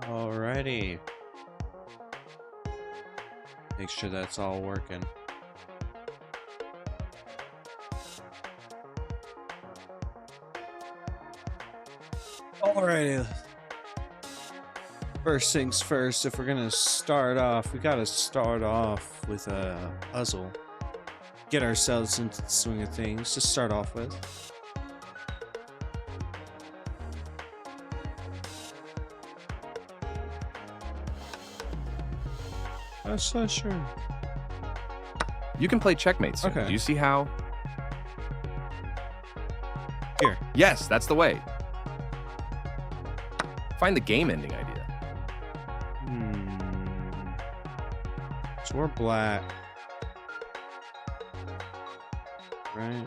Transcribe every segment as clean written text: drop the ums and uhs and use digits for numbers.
Alrighty. Make sure that's all working. Alrighty. First things first, if we're gonna start off, we gotta start off with a puzzle. Get ourselves into the swing of things to start off with. That's not sure. You can play checkmate soon. Okay. Do you see how? Here. Yes, that's the way. Find the game ending idea. So we're black. Right.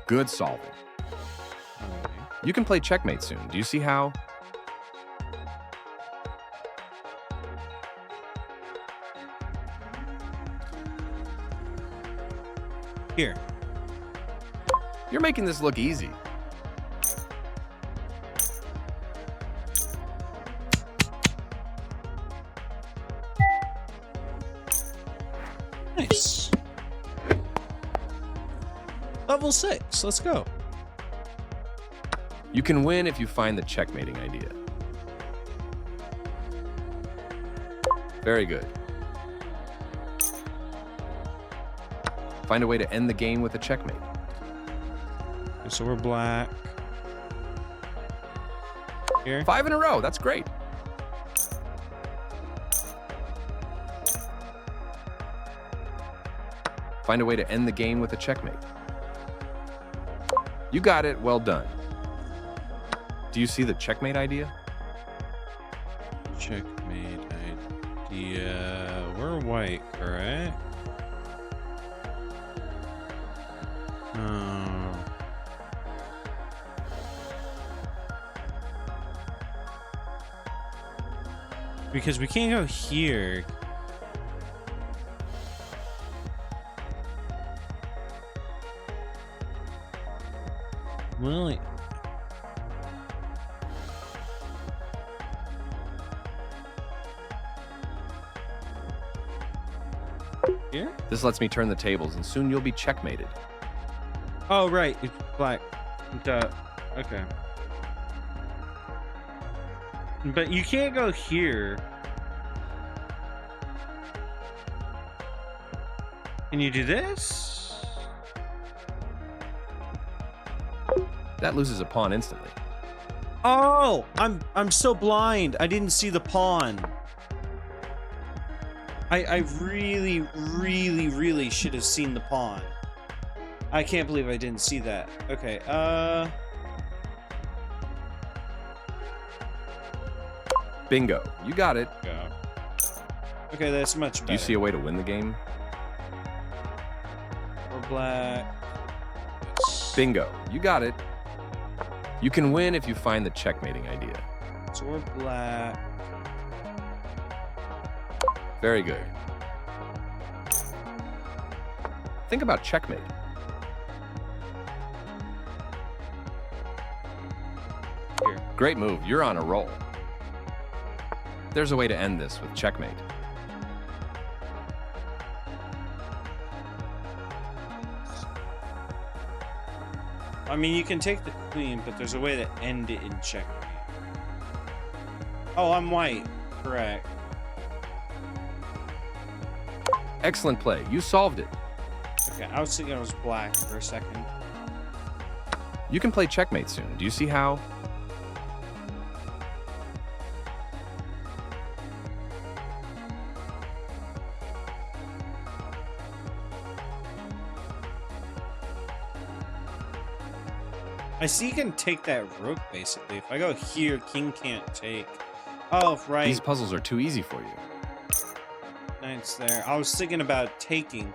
Good solving. Okay. You can play checkmate soon. Do you see how? Here. You're making this look easy. Nice. Level 6. Let's go. You can win if you find the checkmating idea. Very good. Find a way to end the game with a checkmate. So we're black. Here. 5 in a row. That's great. Find a way to end the game with a checkmate. You got it. Well done. Do you see the checkmate idea? Checkmate idea. We're white, correct? Because we can't go here. Really? Here? This lets me turn the tables, and soon you'll be checkmated. Oh, right. It's black. Duh. Okay. But you can't go here. Can you do this? That loses a pawn instantly. Oh, I'm so blind. I didn't see the pawn. I really, really, really should have seen the pawn. I can't believe I didn't see that. Okay, Bingo. You got it. go. Okay, that's much better. Do you see a way to win the game? We're black. Bingo. You got it. You can win if you find the checkmating idea. So we're black. Very good. Think about checkmate. Here. Great move. You're on a roll. There's a way to end this with checkmate. I mean, you can take the queen, but there's a way to end it in checkmate. Oh, I'm white. Correct. Excellent play. You solved it. Okay, I was thinking I was black for a second. You can play checkmate soon. Do you see how? I see you can take that rook, basically. If I go here, king can't take. Oh, right. These puzzles are too easy for you. Knight's there. I was thinking about taking.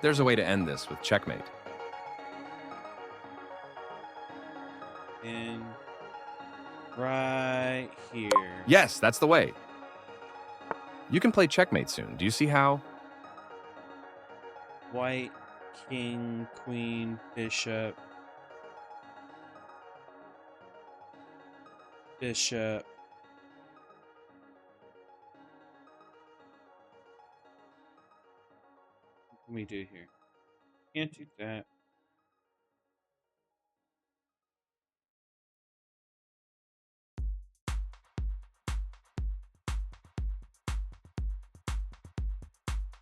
There's a way to end this with checkmate. And right here. Yes, that's the way. You can play checkmate soon. Do you see how? White, king, queen, bishop. Bishop. What can we do here? Can't do that.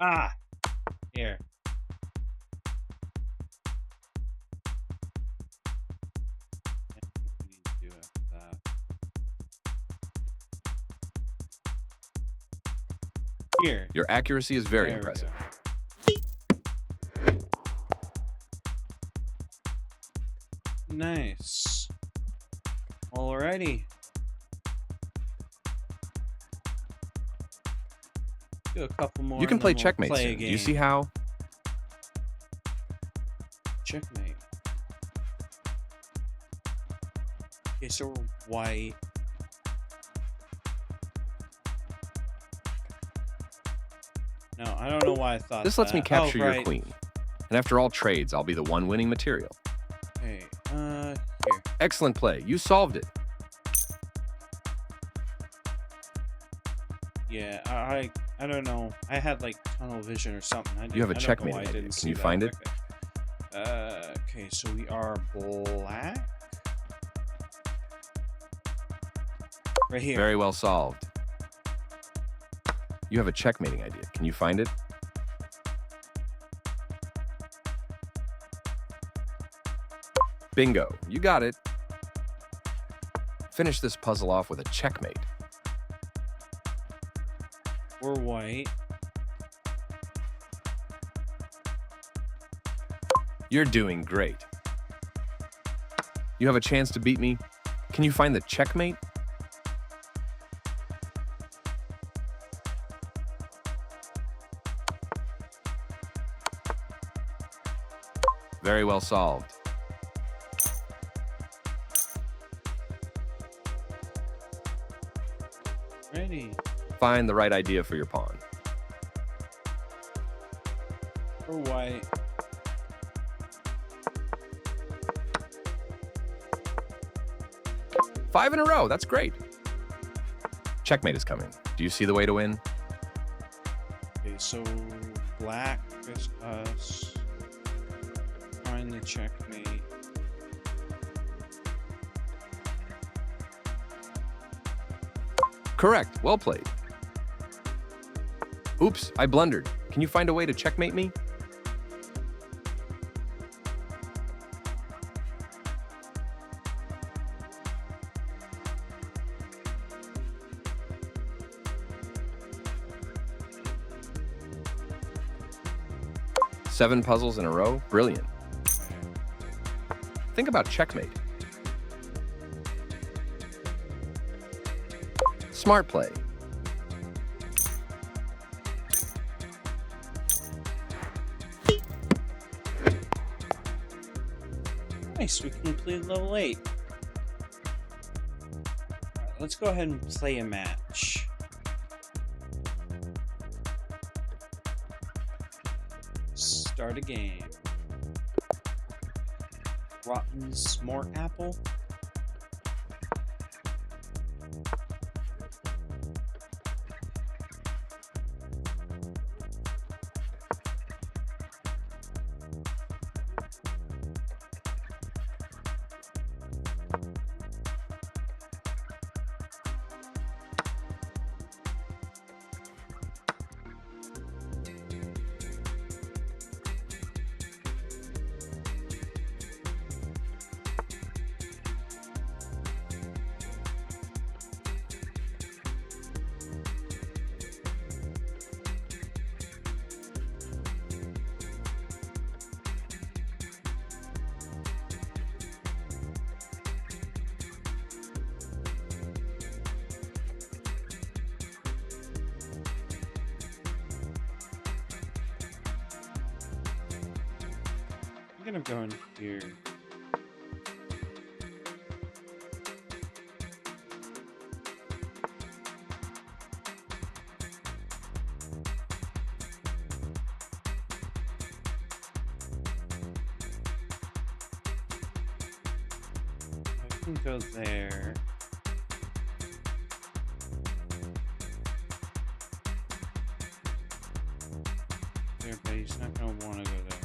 Ah! Here. What do we need to do after that? Here. Your accuracy is very There we impressive. go. Nice. Alrighty. Do a couple more. You can and play then we'll checkmate play a soon. Do you game. see how? Checkmate. Okay, so we're white. No, I don't know why I thought This lets me that. capture Oh, your right. queen. And after all trades, I'll be the one winning material. Okay, here. Excellent play. You solved it. Yeah, I don't know. I had like tunnel vision or something. You have a I don't know checkmate why I idea. didn't Can see you that. find it? Okay, so we are black. Right here. Very well solved. You have a checkmating idea. Can you find it? Bingo. You got it. Finish this puzzle off with a checkmate. We're white. You're doing great. You have a chance to beat me. Can you find the checkmate? Very well solved. Ready. Find the right idea for your pawn. We're white. Five in a row. That's great. Checkmate is coming. Do you see the way to win? Okay, so black is us. Find the checkmate. Correct. Well played. Oops, I blundered. Can you find a way to checkmate me? Seven puzzles in a row? Brilliant. Think about checkmate. Smart play. Nice, we completed level 8. Alright, let's go ahead and play a match. Start a game. Rotten Smart Apple. I'm gonna go in here. I can go there. there, but he's not gonna want to go there.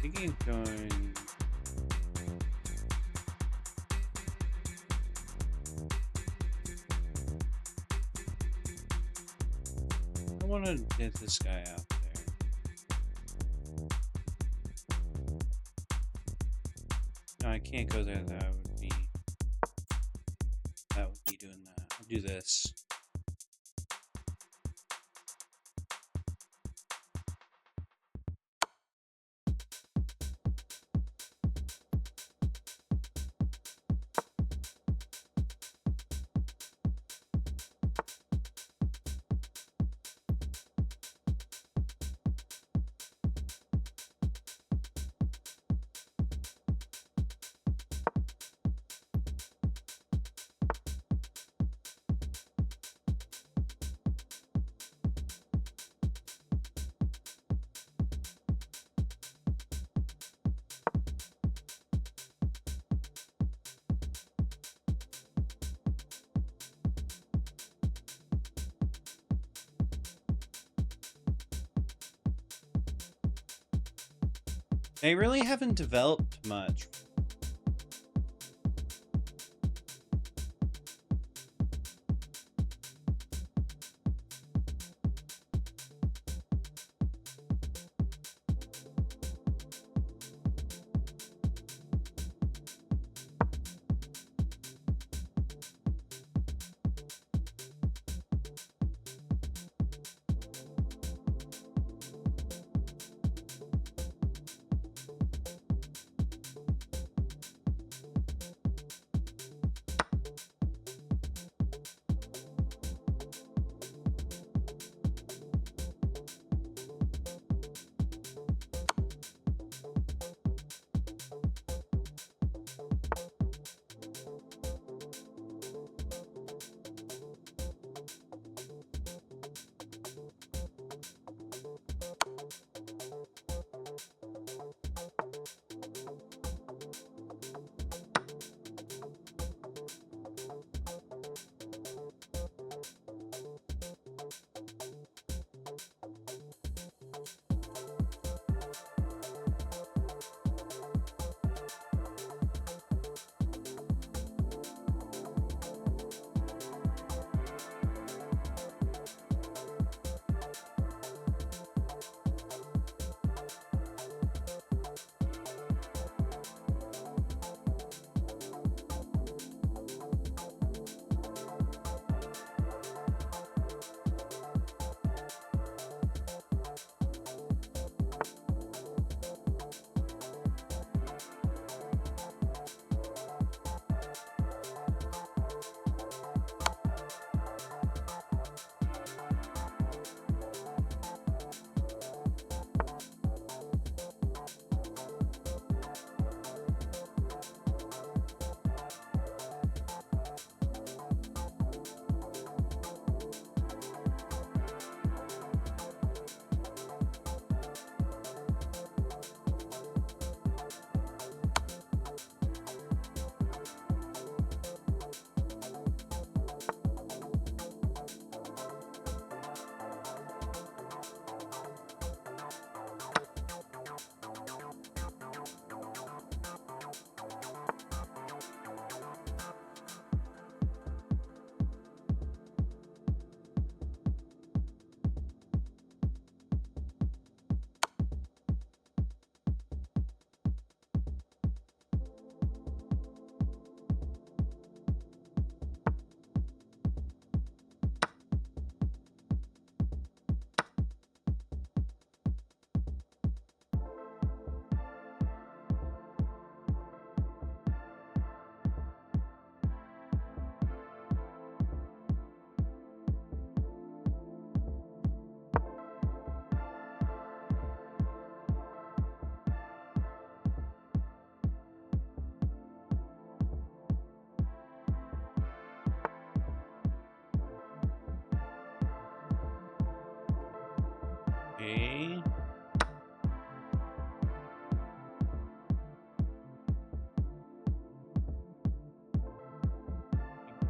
Thinking of going. I want to get this guy out there. No, I can't go there. That would be doing that. I'll do this. They really haven't developed much.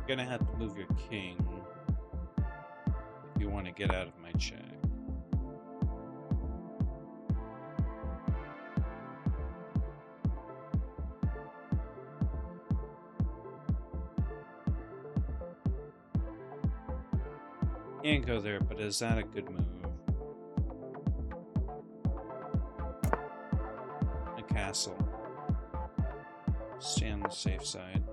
You're gonna have to move your king if you want to get out of my check. Can't go there, but is that a good move? A castle. Stay on the safe side.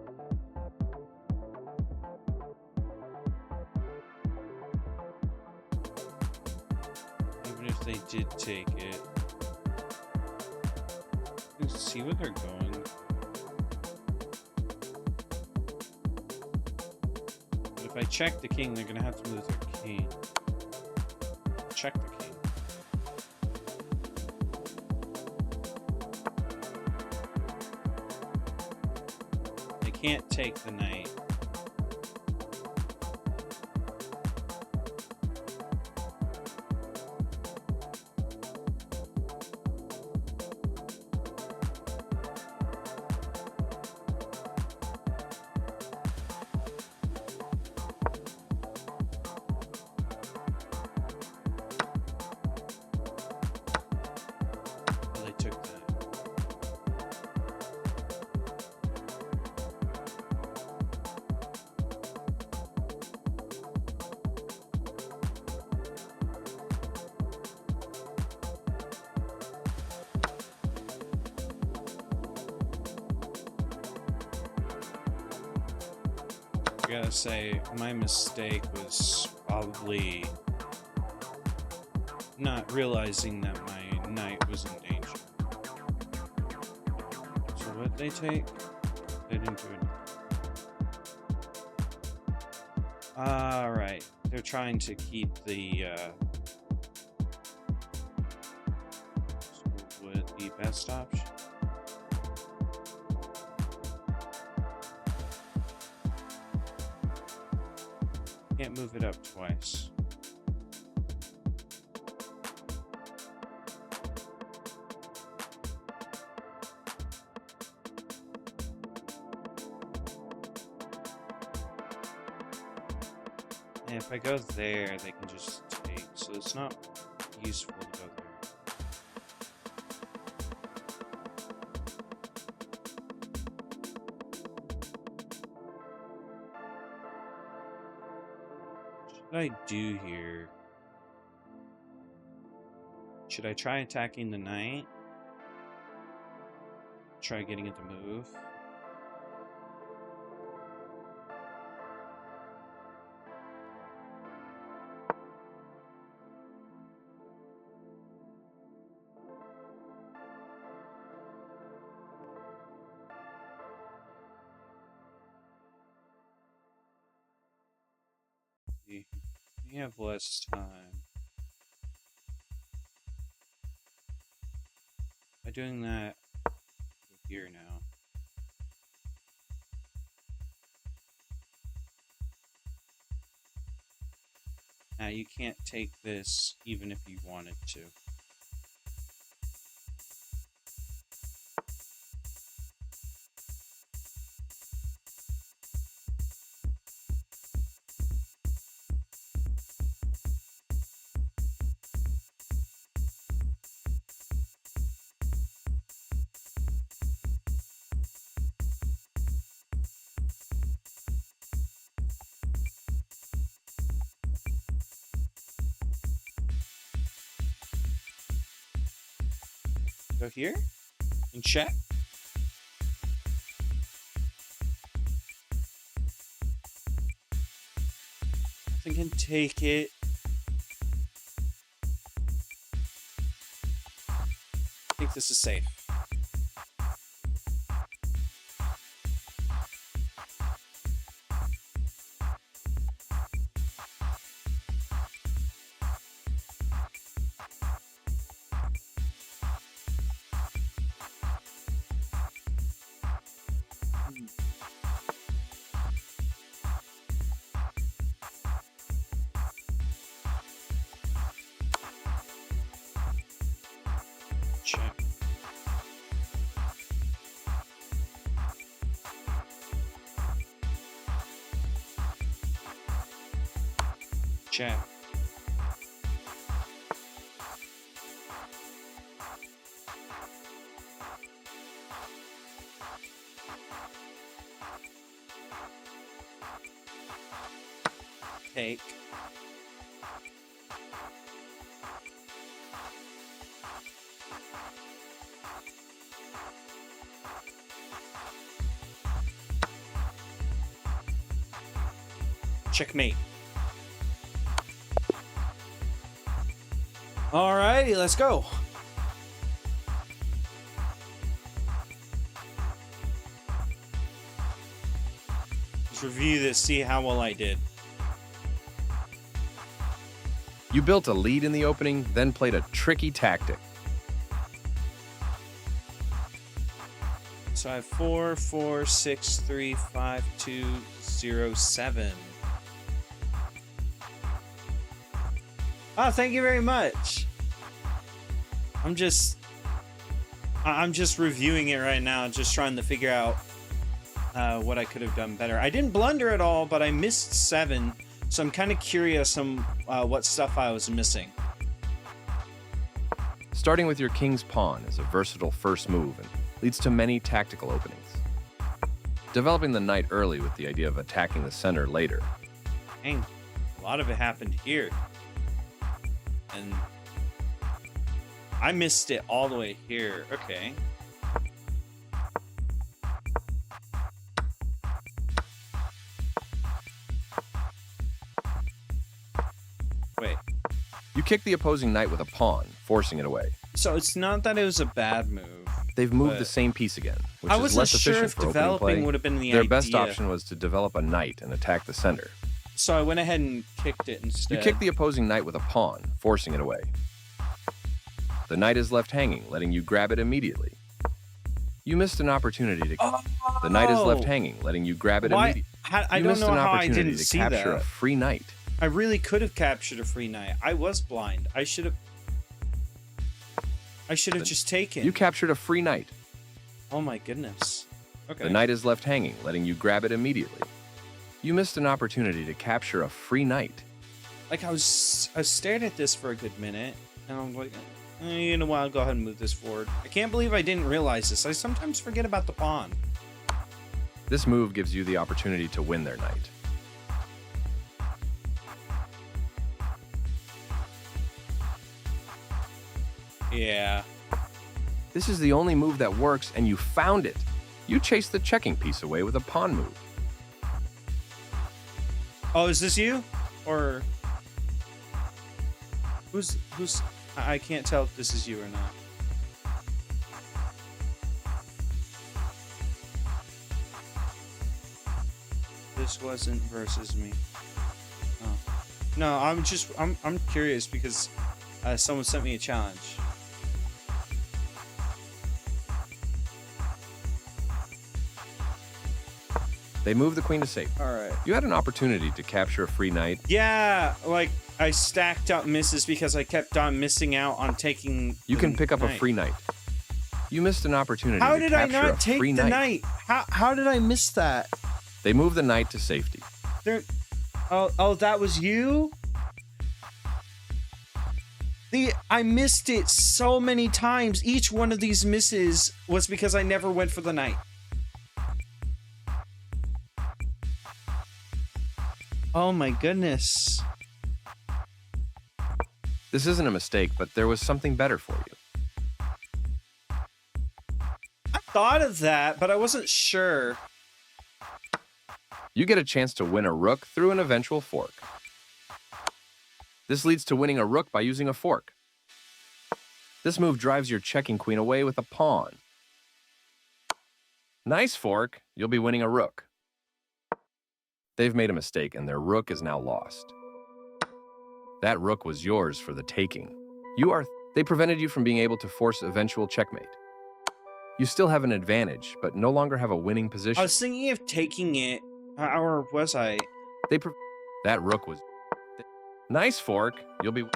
Even if they did take it, let's see where they're going. But if I check the king, they're gonna have to move their king. Check the king. They can't take the knight. They took that. I gotta say, my mistake was probably not realizing that my knight was in danger. So what they take? They didn't do it. Alright. They're trying to keep the so would the best option. Can't move it up twice. And if I go there, they can just take, so it's not useful to go there. What should I do here? Should I try attacking the knight? Try getting it to move? We have less time. By doing that, go here now. Now you can't take this even if you wanted to. Go here and check. I can take it. I think this is safe. Check. Check. Take. Checkmate. Alrighty, let's go. Let's review this, see how well I did. You built a lead in the opening, then played a tricky tactic. So I have 4, 4, 6, 3, 5, 2, 0, 7. Oh, thank you very much. I'm just reviewing it right now, just trying to figure out what I could have done better. I didn't blunder at all, but I missed 7, so I'm kind of curious on what stuff I was missing. Starting with your king's pawn is a versatile first move and leads to many tactical openings. Developing the knight early with the idea of attacking the center later. Dang, a lot of it happened here. And I missed it all the way here. Okay. Wait. You kick the opposing knight with a pawn, forcing it away. So it's not that it was a bad move. They've moved the same piece again, which I is wasn't less sure efficient if for opening play. developing would have been the Their idea. best option was to develop a knight and attack the center. So I went ahead and kicked it instead. You kick the opposing knight with a pawn, forcing it away. The knight is left hanging, letting you grab it immediately. You missed an opportunity to... The knight is left hanging, letting you grab it immediately. I don't know how I didn't see that. You missed an opportunity to capture a free knight. I really could have captured a free knight. I was blind. I should have just taken. You captured a free knight. Oh my goodness. Okay. The knight is left hanging, letting you grab it immediately. You missed an opportunity to capture a free knight. Like I stared at this for a good minute, and I'm like, you know what? I'll go ahead and move this forward. I can't believe I didn't realize this. I sometimes forget about the pawn. This move gives you the opportunity to win their knight. Yeah. This is the only move that works, and you found it. You chased the checking piece away with a pawn move. Oh, is this you? Or who's I can't tell if this is you or not. This wasn't versus me. Oh. No, I'm curious because someone sent me a challenge. They moved the queen to safety. All right. You had an opportunity to capture a free knight. Yeah, like I stacked up misses because I kept on missing out on taking. You can pick up a free knight. You missed an opportunity How to did I capture not a take free the knight. knight? How did I miss that? They moved the knight to safety. There. Oh, that was you? I missed it so many times. Each one of these misses was because I never went for the knight. Oh my goodness. This isn't a mistake, but there was something better for you. I thought of that, but I wasn't sure. You get a chance to win a rook through an eventual fork. This leads to winning a rook by using a fork. This move drives your checking queen away with a pawn. Nice fork, you'll be winning a rook. They've made a mistake and their rook is now lost. That rook was yours for the taking. They prevented you from being able to force eventual checkmate. You still have an advantage, but no longer have a winning position. I was thinking of taking it, or was I? That rook was... Nice fork, you'll be...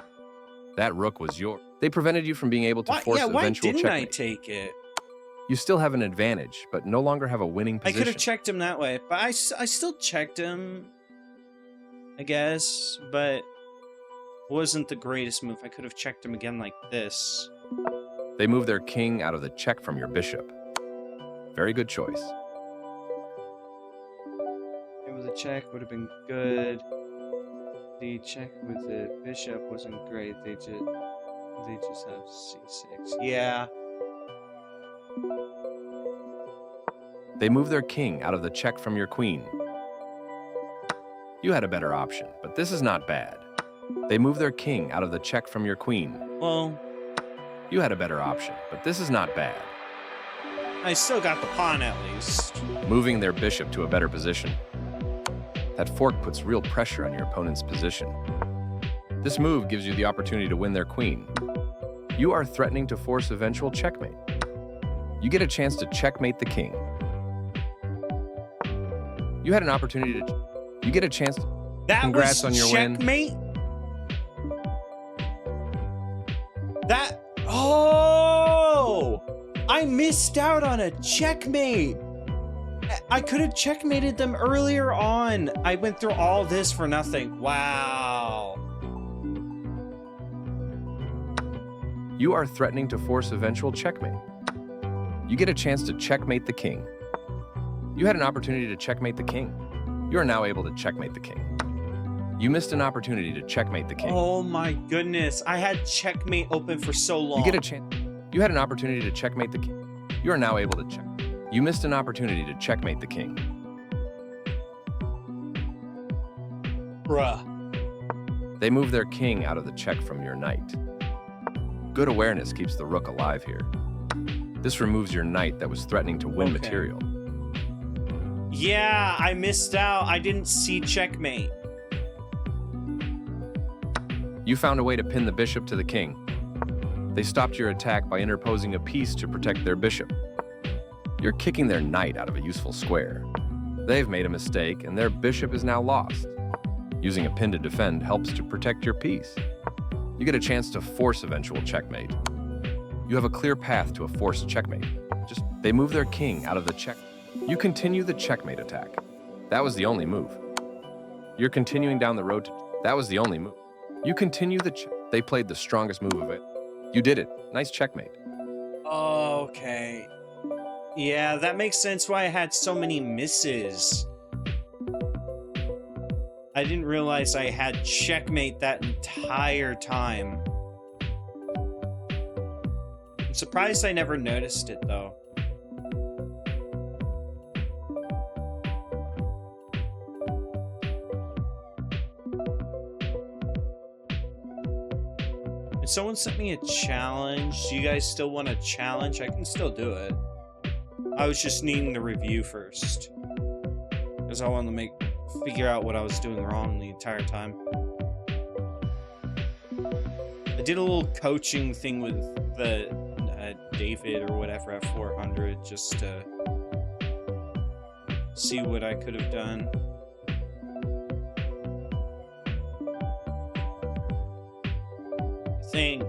That rook was yours. They prevented you from being able to force eventual why checkmate. didn't I take it? You still have an advantage, but no longer have a winning position. I could have checked him that way, but I still checked him, I guess, but Wasn't the greatest move. I could have checked him again like this. They move their king out of the check from your bishop. Very good choice. It was a check, would have been good. The check with the bishop wasn't great. They just have c6. Yeah. They move their king out of the check from your queen. You had a better option, but this is not bad. They move their king out of the check from your queen. Well, You had a better option, but this is not bad. I still got the pawn at least. Moving their bishop to a better position. That fork puts real pressure on your opponent's position. This move gives you the opportunity to win their queen. You are threatening to force eventual checkmate. You get a chance to checkmate the king. You had an opportunity to... You get a chance to... That Congrats was on your win. checkmate? That... Oh! I missed out on a checkmate! I could have checkmated them earlier on. I went through all this for nothing. Wow. You are threatening to force eventual checkmate. You get a chance to checkmate the king. You had an opportunity to checkmate the king. You are now able to checkmate the king. You missed an opportunity to checkmate the king. Oh my goodness. I had checkmate open for so long. You get a chance. You had an opportunity to checkmate the king. You are now able to check. You missed an opportunity to checkmate the king. Bruh. They move their king out of the check from your knight. Good awareness keeps the rook alive here. This removes your knight that was threatening to win material. Yeah, I missed out. I didn't see checkmate. You found a way to pin the bishop to the king. They stopped your attack by interposing a piece to protect their bishop. You're kicking their knight out of a useful square. They've made a mistake, and their bishop is now lost. Using a pin to defend helps to protect your piece. You get a chance to force eventual checkmate. You have a clear path to a forced checkmate. They move their king out of the check. You continue the checkmate attack. That was the only move. You're continuing down the road to... That was the only move. You continue the check. They played the strongest move of it. You did it. Nice checkmate. Okay. Yeah, that makes sense why I had so many misses. I didn't realize I had checkmate that entire time. I'm surprised I never noticed it, though. If someone sent me a challenge, do you guys still want a challenge? I can still do it. I was just needing the review first. Because I wanted to figure out what I was doing wrong the entire time. I did a little coaching thing with the David or whatever at 400 just to see what I could have done. I think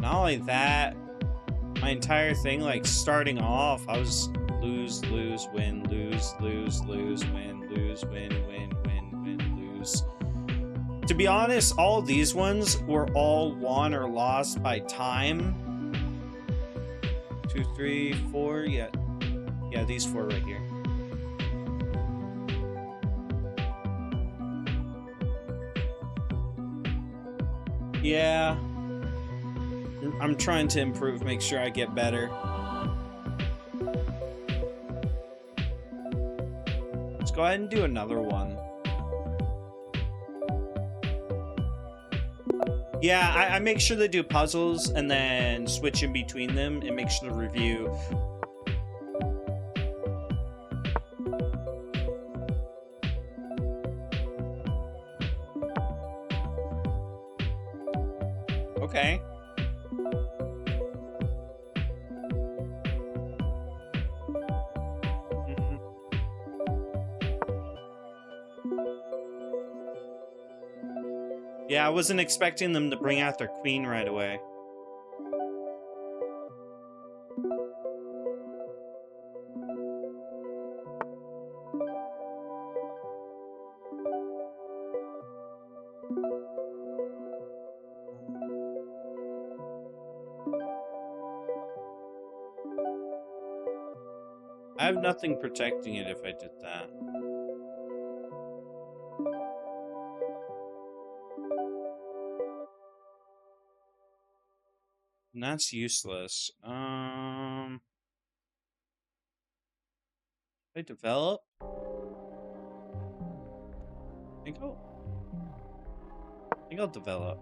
not only that, my entire thing, like starting off, I was lose, lose, win, lose, lose, lose, win, lose, win, win, win, win, lose. To be honest, all these ones were all won or lost by time. 2, 3, 4, yeah. Yeah, these 4 right here. Yeah. I'm trying to improve, make sure I get better. Let's go ahead and do another one. Yeah, I make sure to do puzzles and then switch in between them and make sure to review. Okay. Yeah, I wasn't expecting them to bring out their queen right away. I have nothing protecting it if I did that. And that's useless. I develop? I think I'll develop.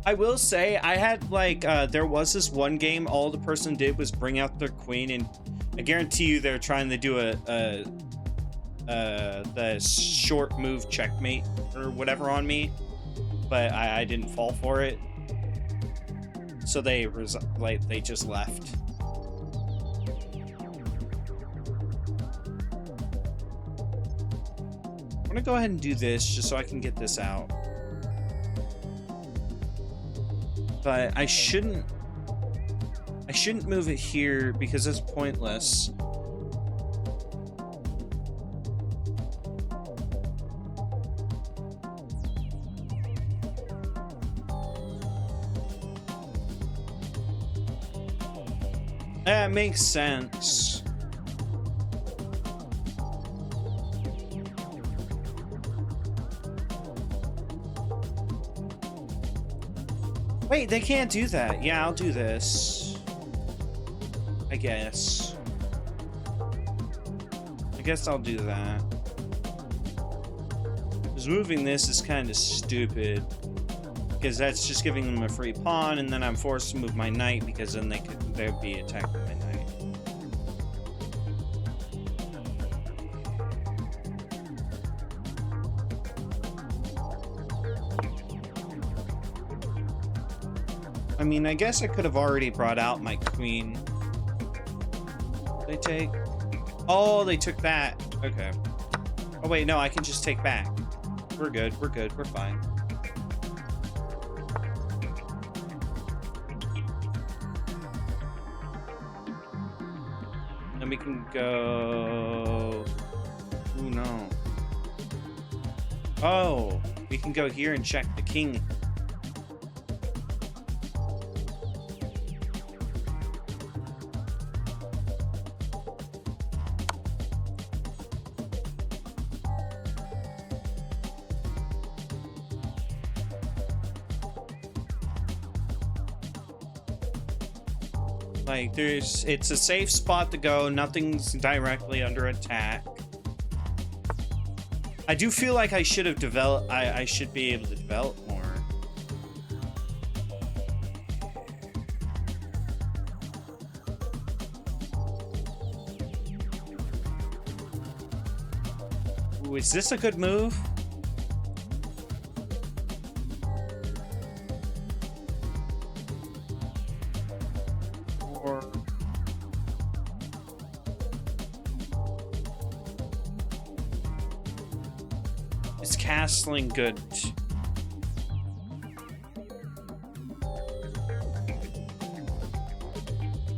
I will say, I had like, there was this one game, all the person did was bring out their queen, and I guarantee you they're trying to do the short move checkmate or whatever on me, but I didn't fall for it. So they just left. I'm gonna go ahead and do this just so I can get this out. But I shouldn't move it here because it's pointless. That makes sense. Wait, they can't do that. Yeah, I'll do this. I guess I'll do that. Because moving this is kind of stupid. Because that's just giving them a free pawn, and then I'm forced to move my knight because then they'd be attacking my knight. I mean, I guess I could have already brought out my queen. They take... Oh, they took that. Okay. Oh, wait, no, I can just take back. We're good, we're fine. Then we can go... Ooh, no. Oh, we can go here and check the king. Like, it's a safe spot to go. Nothing's directly under attack. I do feel like I should have developed. I should be able to develop more. Ooh, is this a good move? Castling good.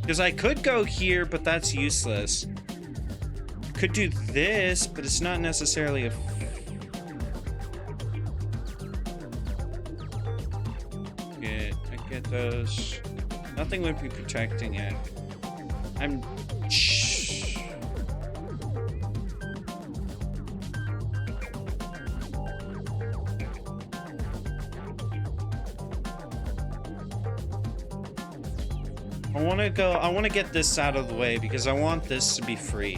Because I could go here, but that's useless. Could do this, but it's not necessarily a... I get those. Nothing would be protecting it. I'm... I want to get this out of the way because I want this to be free.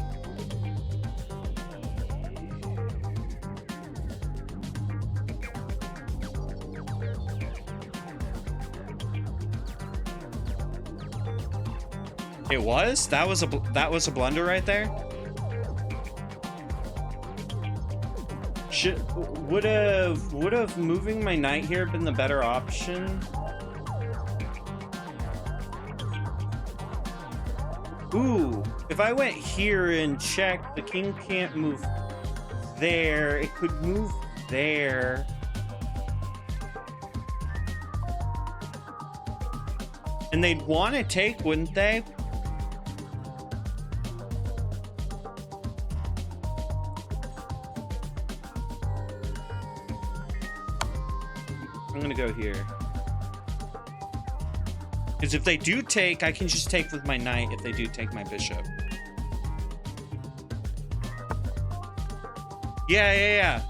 It was? That was a blunder right there? Would have moving my knight here been the better option? Ooh, if I went here and checked, the king can't move there. It could move there. And they'd want to take, wouldn't they? I'm gonna go here. Because if they do take, I can just take with my knight if they do take my bishop. Yeah.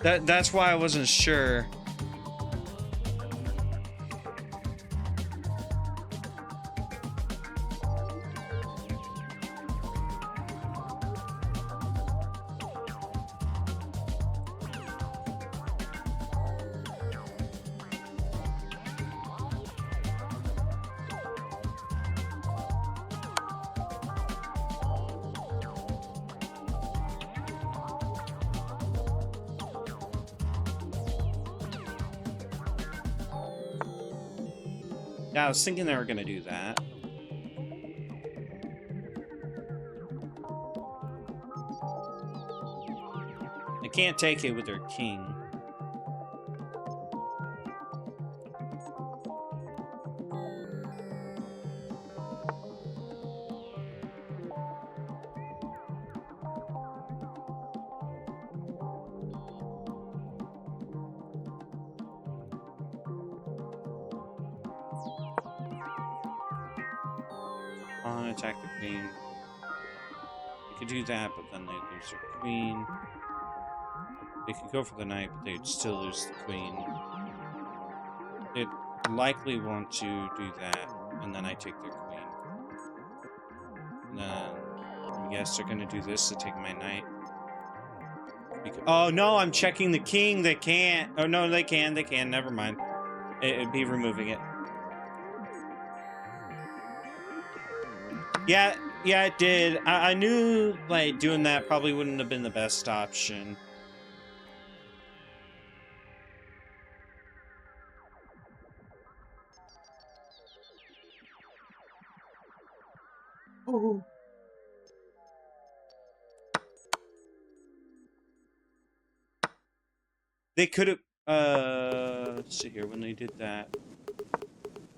That's why I wasn't sure. Yeah, I was thinking they were gonna do that. They can't take it with their king. Attack the queen. They could do that, but then they'd lose their queen. They could go for the knight, but they'd still lose the queen. They'd likely want to do that, and then I take their queen. And then I guess they're gonna do this to take my knight. Oh no, I'm checking the king. They can't. Oh no, they can. They can. Never mind. It'd be removing it. Yeah, it did. I knew, like, doing that probably wouldn't have been the best option. Oh. They could have, let's see here, when they did that.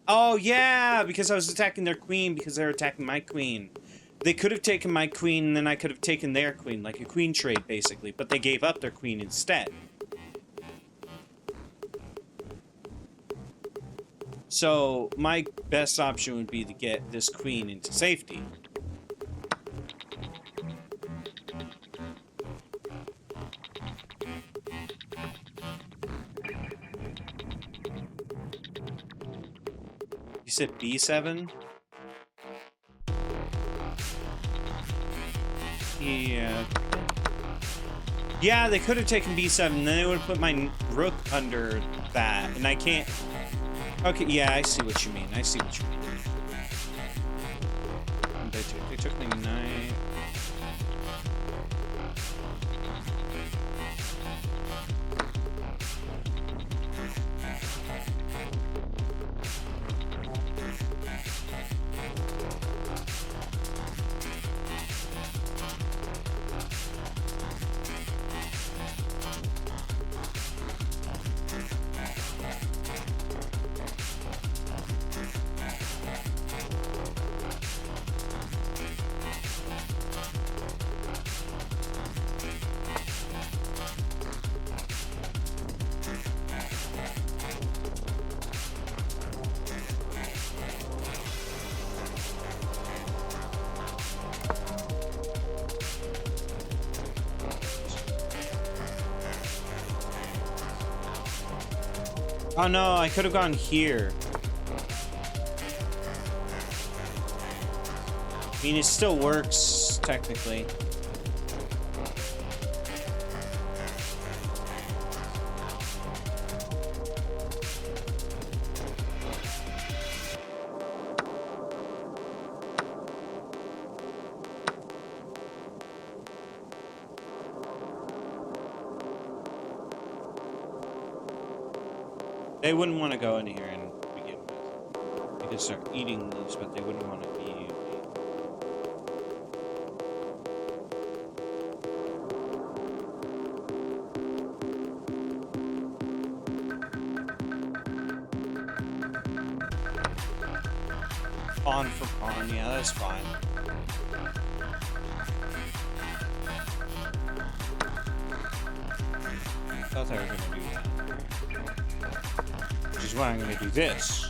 Oh, yeah, because I was attacking their queen because they were attacking my queen. They could have taken my queen, and then I could have taken their queen, like a queen trade, basically. But they gave up their queen instead. So, my best option would be to get this queen into safety. You said B7? Yeah. Yeah, they could have taken B7, and then they would have put my rook under that, and I can't... Okay, yeah, I see what you mean. I see what you mean. They took my knight. Oh no, I could have gone here. I mean, it still works, technically. They wouldn't want to go in here and begin with. They could start eating these, but they wouldn't want to be. Pawn for pawn, yeah, that's fine. I thought they were gonna do that. Which is why I'm gonna do this.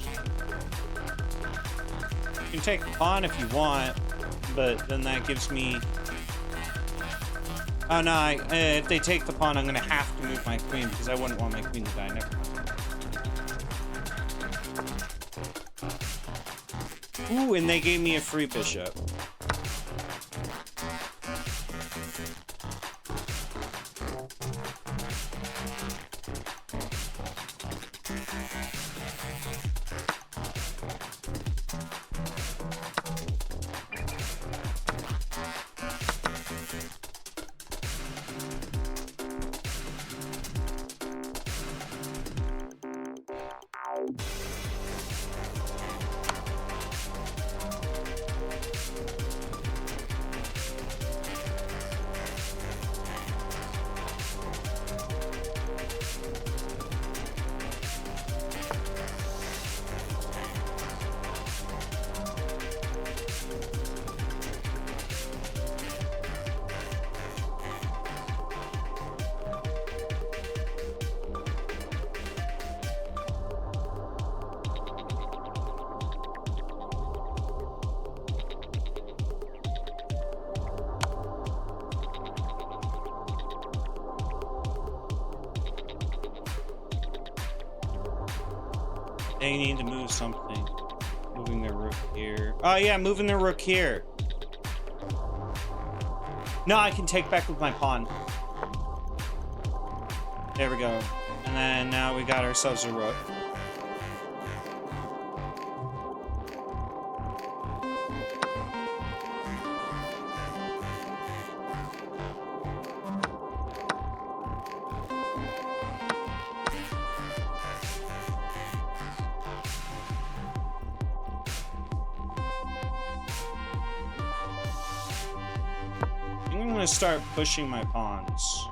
You can take a pawn if you want, but then that gives me... Oh no, if they take the pawn, I'm gonna have to move my queen because I wouldn't want my queen to die. Never mind. Ooh, and they gave me a free bishop. They need to move something. Moving their rook here. Oh yeah, moving their rook here. No, I can take back with my pawn. There we go. And then now we got ourselves a rook. I'm gonna start pushing my pawns.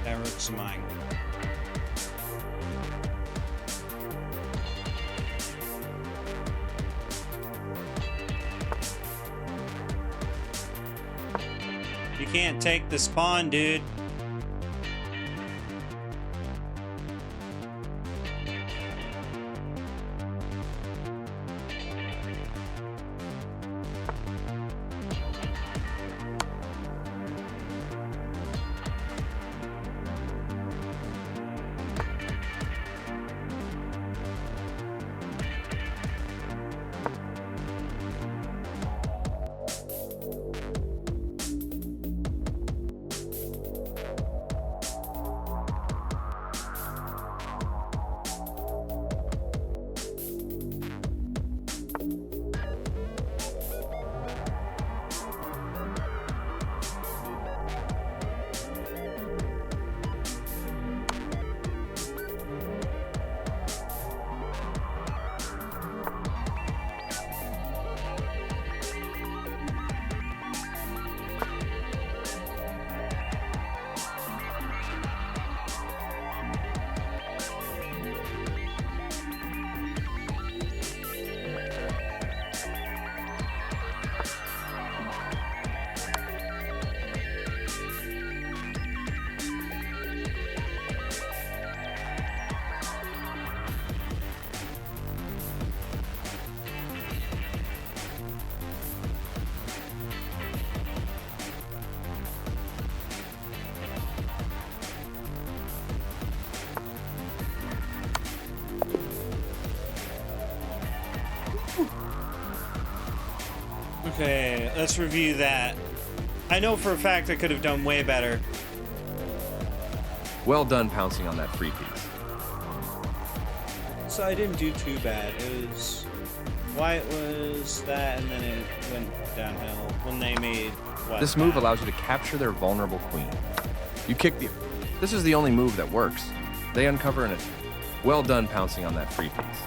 That rook's mine. You can't take this pawn, dude. Okay, let's review that. I know for a fact I could have done way better. Well done pouncing on that free piece. So I didn't do too bad. It was white was that, and then it went downhill when they made what? This move allows you to capture their vulnerable queen. You kick the... This is the only move that works. They uncover an... Well done pouncing on that free piece.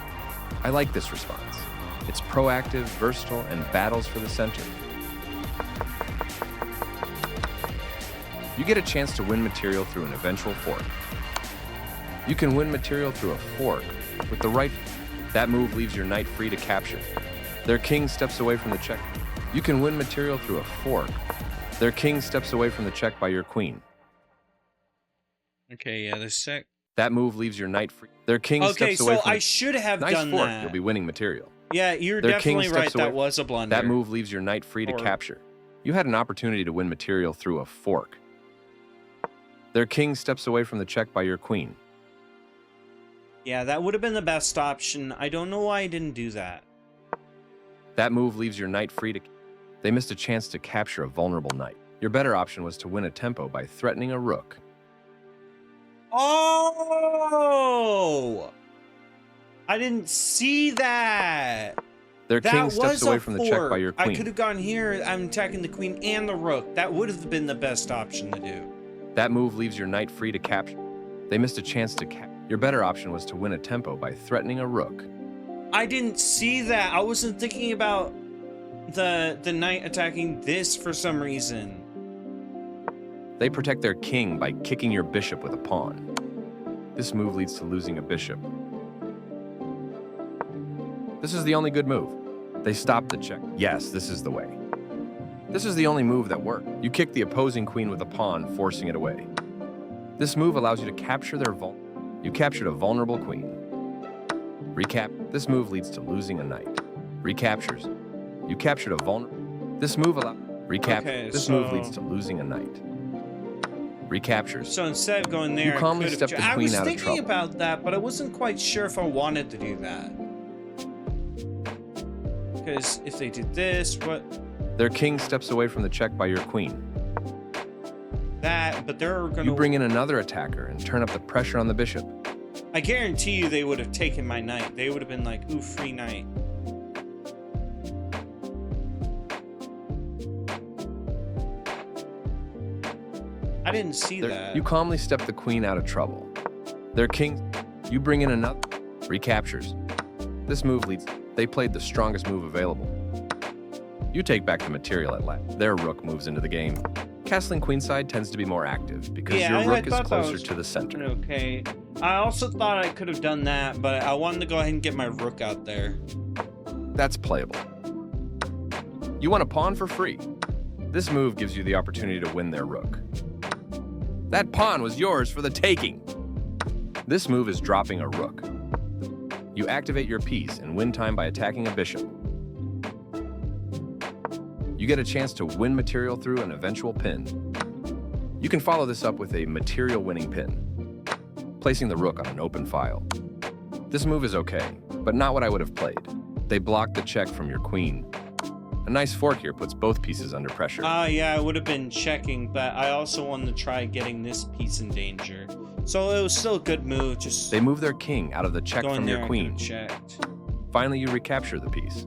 I like this response. It's proactive, versatile, and battles for the center. You get a chance to win material through an eventual fork. You can win material through a fork with the right... That move leaves your knight free to capture. Their king steps away from the check. You can win material through a fork. Their king steps away from the check by your queen. Okay, yeah, the sec... That move leaves your knight free. Their king steps away from... Okay, so I should have nice done fork, that. You'll be winning material. Yeah, you're Their definitely king right. steps away. That was a blunder. That move leaves your knight free to capture. You had an opportunity to win material through a fork. Their king steps away from the check by your queen. Yeah, that would have been the best option. I don't know why I didn't do that. That move leaves your knight free to... They missed a chance to capture a vulnerable knight. Your better option was to win a tempo by threatening a rook. Oh! I didn't see that. Their king steps away from the check by your queen. I could have gone here. I'm attacking the queen and the rook. That would have been the best option to do. That move leaves your knight free to capture. They missed a chance to capture. Your better option was to win a tempo by threatening a rook. I didn't see that. I wasn't thinking about the knight attacking this for some reason. They protect their king by kicking your bishop with a pawn. This move leads to losing a bishop. This is the only good move. They stop the check. Yes, this is the way. This is the only move that worked. You kick the opposing queen with a pawn, forcing it away. This move allows you to capture their You captured a vulnerable queen. Recap. This move leads to losing a knight. Recaptures. You captured a vulnerable... This move Recap. Okay, this move leads to losing a knight. Recaptures. So instead of going there, you calmly step the queen out of trouble. I was thinking about that, but I wasn't quite sure if I wanted to do that. Because if they did this, what? Their king steps away from the check by your queen. That, but they're gonna... You bring in another attacker and turn up the pressure on the bishop. I guarantee you they would have taken my knight. They would have been like, ooh, free knight. I didn't see that. You calmly step the queen out of trouble. Their king... You bring in another... Recaptures. This move leads... They played the strongest move available. You take back the material at last. Their rook moves into the game. Castling queenside tends to be more active because your rook is closer to the center. Okay. I also thought I could have done that, but I wanted to go ahead and get my rook out there. That's playable. You want a pawn for free. This move gives you the opportunity to win their rook. That pawn was yours for the taking. This move is dropping a rook. You activate your piece and win time by attacking a bishop. You get a chance to win material through an eventual pin. You can follow this up with a material-winning pin, placing the rook on an open file. This move is okay, but not what I would have played. They block the check from your queen. A nice fork here puts both pieces under pressure. Yeah, I would have been checking, but I also wanted to try getting this piece in danger. So it was still a good move, just... They move their king out of the check from your queen. Checked. Finally, you recapture the piece.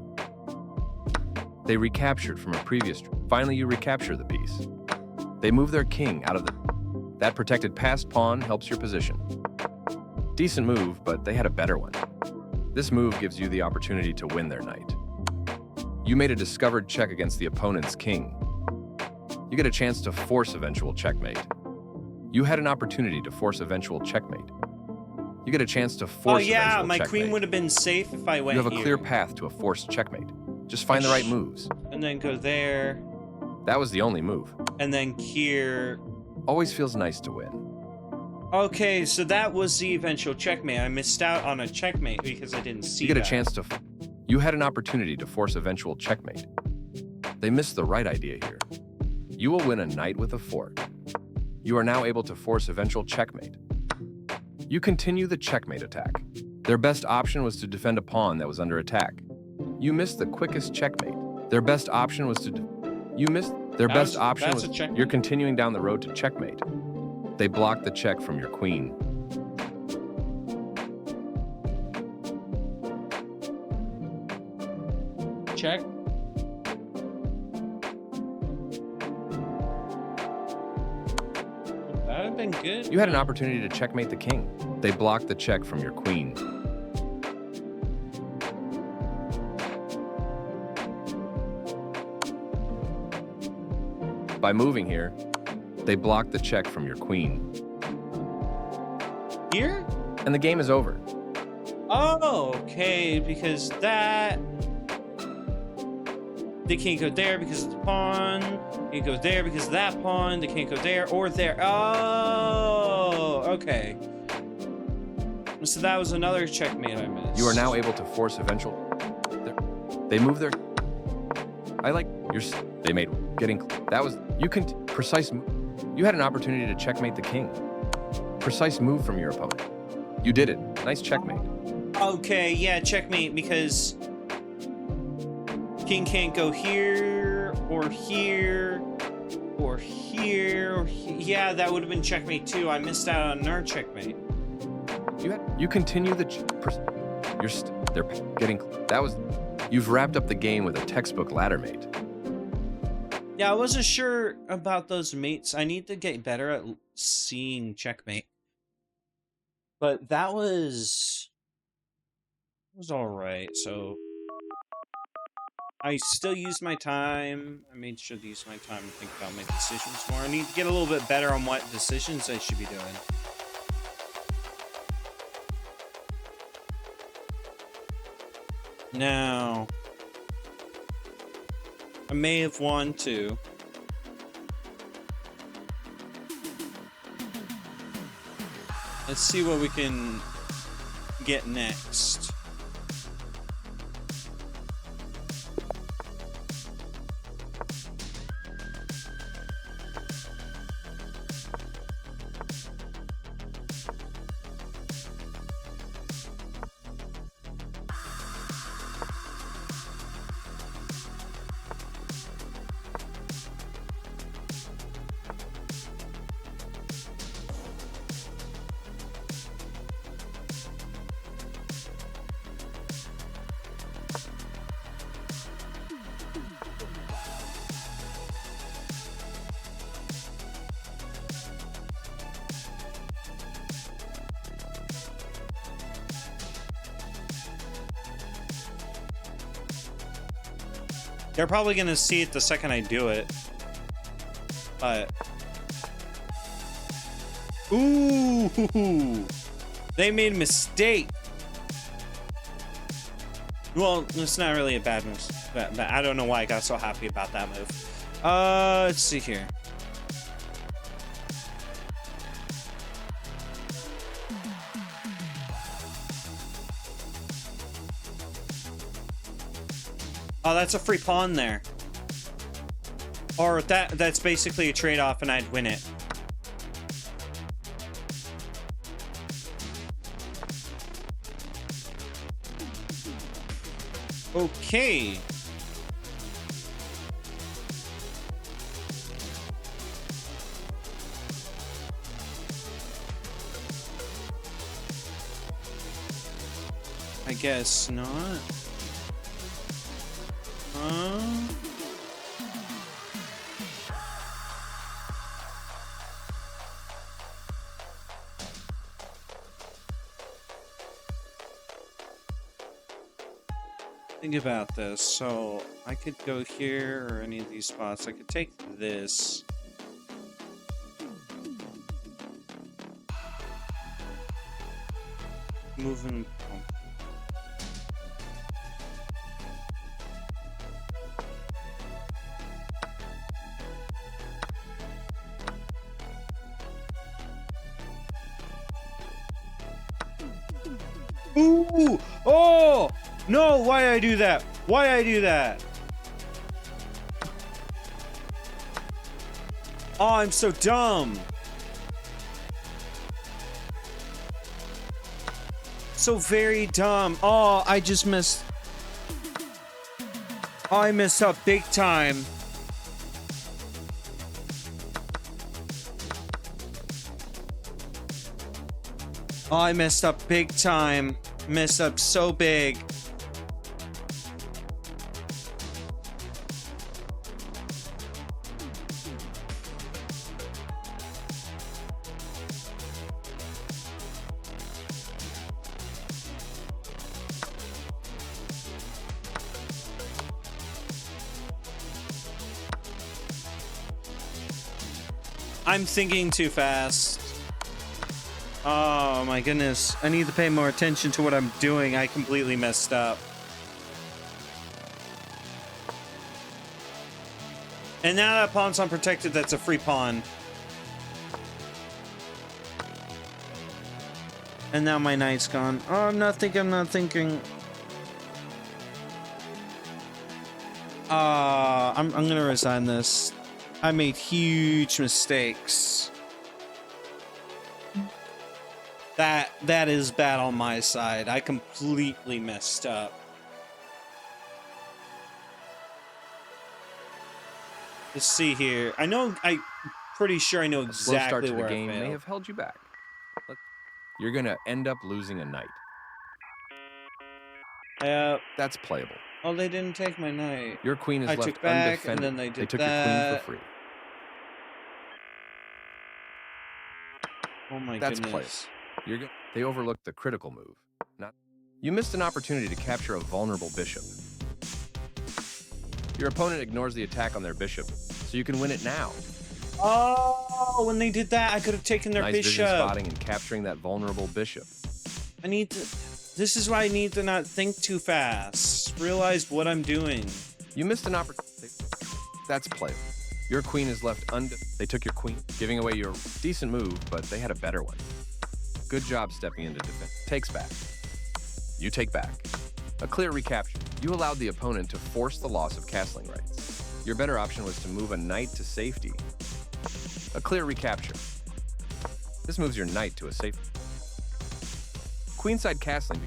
They recaptured from a previous... Finally, you recapture the piece. They move their king out of the... That protected passed pawn helps your position. Decent move, but they had a better one. This move gives you the opportunity to win their knight. You made a discovered check against the opponent's king. You get a chance to force eventual checkmate. You had an opportunity to force eventual checkmate. You get a chance to force eventual checkmate. Oh yeah, my queen would have been safe if I went here. You have a clear here. path to a forced checkmate. Just find the right moves. And then go there. That was the only move. And then here. Always feels nice to win. Okay, so that was the eventual checkmate. I missed out on a checkmate because I didn't see You get that. a chance to... You had an opportunity to force eventual checkmate. They missed the right idea here. You will win a knight with a fork. You are now able to force eventual checkmate. You continue the checkmate attack. Their best option was to defend a pawn that was under attack. You missed the quickest checkmate. Their best option was to... You missed... Their best option was... You're continuing down the road to checkmate. They blocked the check from your queen. Check. That would have been good. You had an opportunity to checkmate the king. They blocked the check from your queen. By moving here, they blocked the check from your queen. Here? And the game is over. Oh, okay, because that... They can't go there because of the pawn. They can't go there because of that pawn. They can't go there or there. Oh, okay. So that was another checkmate I missed. You are now able to force eventual... They move their... I like your... They made... Getting... That was... You can... Precise... You had an opportunity to checkmate the king. Precise move from your opponent. You did it. Nice checkmate. Okay, yeah, checkmate, because... King can't go here, or here, or here, or yeah, that would have been checkmate too. I missed out on another checkmate. You continue the... They're getting... That was... You've wrapped up the game with a textbook ladder mate. Yeah, I wasn't sure about those mates. I need to get better at seeing checkmate. But that was all right. So I still used my time. I made sure to use my time to think about my decisions more. I need to get a little bit better on what decisions I should be doing. Now, I may have won too. Let's see what we can get next. They're probably gonna see it the second I do it. But... Ooh! They made a mistake! Well, it's not really a bad move. But I don't know why I got so happy about that move. Let's see here. Oh, that's a free pawn there. Or that's basically a trade-off and I'd win it. Okay. I guess not. Think about this. So I could go here or any of these spots. I could take this. Moving. Ooh! Oh! No! Why did I do that? Why did I do that? Oh, I'm so dumb. So very dumb. Oh, I just missed. Oh, I messed up big time. Oh, I messed up big time. Messed up so big. I'm thinking too fast. Oh my goodness. I need to pay more attention to what I'm doing. I completely messed up. And now that pawn's unprotected, that's a free pawn. And now my knight's gone. Oh, I'm not thinking. I'm gonna resign this. I made huge mistakes. That is bad on my side. I completely messed up. Let's see here. I'm pretty sure I know exactly where I failed. A slow start to the game may have held you back. You're gonna end up losing a knight. That's playable. Oh, they didn't take my knight. Your queen is left took back, undefended. and then they took that. your queen for free. Oh my That's goodness. Playable. They overlooked the critical move. You missed an opportunity to capture a vulnerable bishop. Your opponent ignores the attack on their bishop, so you can win it now. Oh, when they did that, I could have taken their nice bishop. Vision spotting and capturing that vulnerable bishop. I need to. This is why I need to not think too fast. Realize what I'm doing. You missed an opportunity. That's playable. Your queen is left They took your queen, giving away your decent move, but they had a better one. Good job stepping into defense. Takes back. You take back. A clear recapture. You allowed the opponent to force the loss of castling rights. Your better option was to move a knight to safety. A clear recapture. This moves your knight to a safe. Queenside castling.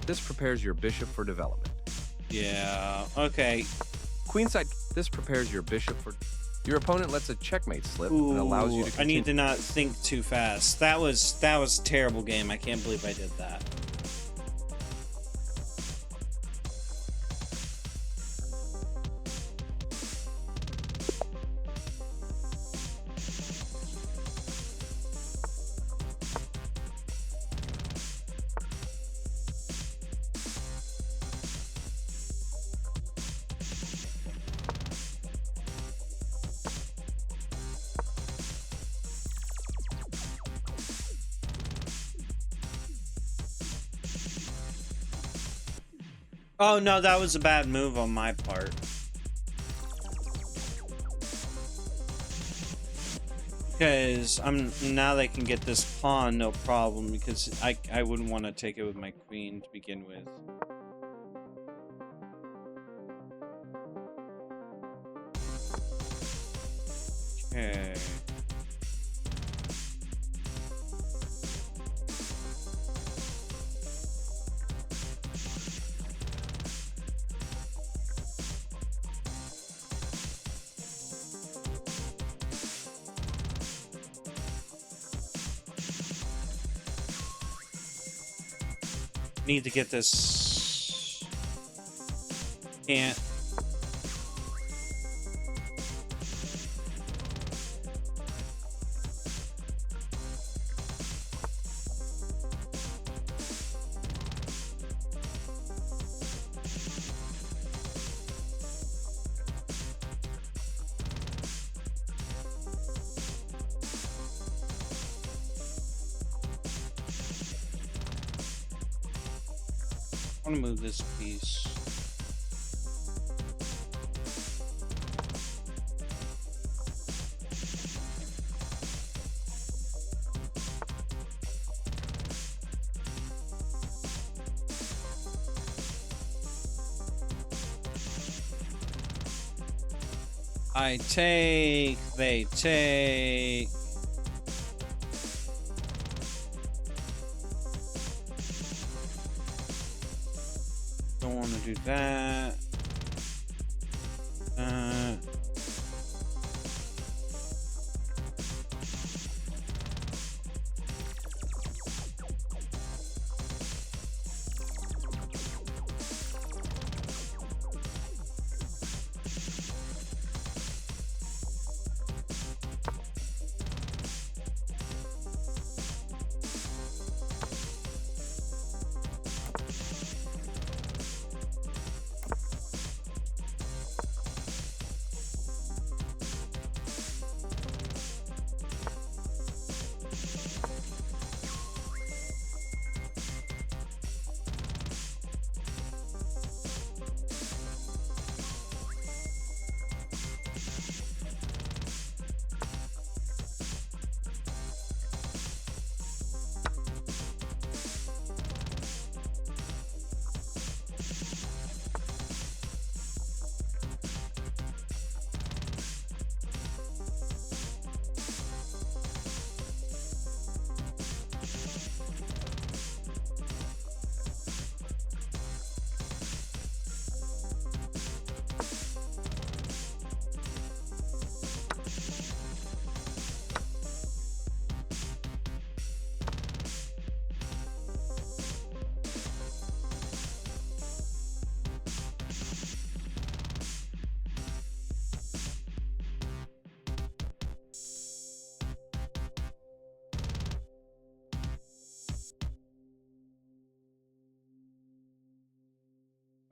This prepares your bishop for development. Yeah, okay. Queenside. This prepares your bishop for... Your opponent lets a checkmate slip Ooh, and allows you to continue. I need to not think too fast. That was a terrible game. I can't believe I did that. Oh no, that was a bad move on my part. Because now they can get this pawn no problem, because I wouldn't want to take it with my queen to begin with. Okay. Need to get this. Can't. I want to move this piece. I take, they take. Don't want to do that.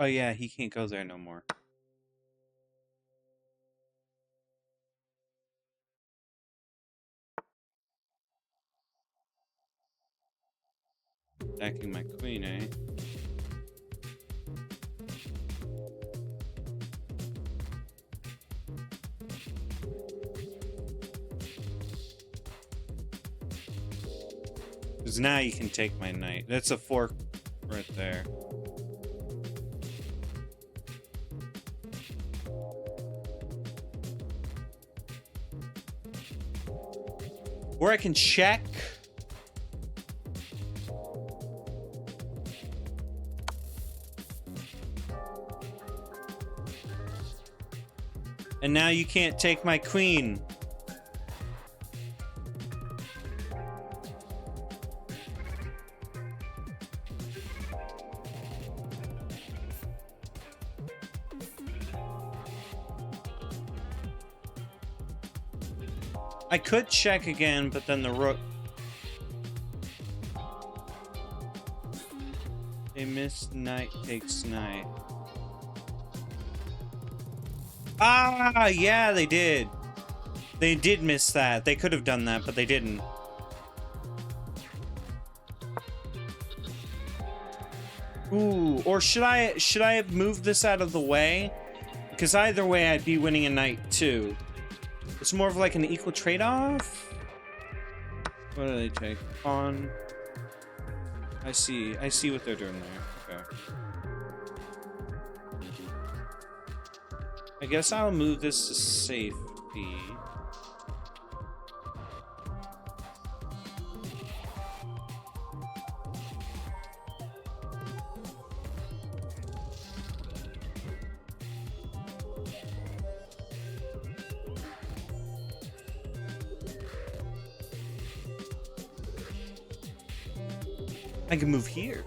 Oh yeah, he can't go there no more. Attacking my queen, eh? Because now you can take my knight. That's a fork right there. Or I can check. And now you can't take my queen. I could check again, but then the rook... They missed knight takes knight. Ah, yeah, they did. They did miss that. They could have done that, but they didn't. Ooh, or should I have moved this out of the way? Because either way, I'd be winning a knight too. It's more of like an equal trade-off. What do they take? Pawn. I see what they're doing there. Okay. I guess I'll move this to safety. I can move here.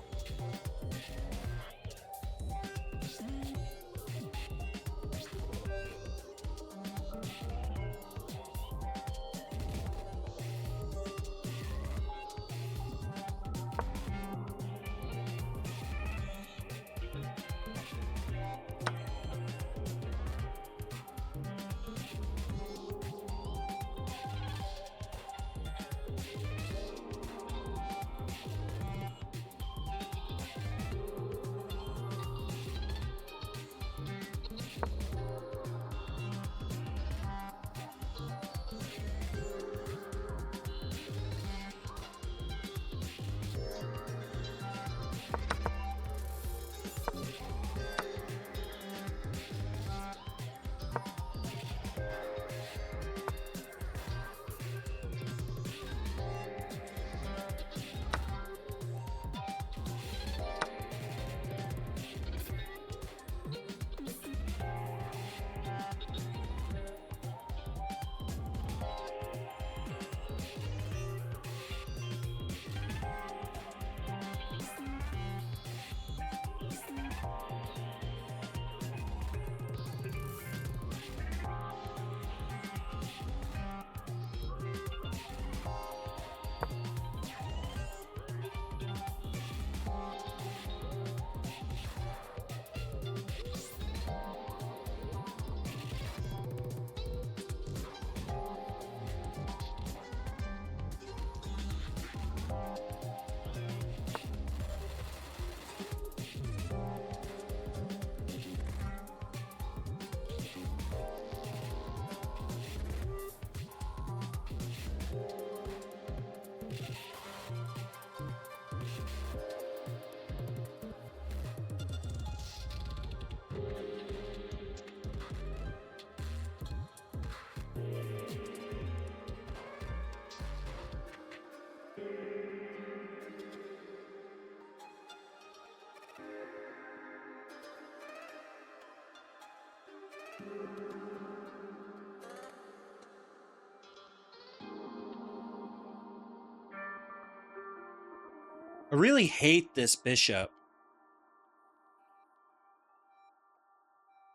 I really hate this bishop.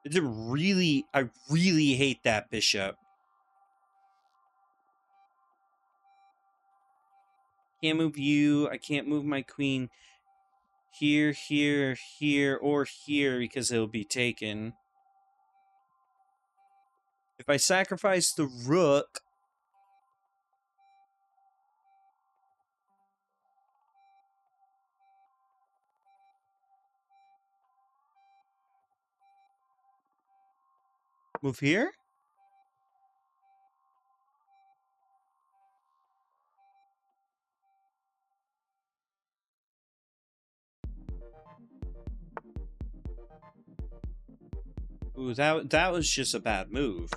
I really hate that bishop. Can't move you. I can't move my queen here, here, here, or here because it'll be taken. If I sacrifice the rook, move here? Ooh, that was just a bad move.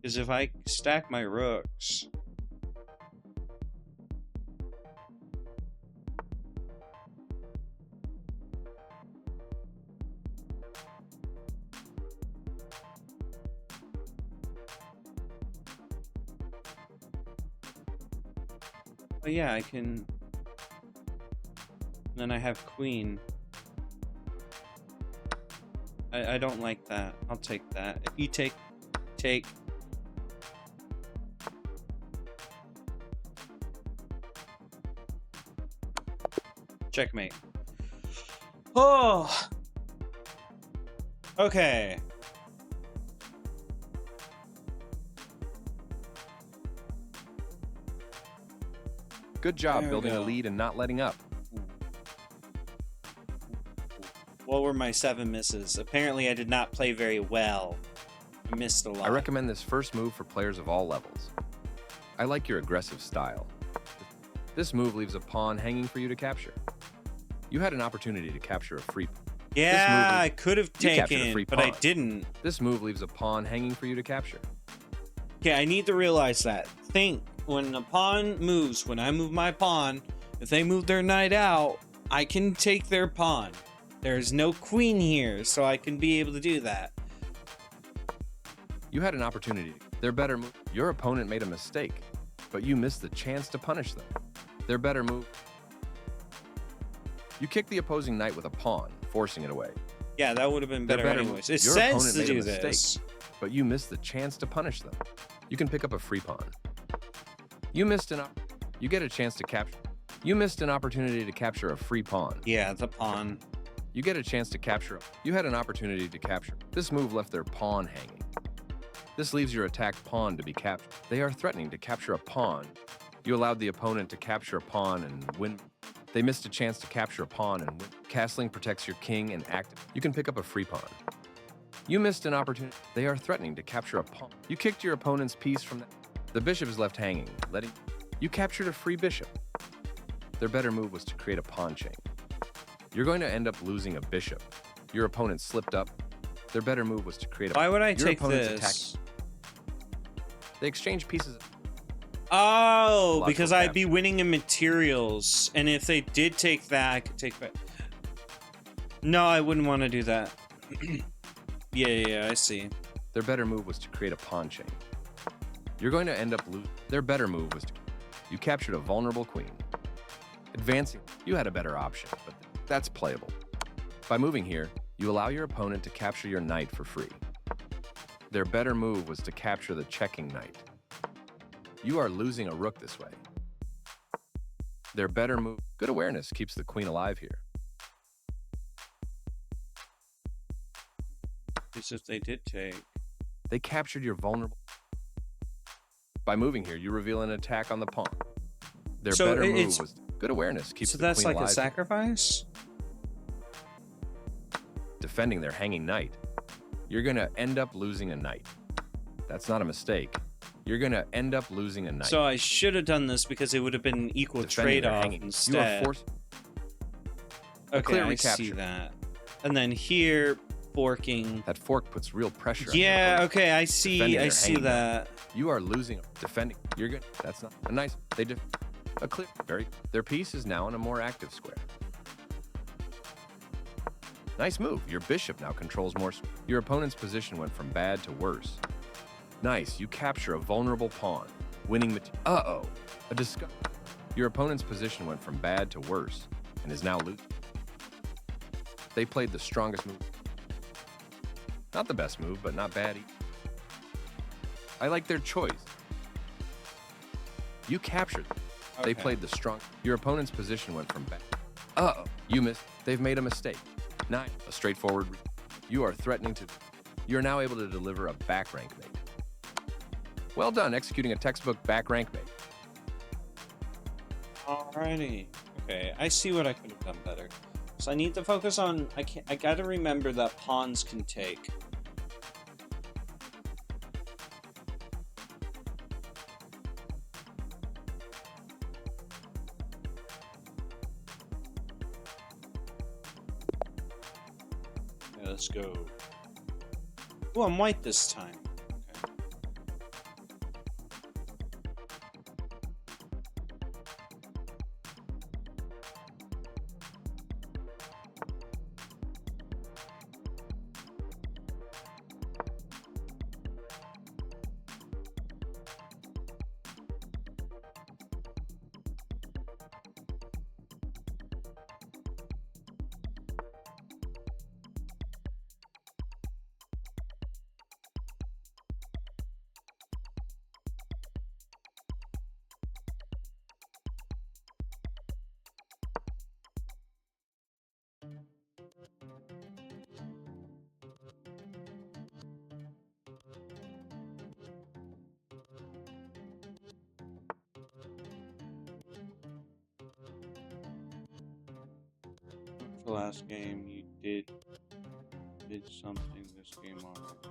Because if I stack my rooks... Oh yeah, I can... Then I have queen. I don't like that. I'll take that. If you take... Checkmate. Oh! Okay. Good job There we building a go. lead and not letting up. What were my 7 misses? Apparently I did not play very well. I missed a lot. I recommend this first move for players of all levels. I like your aggressive style. This move leaves a pawn hanging for you to capture. You had an opportunity to capture a free pawn. Yeah, I could have You captured a taken, free but I pawn. didn't. This move leaves a pawn hanging for you to capture. Okay, I need to realize that. Think, when a pawn moves, when I move my pawn, if they move their knight out, I can take their pawn. There's no queen here, so I can be able to do that. You had an opportunity. Their better move. Your opponent made a mistake, but you missed the chance to punish them. Their better move. You kicked the opposing knight with a pawn, forcing it away. Yeah, that would have been better anyways. It Your says opponent to made a do mistake, this. but you missed the chance to punish them. You can pick up a free pawn. You get a chance to capture. You missed an opportunity to capture a free pawn. Yeah, the pawn. You get a chance to capture. You had an opportunity to capture. This move left their pawn hanging. This leaves your attacked pawn to be captured. They are threatening to capture a pawn. You allowed the opponent to capture a pawn and win. They missed a chance to capture a pawn and win. Castling protects your king and active. You can pick up a free pawn. You missed an opportunity. They are threatening to capture a pawn. You kicked your opponent's piece from that. The bishop is left hanging, letting. You captured a free bishop. Their better move was to create a pawn chain. You're going to end up losing a bishop. Your opponent slipped up. Their better move was to create a. Why would I your take opponent's this? They exchange pieces. Oh, Logical because I'd be capture. winning in materials. And if they did take that, I could take back. No, I wouldn't want to do that. Yeah, I see. Their better move was to create a pawn chain. You're going to end up losing. Their better move was to. You captured a vulnerable queen. Advancing, you had a better option, but that's playable. By moving here, you allow your opponent to capture your knight for free. Their better move was to capture the checking knight. You are losing a rook this way. Their better move. Good awareness keeps the queen alive here. As if they did take. They captured your vulnerable. By moving here, you reveal an attack on the pawn. Their So better move it's- was good awareness keeps So the that's queen like alive. a sacrifice? Defending their hanging knight. You're going to end up losing a knight. That's not a mistake. You're going to end up losing a knight. So I should have done this because it would have been an equal Defending their trade-off hanging. You are instead. forced. Okay, clear I recapture. see that. And then here, forking. That fork puts real pressure on your Yeah, opponent. okay, I see. Defending I their see hanging that. You are losing. Defending. You're good. That's not a nice. They def. A clear. Very. Their piece is now in a more active square. Nice move. Your bishop now controls more. Your opponent's position went from bad to worse. Nice. You capture a vulnerable pawn. Winning material. Uh-oh. A discuss. Your opponent's position went from bad to worse and is now losing. They played the strongest move. Not the best move, but not bad either. I like their choice. You captured them. They Okay. played the strong. Your opponent's position went from bad. Uh-oh. You missed. They've made a mistake. Nine. A straightforward. You are threatening to. You are now able to deliver a back rank mate. Well done executing a textbook back rank mate. Alrighty. Okay, I see what I could have done better. So I need to focus on. I gotta remember that pawns can take. Yeah, let's go. Oh, I'm white this time. Okay. The last game you did something this game already.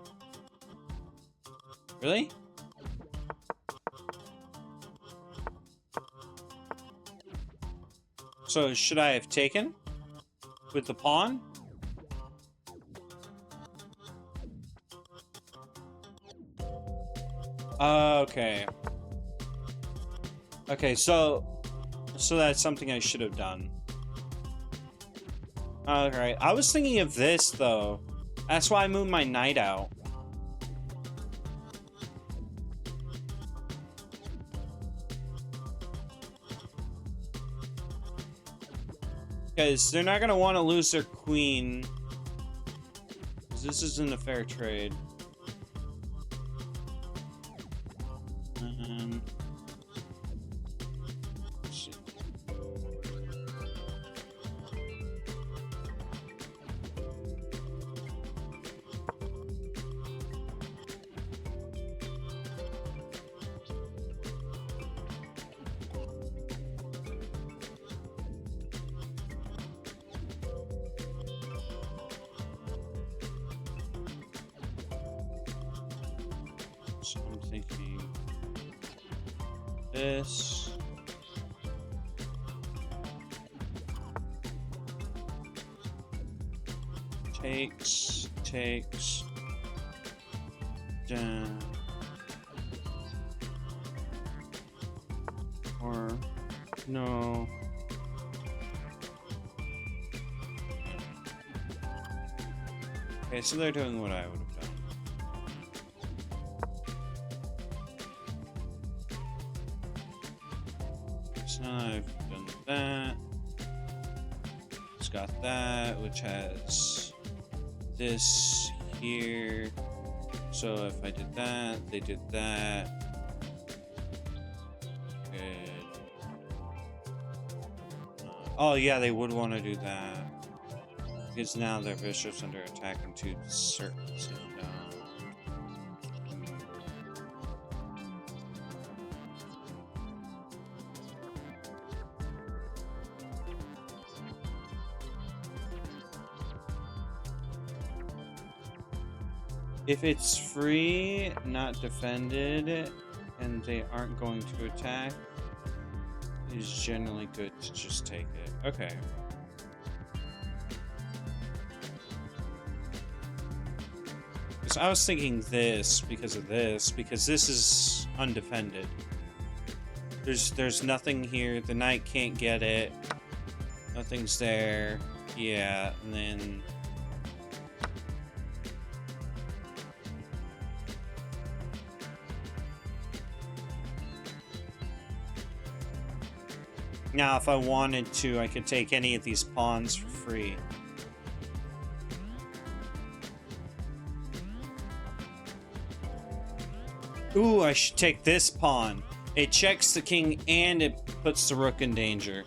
Really? So should I have taken with the pawn? Okay. Okay, so that's something I should have done. Alright, I was thinking of this, though. That's why I moved my knight out. Because they're not going to want to lose their queen. Because this isn't a fair trade. Let's see. So I'm thinking this. Takes. Down. Or no. Okay, so they're doing what I would have done. So I've done that. It's got that, which has this here. So if I did that, they did that. Good. Oh yeah, they would want to do that. Because now their bishop's under attack and two circles. If it's free, not defended, and they aren't going to attack, it is generally good to just take it. Okay. So I was thinking this because of this, because this is undefended. There's nothing here. The knight can't get it. Nothing's there. Yeah, and then... Now, if I wanted to, I could take any of these pawns for free. Ooh, I should take this pawn. It checks the king and it puts the rook in danger.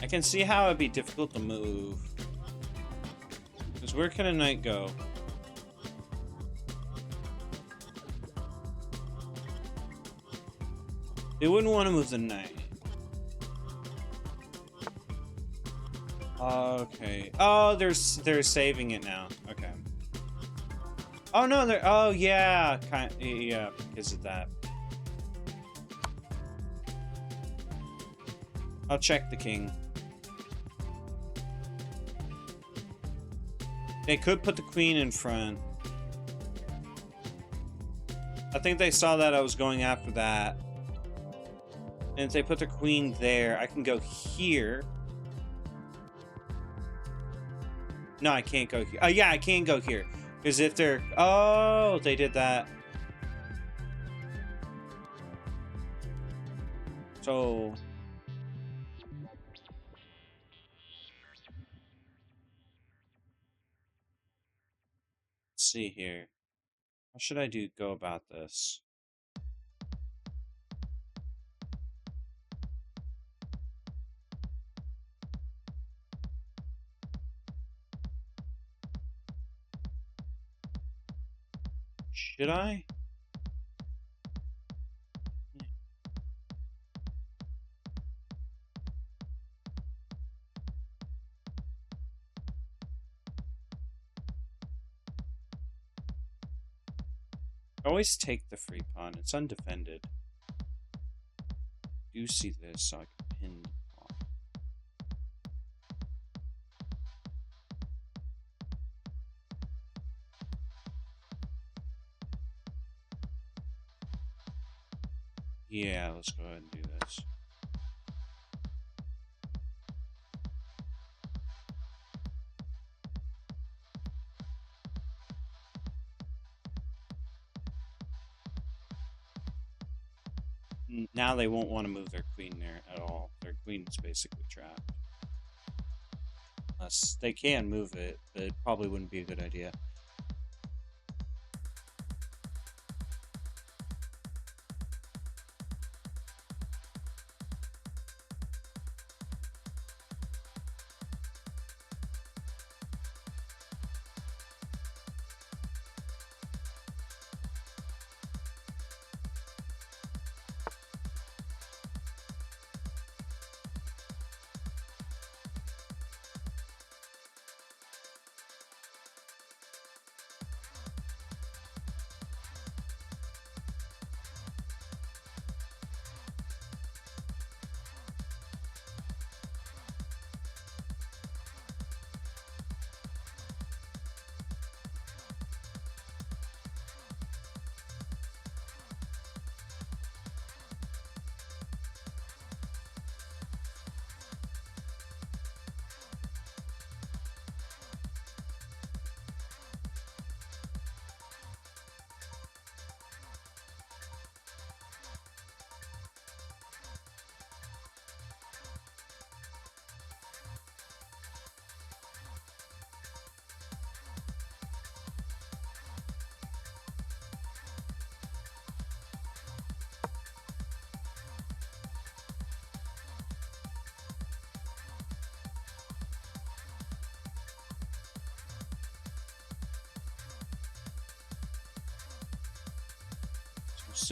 I can see how it'd be difficult to move. Because where can a knight go? They wouldn't want to move the knight. Okay. Oh, they're saving it now. Okay. Oh no, they're... Oh yeah, yeah, because of that. I'll check the king. They could put the queen in front. I think they saw that I was going after that. And if they put the queen there, I can go here. No, I can't go here. Oh, yeah, I can go here. Because if they're... Oh, they did that. So... Let's see here. How should I go about this? Should I? Always take the free pawn. It's undefended. Do see this, so I can pin the pawn. Yeah, let's go ahead and do this. Now they won't want to move their queen there at all. Their queen is basically trapped. Unless they can move it, but it probably wouldn't be a good idea.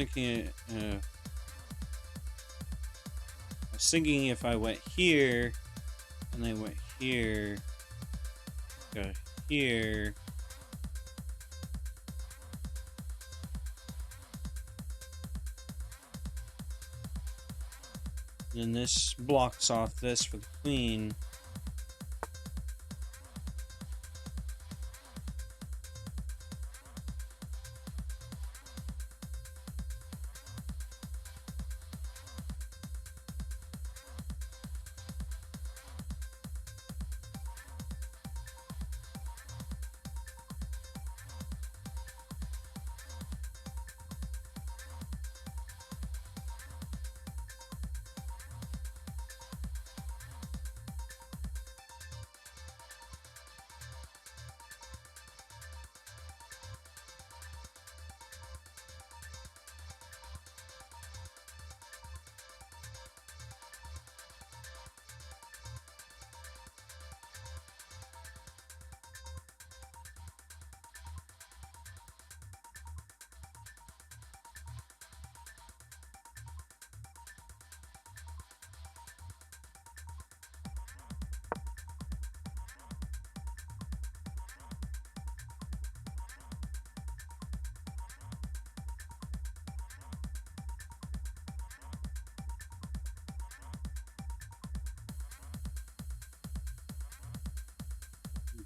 I was thinking if I went here, and then went here, go here. Then this blocks off this for the queen.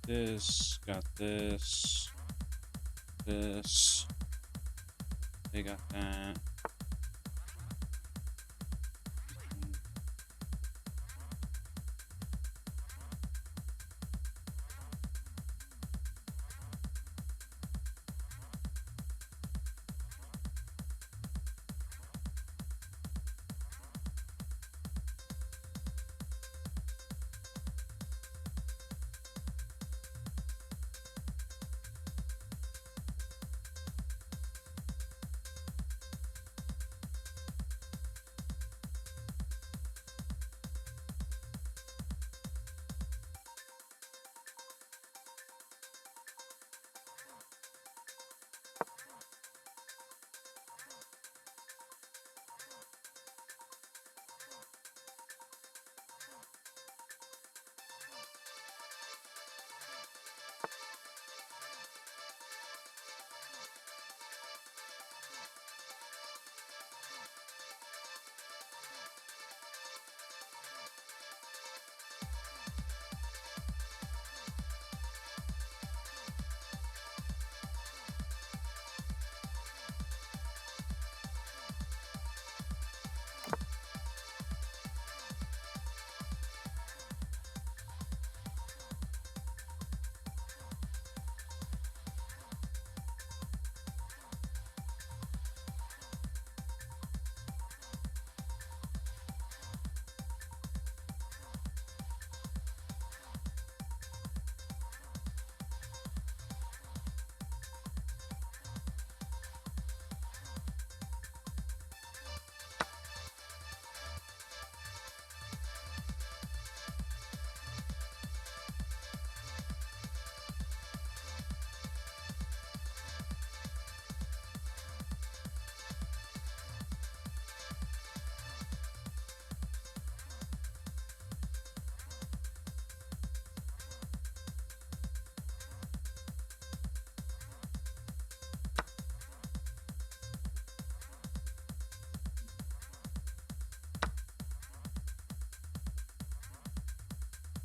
This, got this, this, they got that.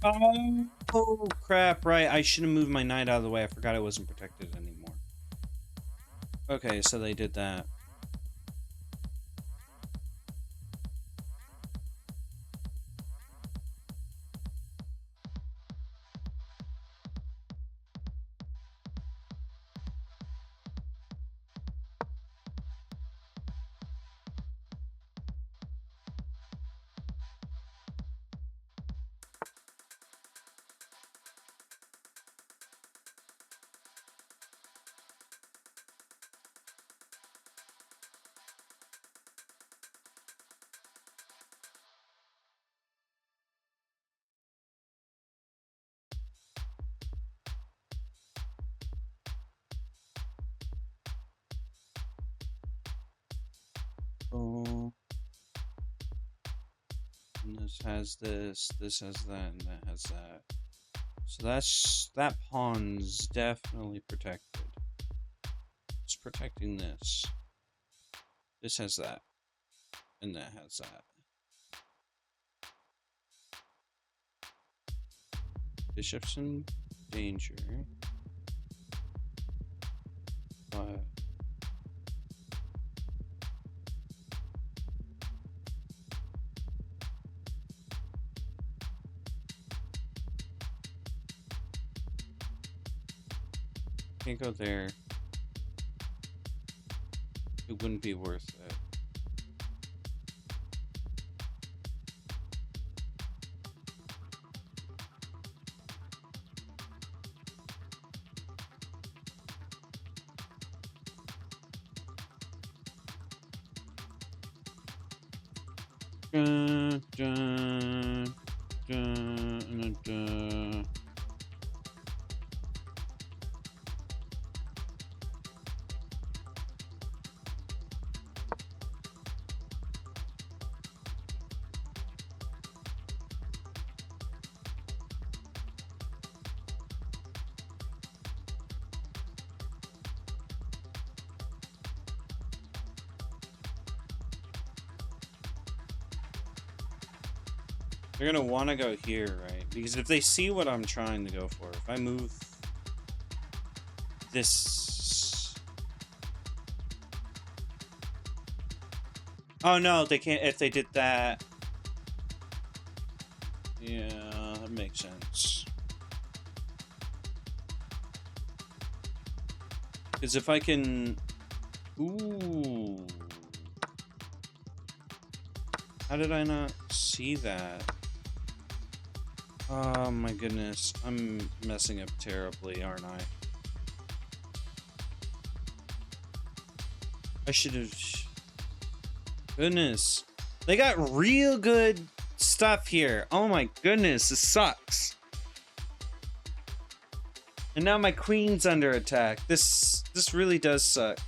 Oh, crap, right. I should have moved my knight out of the way. I forgot it wasn't protected anymore. Okay, so they did that. Oh. And this has this has that, and that has that. So that pawn's definitely protected. It's protecting this. This has that, and that has that. Bishop's in danger. But can't go there. It wouldn't be worth it. Dun, dun, dun, dun. They're gonna want to go here, right? Because if they see what I'm trying to go for, if I move this... Oh no, they can't. If they did that... Yeah, that makes sense. Because if I can... Ooh... How did I not see that? Oh my goodness, I'm messing up terribly, aren't I? I should have... Goodness. They got real good stuff here. Oh my goodness, this sucks. And now my queen's under attack. This really does suck.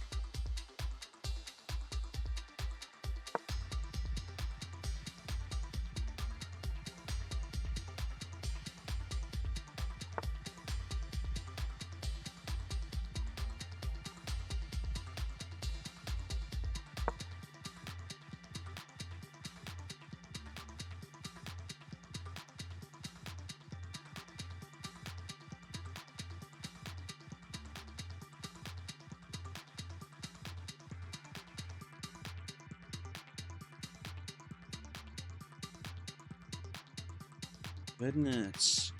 Goodness.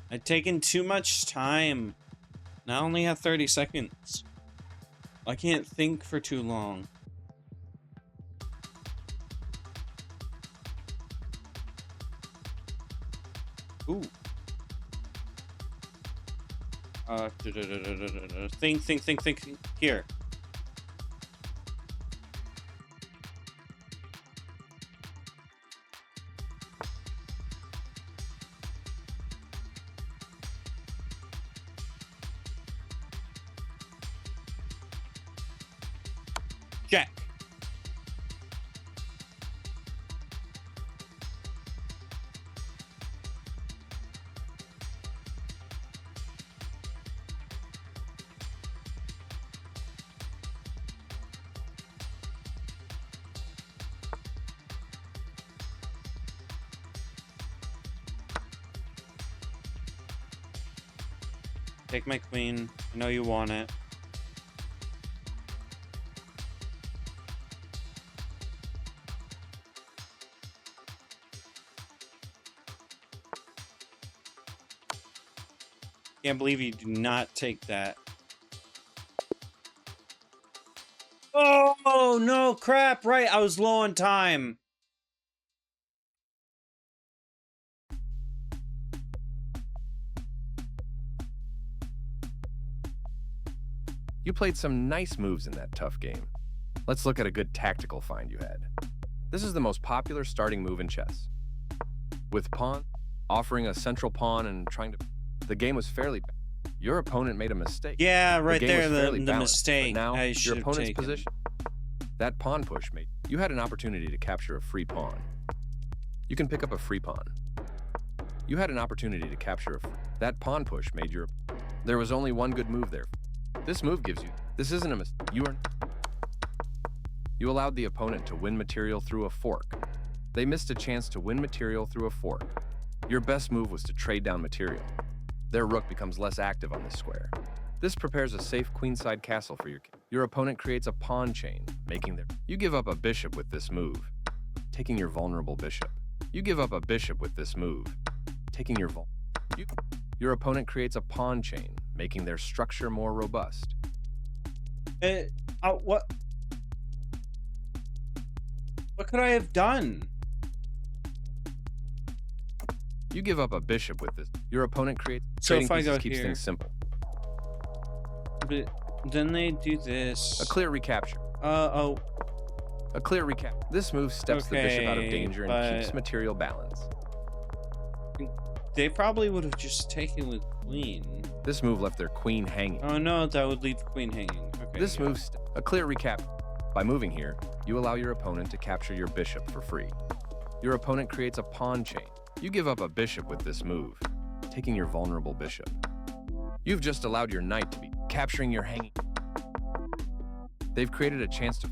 I'd taken too much time. Now I only have 30 seconds. I can't think for too long. Ooh. Think. Here. Jack. Take my queen. I know you want it. Can't believe you do not take that. Oh, no, crap. Right, I was low on time. You played some nice moves in that tough game. Let's look at a good tactical find you had. This is the most popular starting move in chess. With pawn, offering a central pawn and trying to... The game was fairly... Your opponent made a mistake. Yeah, right the there, the balanced, mistake. But now, I your opponent's taken. position. That pawn push made... You had an opportunity to capture a free pawn. You can pick up a free pawn. You had an opportunity to capture a... That pawn push made your... There was only one good move there. This move gives you... This isn't a mistake. You allowed the opponent to win material through a fork. They missed a chance to win material through a fork. Your best move was to trade down material. Their rook becomes less active on this square. This prepares a safe queenside castle for your king. Your opponent creates a pawn chain, making their... You give up a bishop with this move, taking your vulnerable bishop. You give up a bishop with this move, taking your Your opponent creates a pawn chain, making their structure more robust. What? What could I have done? You give up a bishop with this. Your opponent creates... So if I pieces go keeps here... things simple. But then they do this. A clear recapture. Oh. A clear recap. This move steps the bishop out of danger and keeps material balance. They probably would have just taken with queen. This move left their queen hanging. Oh no, that would leave the queen hanging. Okay. This move, a clear recap. By moving here, you allow your opponent to capture your bishop for free. Your opponent creates a pawn chain. You give up a bishop with this move, taking your vulnerable bishop. You've just allowed your knight to be capturing your hanging. They've created a chance to...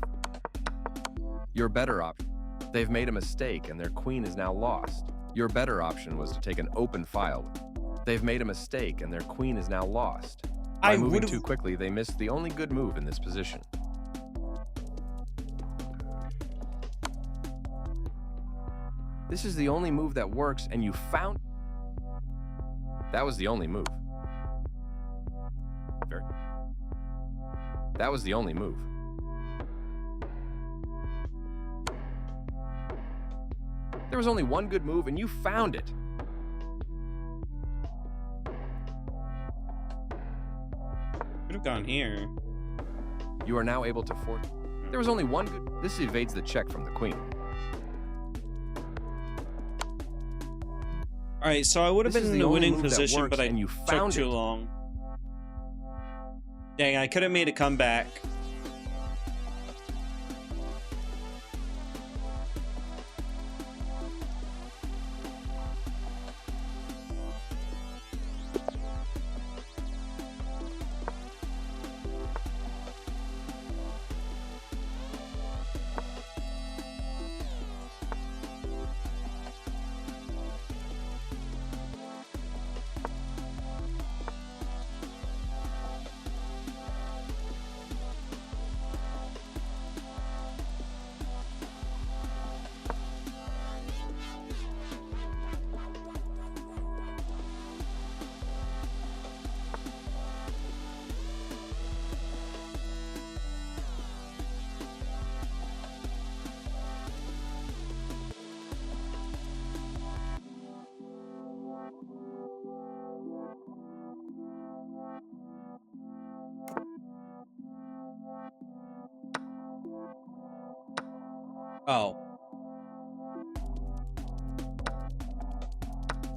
Your better option. They've made a mistake and their queen is now lost. Your better option was to take an open file. They've made a mistake and their queen is now lost. By moving too quickly, they missed the only good move in this position. This is the only move that works and you found... That was the only move. That was the only move. There was only one good move and you found it. Could have gone here. You are now able to force... There was only one good... This evades the check from the queen. Alright, so I would have been in the winning position, but I took too long. Dang, I could have made a comeback. Oh.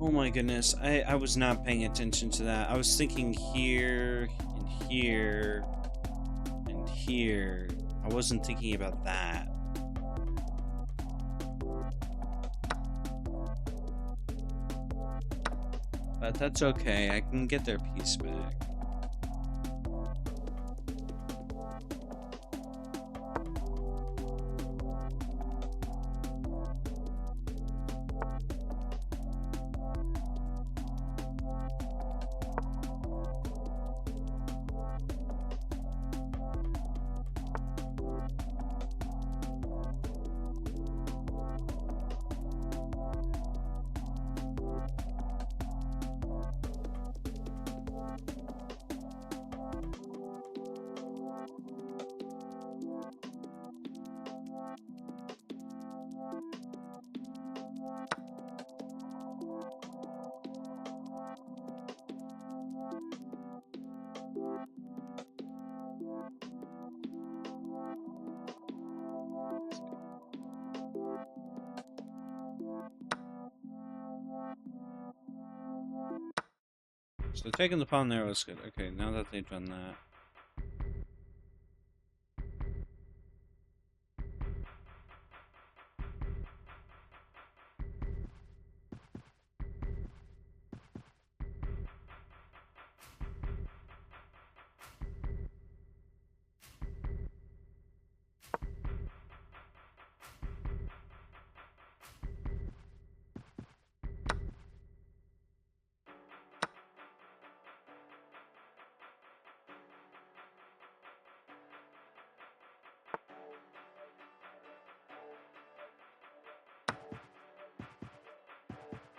Oh my goodness, I was not paying attention to that. I was thinking here, and here, and here. I wasn't thinking about that. But that's okay, I can get their piece back. So taking the pawn there was good. Okay, now that they've done that.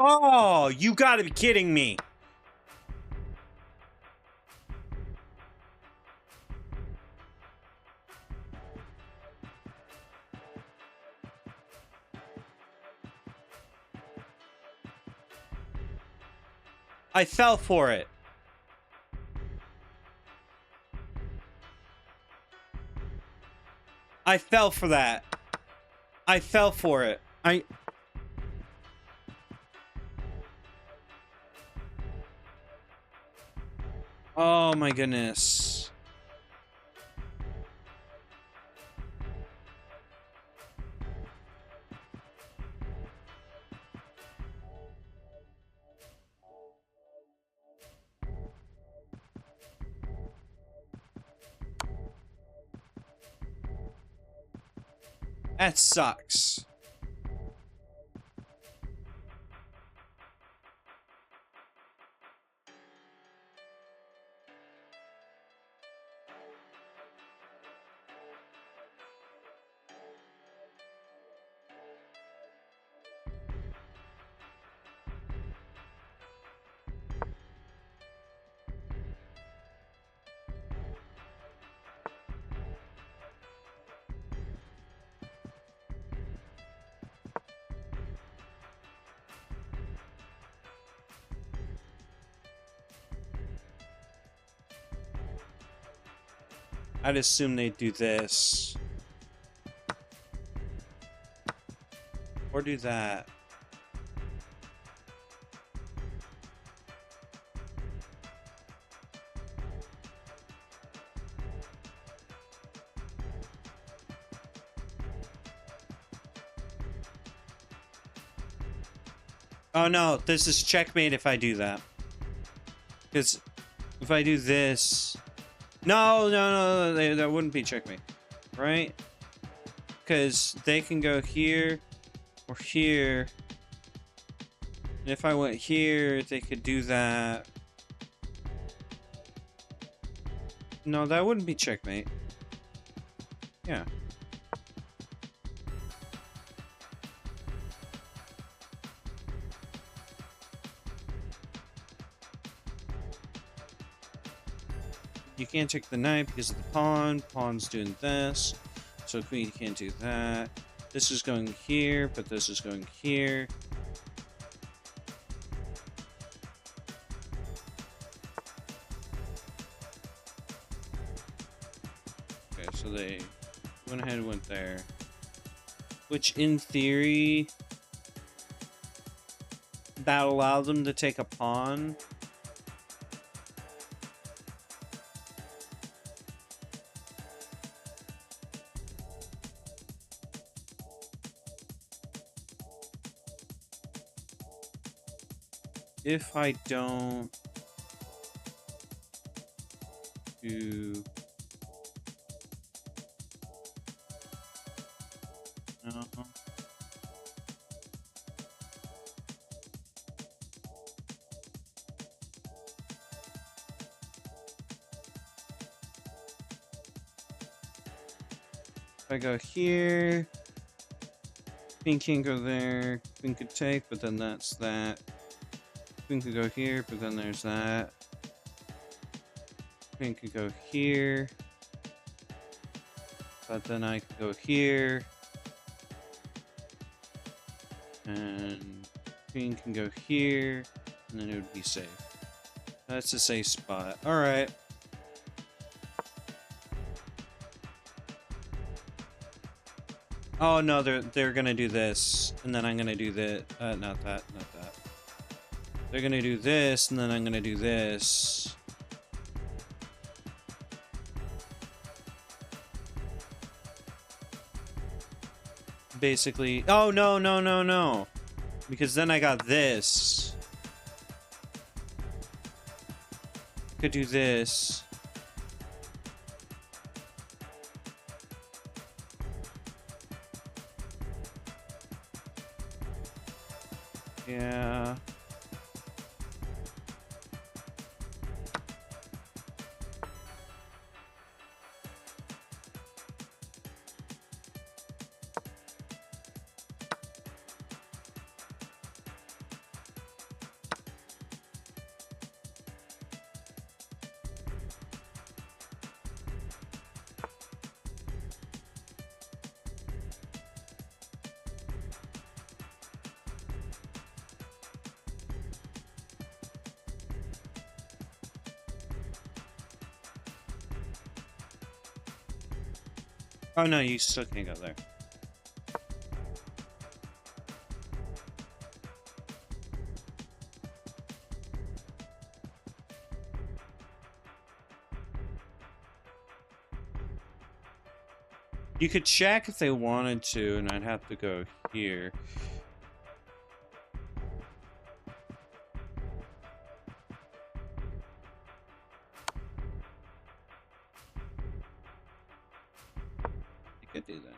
Oh, you gotta be kidding me. I fell for it. I fell for that. I fell for it. Oh my goodness. That sucks. I'd assume they'd do this. Or do that. Oh no, this is checkmate if I do that. Because if I do this... No, that wouldn't be checkmate. Right? Because they can go here or here. And if I went here, they could do that. No, that wouldn't be checkmate. Yeah. You can't take the knight because of the pawn. Pawn's doing this. So queen can't do that. This is going here, but this is going here. Okay, so they went ahead and went there. Which, in theory, that allowed them to take a pawn. If I don't do... No. If I go here, queen can't go there, queen could take, but then that's that. Queen could go here, but then there's that. Queen could go here. But then I could go here. And queen can go here. And then it would be safe. That's a safe spot. Alright. Oh no, they're gonna do this. And then I'm gonna do the not that. They're gonna do this, and then I'm gonna do this. Basically, oh no, no, no, no. Because then I got this. Could do this. Yeah. Oh no, you still can't go there. You could check if they wanted to, and I'd have to go here. You could do that.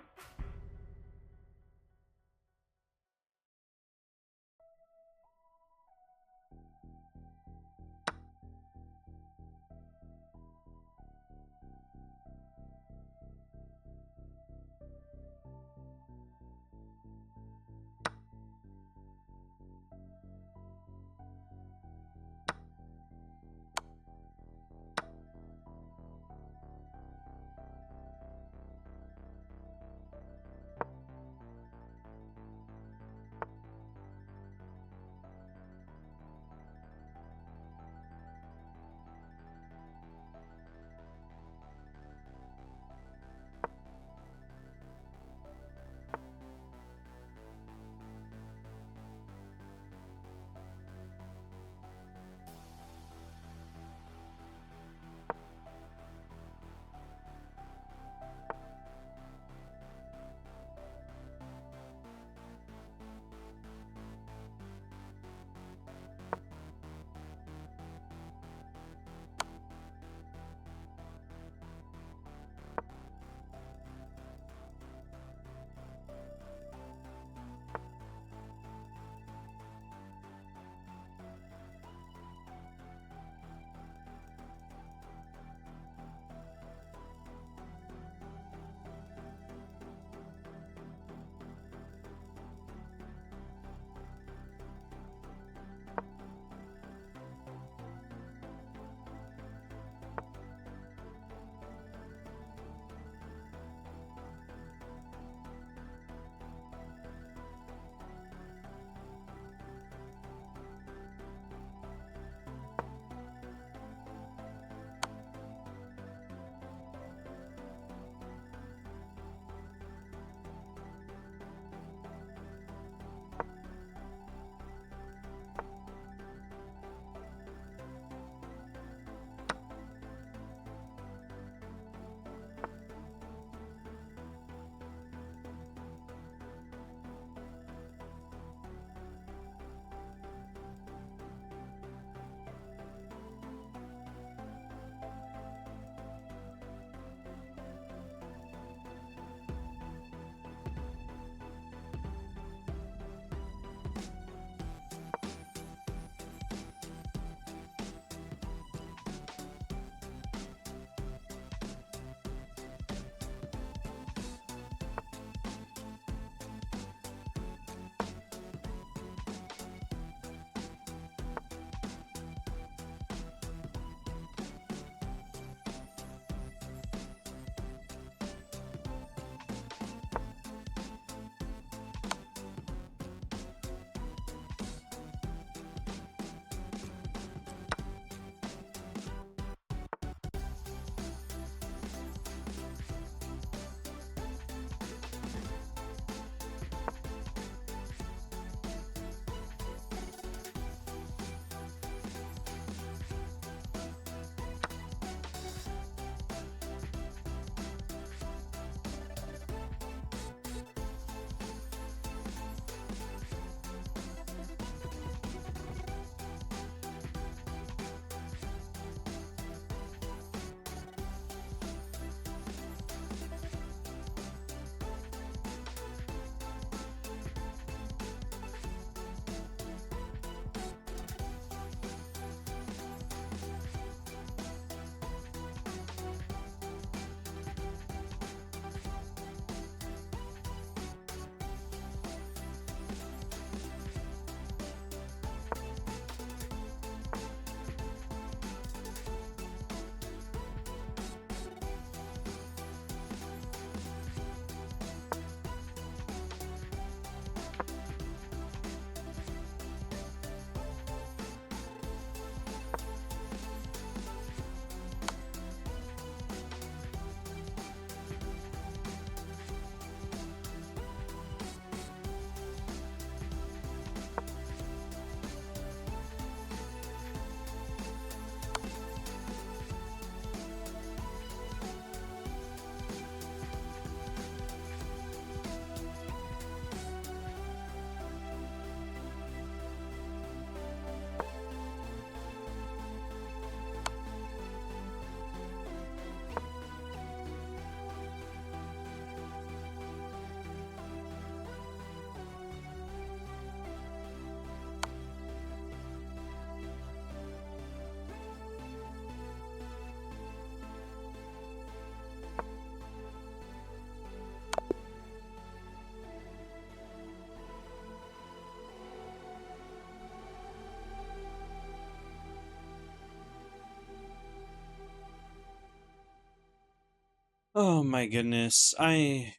Oh my goodness. I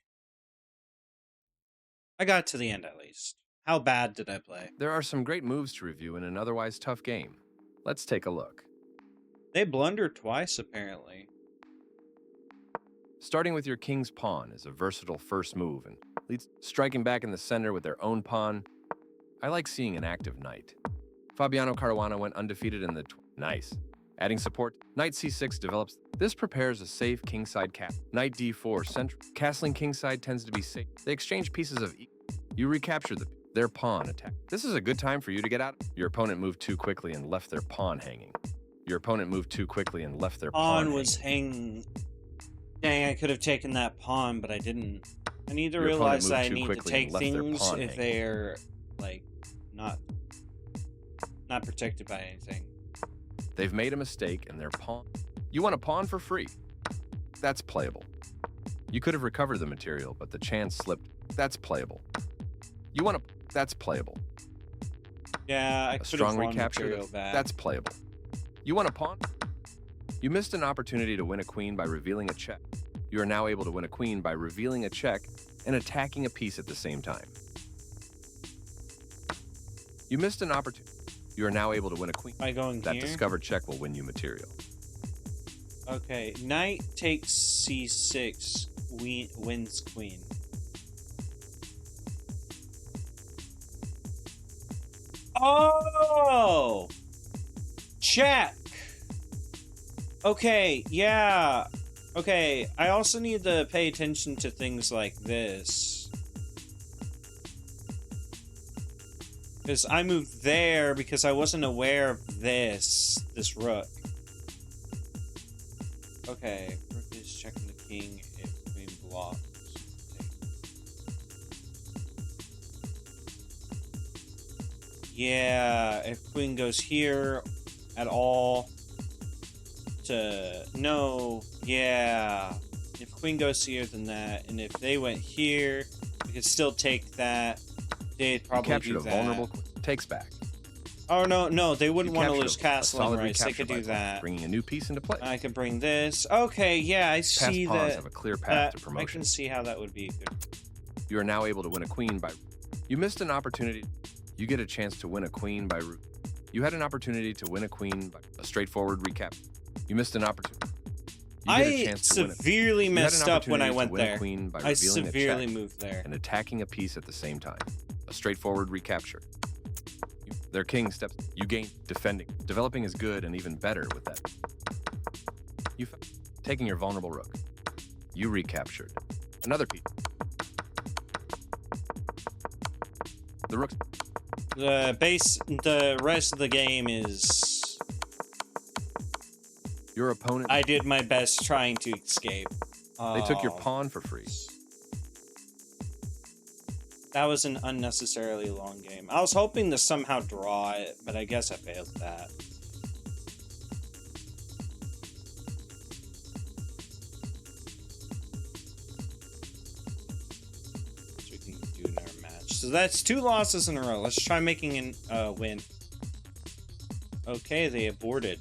got to the end at least. How bad did I play? There are some great moves to review in an otherwise tough game. Let's take a look. They blundered twice, apparently. Starting with your king's pawn is a versatile first move and leads striking back in the center with their own pawn. I like seeing an active knight. Fabiano Caruana went undefeated in the nice. Adding support, knight c6 develops. This prepares a safe kingside cap. Knight d4 central. Castling kingside tends to be safe. They exchange pieces of you recapture their pawn attack. This is a good time for you to get out. Your opponent moved too quickly and left their pawn hanging. Your opponent moved too quickly and left their pawn was hanging. Dang, I could have taken that pawn, but I didn't. I need to Your realize opponent that I moved too need to quickly take and left their things pawn if hanging. they're like not protected by anything. They've made a mistake and their pawn. You want a pawn for free. That's playable. You could have recovered the material, but the chance slipped. That's playable. You want a. That's playable. Yeah, I A could have strong won recapture. material back. That's playable. You want a pawn? You missed an opportunity to win a queen by revealing a check. You are now able to win a queen by revealing a check and attacking a piece at the same time. You missed an opportunity. You are now able to win a queen. By going That here. discovered check will win you material. Okay, knight takes c6, wins queen. Oh! Check! Okay, yeah. Okay, I also need to pay attention to things like this. Because I moved there because I wasn't aware of this rook. Okay, rook is checking the king if queen blocks. Yeah, if queen goes here at all to no, yeah. If queen goes here, then that, and if they went here, we could still take that. They'd probably Captured do a that. vulnerable queen. Takes back. Oh no, they wouldn't You want to captured lose a castling solid rights. They recapture could do by that. bringing a new piece into play. I could bring this. Okay, yeah, I Past see pawns that. have a clear path to I promotion. can see how that would be good. You are now able to win a queen by. You missed an opportunity. You get a chance to win a queen by. You had an opportunity to win a queen by a straightforward recap. You missed an opportunity. You get a I chance to win severely You had an messed up when I opportunity to went win a there. queen by I revealing a severely check moved there. and attacking a piece at the same time. A straightforward recapture. Their king steps. You gain defending. Developing is good and even better with that. You taking your vulnerable rook. You recaptured another piece. The rook. The rest of the game is Your opponent. I did my best trying to escape. They took your Oh, pawn for free. that was an unnecessarily long game. I was hoping to somehow draw it, but I guess I failed that. So we can do another match. So that's 2 losses in a row. Let's try making a win. Okay, they aborted.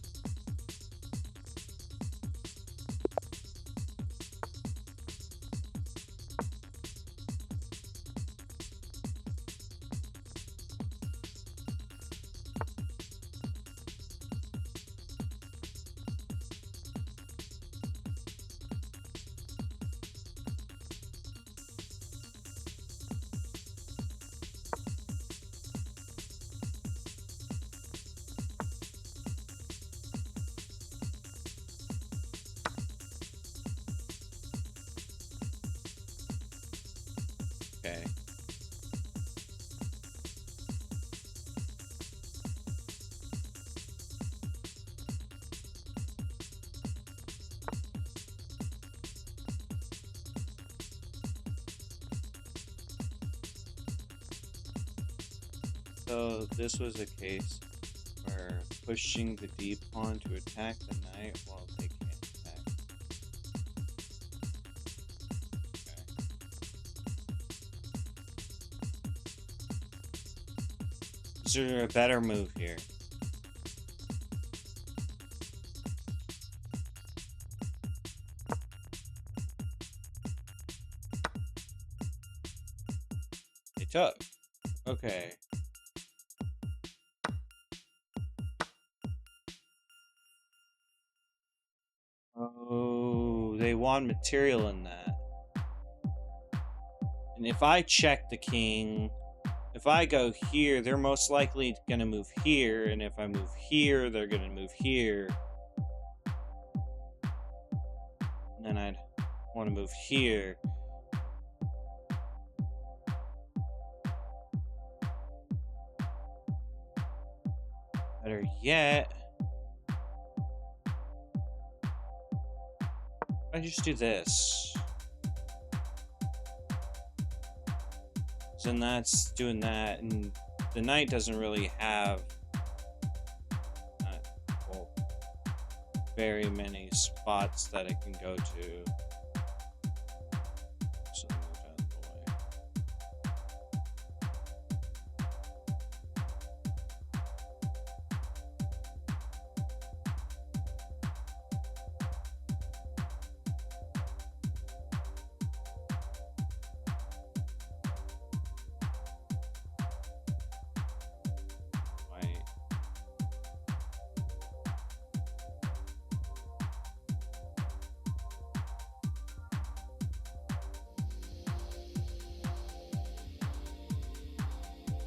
Okay. So this was a case where pushing the D pawn to attack the knight while they can't attack. Okay. Is there a better move here? took. Okay. Oh, they want material in that. And if I check the king, if I go here, they're most likely going to move here. And if I move here, they're going to move here. And then I'd want to move here. Better yet, I just do this. Then that's doing that, and the knight doesn't really have well, very many spots that it can go to. So move out of the way.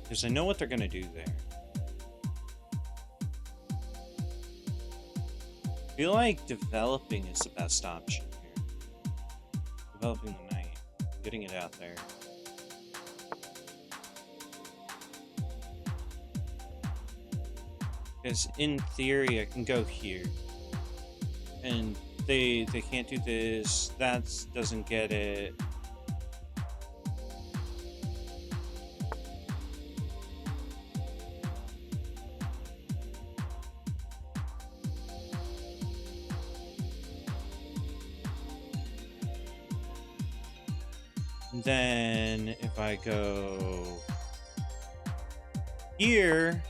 Because I know what they're going to do there. I feel like developing is the best option here. Developing the knight. Getting it out there. Because in theory, I can go here. And they can't do this. That doesn't get it. Then if I go here,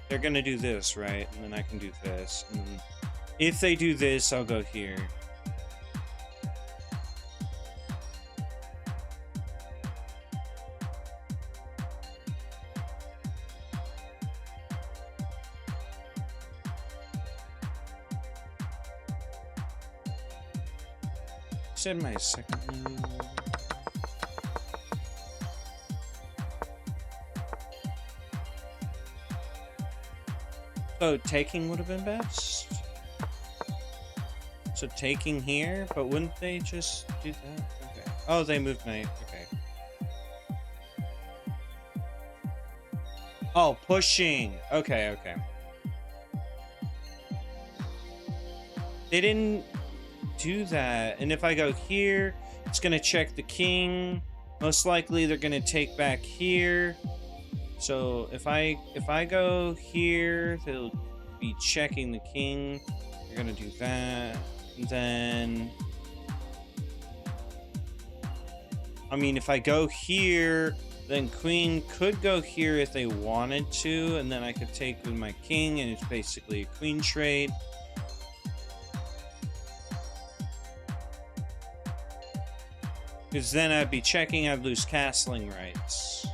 they're gonna do this, right? And then I can do this. And if they do this, I'll go here. Said my second move. So taking would have been best. So taking here, but wouldn't they just do that? Okay. Oh, they moved knight. Okay. Oh, pushing. Okay, okay. They didn't do that, and if I go here, it's gonna check the king. Most likely they're gonna take back here. So if I go here, they'll be checking the king. They're gonna do that. And then I mean, if I go here, then queen could go here if they wanted to, and then I could take with my king, and it's basically a queen trade. Because then I'd be checking, I'd lose castling rights.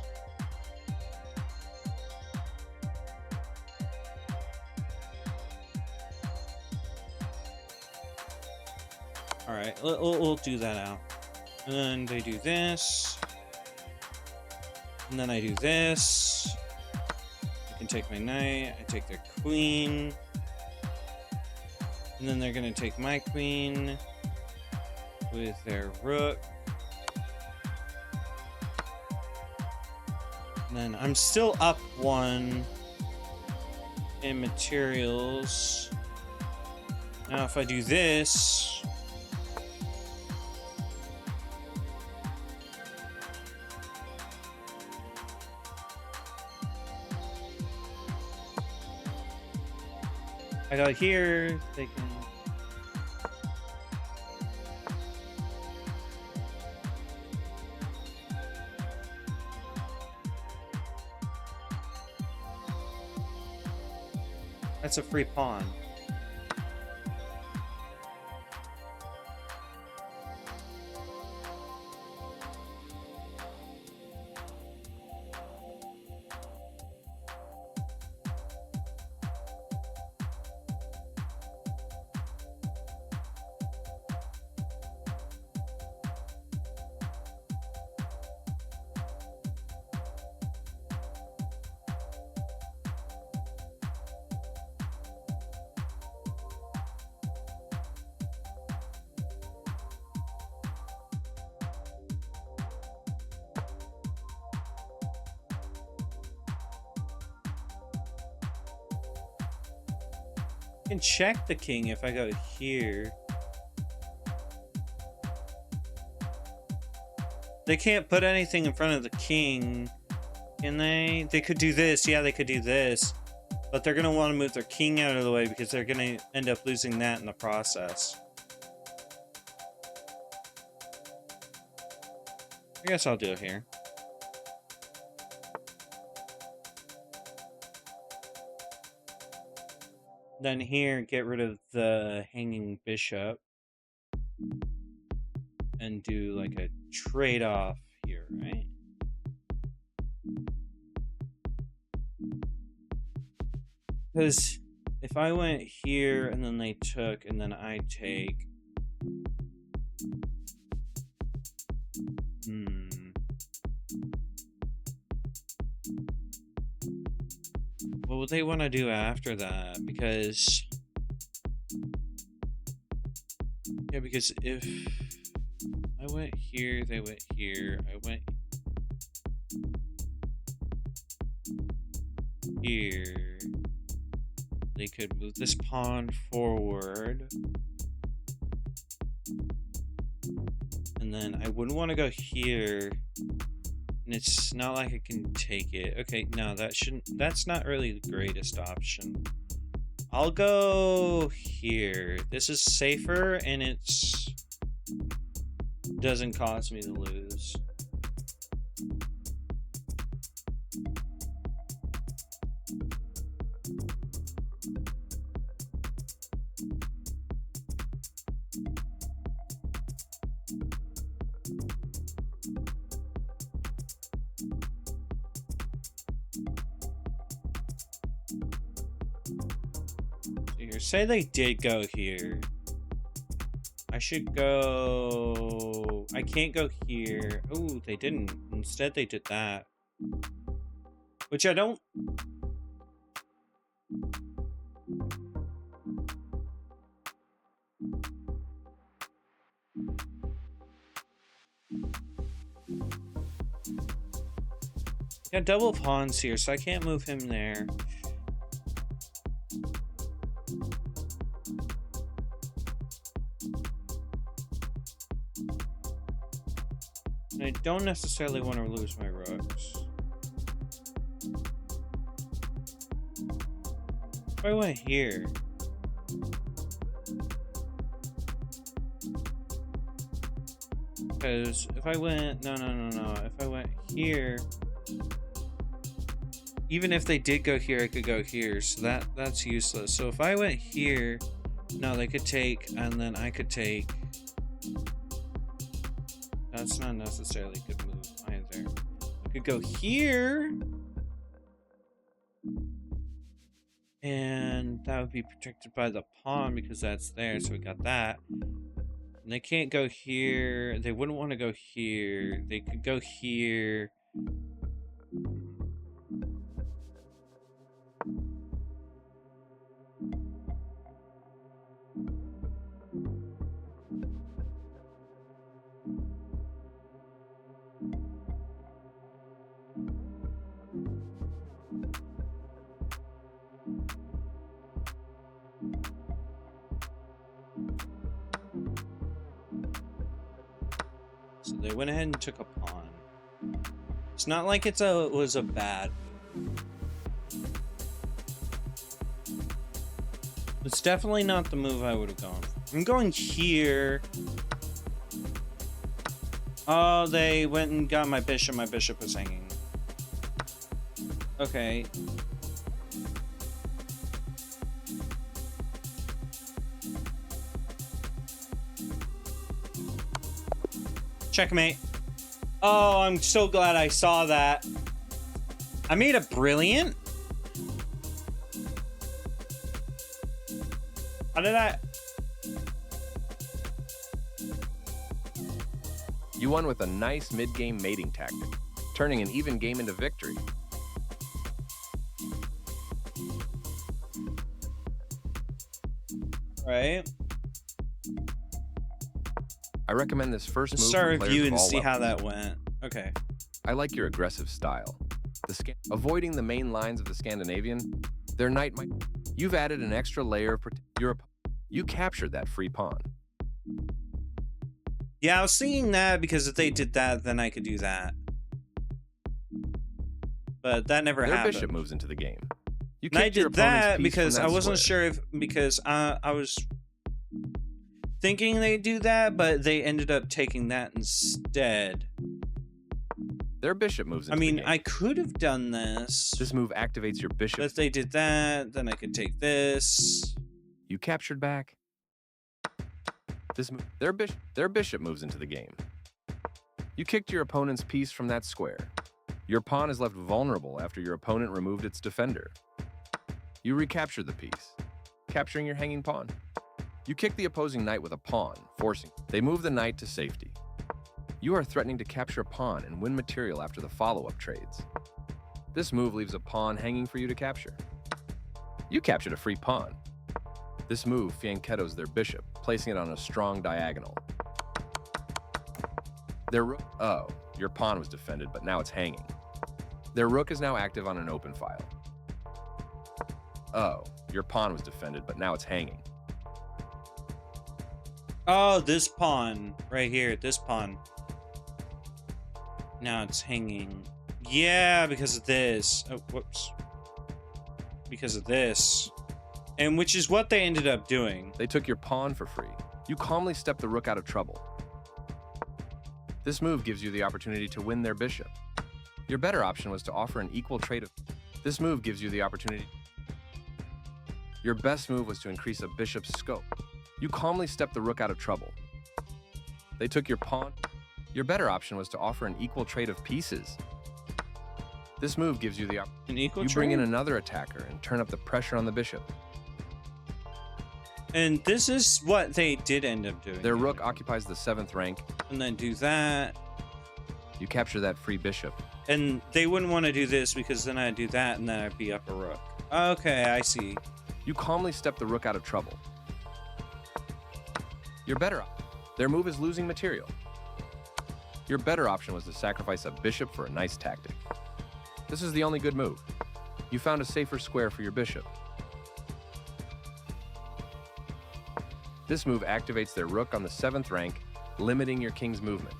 Alright, we'll do that out. And then they do this. And then I do this. I can take my knight, I take their queen. And then they're gonna take my queen with their rook. And then I'm still up one in materials. Now if I do this, I go here, they can... That's a free pawn. I can check the king if I go here. They can't put anything in front of the king, can they? They could do this. Yeah, they could do this. But they're going to want to move their king out of the way because they're going to end up losing that in the process. I guess I'll do it here. Then here, get rid of the hanging bishop. And do like a trade-off here, right? Because if I went here and then they took and then I take... What would they want to do after that? Because... Yeah, because if I went here, they went here, I went here, they could move this pawn forward. And then I wouldn't want to go here. And it's not like I can take it. Okay, no, that's not really the greatest option. I'll go here. This is safer and it's doesn't cause me to lose. Say they did go here. I should go... I can't go here. Oh, they didn't. Instead, they did that. Which I don't... Got double pawns here, so I can't move him there. I don't necessarily want to lose my rooks. If I went here... Because if I went... No. If I went here... Even if they did go here, I could go here. So that's useless. So if I went here... No, they could take, and then I could take... That's not necessarily a good move either. I could go here. And that would be protected by the pawn because that's there. So we got that. And they can't go here. They wouldn't want to go here. They could go here. So they went ahead and took a pawn. It's not like it was a bad move. It's definitely not the move I would have gone for. I'm going here. Oh, they went and got my bishop. My bishop was hanging. Okay. Checkmate. Oh, I'm so glad I saw that. I made a brilliant. How did I? You won with a nice mid-game mating tactic, turning an even game into victory. Right. I recommend this first move. Start for players review of and all see how levels. that went. Okay. I like your aggressive style. Avoiding the main lines of the Scandinavian, their knight might... You've added an extra layer of you captured that free pawn. Yeah, I was seeing that because if they did that, then I could do that. But that never Their happened. bishop moves into the game. You And I kicked your did opponent's that piece because from I that wasn't square. sure if because I was thinking they'd do that, but they ended up taking that instead. Their bishop moves into I mean, the game. I could have done this. This move activates your bishop. But if they did that, then I could take this. You captured back. This move, their bishop moves into the game. You kicked your opponent's piece from that square. Your pawn is left vulnerable after your opponent removed its defender. You recapture the piece, capturing your hanging pawn. You kick the opposing knight with a pawn, forcing. They move the knight to safety. You are threatening to capture a pawn and win material after the follow-up trades. This move leaves a pawn hanging for you to capture. You captured a free pawn. This move fianchettos their bishop, placing it on a strong diagonal. Their rook. Oh, your pawn was defended, but now it's hanging. Their rook is now active on an open file. Oh, your pawn was defended, but now it's hanging. Oh, this pawn right here, this pawn. Now it's hanging. Yeah, because of this. Oh, whoops. Because of this. And which is what they ended up doing. They took your pawn for free. You calmly stepped the rook out of trouble. This move gives you the opportunity to win their bishop. Your better option was to offer an equal trade of... This move gives you the opportunity... Your best move was to increase a bishop's scope. You calmly stepped the rook out of trouble. They took your pawn. Your better option was to offer an equal trade of pieces. This move gives you the opportunity. An equal You bring in trade? another attacker and turn up the pressure on the bishop. And this is what they did end up doing. Their rook occupies the 7th rank. And then do that. You capture that free bishop. And they wouldn't want to do this because then I'd do that and then I'd be up a rook. Okay, I see. You calmly step the rook out of trouble. You're better off. Their move is losing material. Your better option was to sacrifice a bishop for a nice tactic. This is the only good move. You found a safer square for your bishop. This move activates their rook on the 7th rank, limiting your king's movement.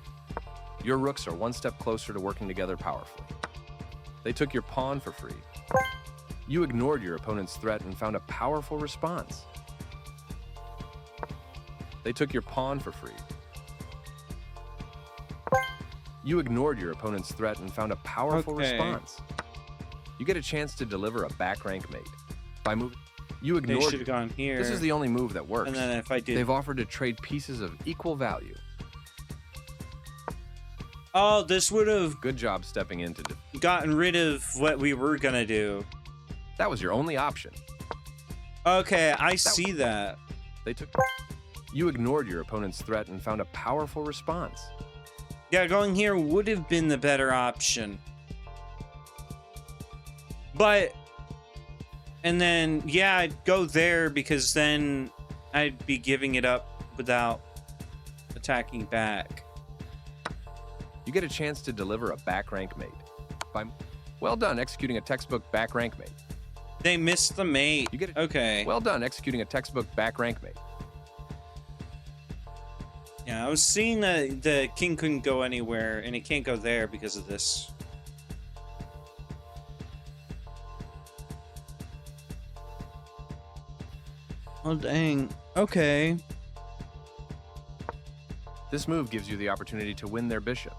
Your rooks are one step closer to working together powerfully. They took your pawn for free. You ignored your opponent's threat and found a powerful response. They took your pawn for free. You ignored your opponent's threat and found a powerful response. You get a chance to deliver a back rank mate. By moving, you They ignored. should have gone here. This is the only move that works. And then if I did... They've offered to trade pieces of equal value. Oh, this would have Good job stepping in to gotten rid of what we were gonna do. That was your only option. Okay, I see that. They took. You ignored your opponent's threat and found a powerful response. Yeah, going here would have been the better option. But... And then, yeah, I'd go there because then I'd be giving it up without attacking back. You get a chance to deliver a back rank mate. Well done executing a textbook back rank mate. They missed the mate. You get Okay. Well done executing a textbook back rank mate. Yeah, I was seeing that the king couldn't go anywhere, and it can't go there because of this. Oh, dang. Okay. This move gives you the opportunity to win their bishop.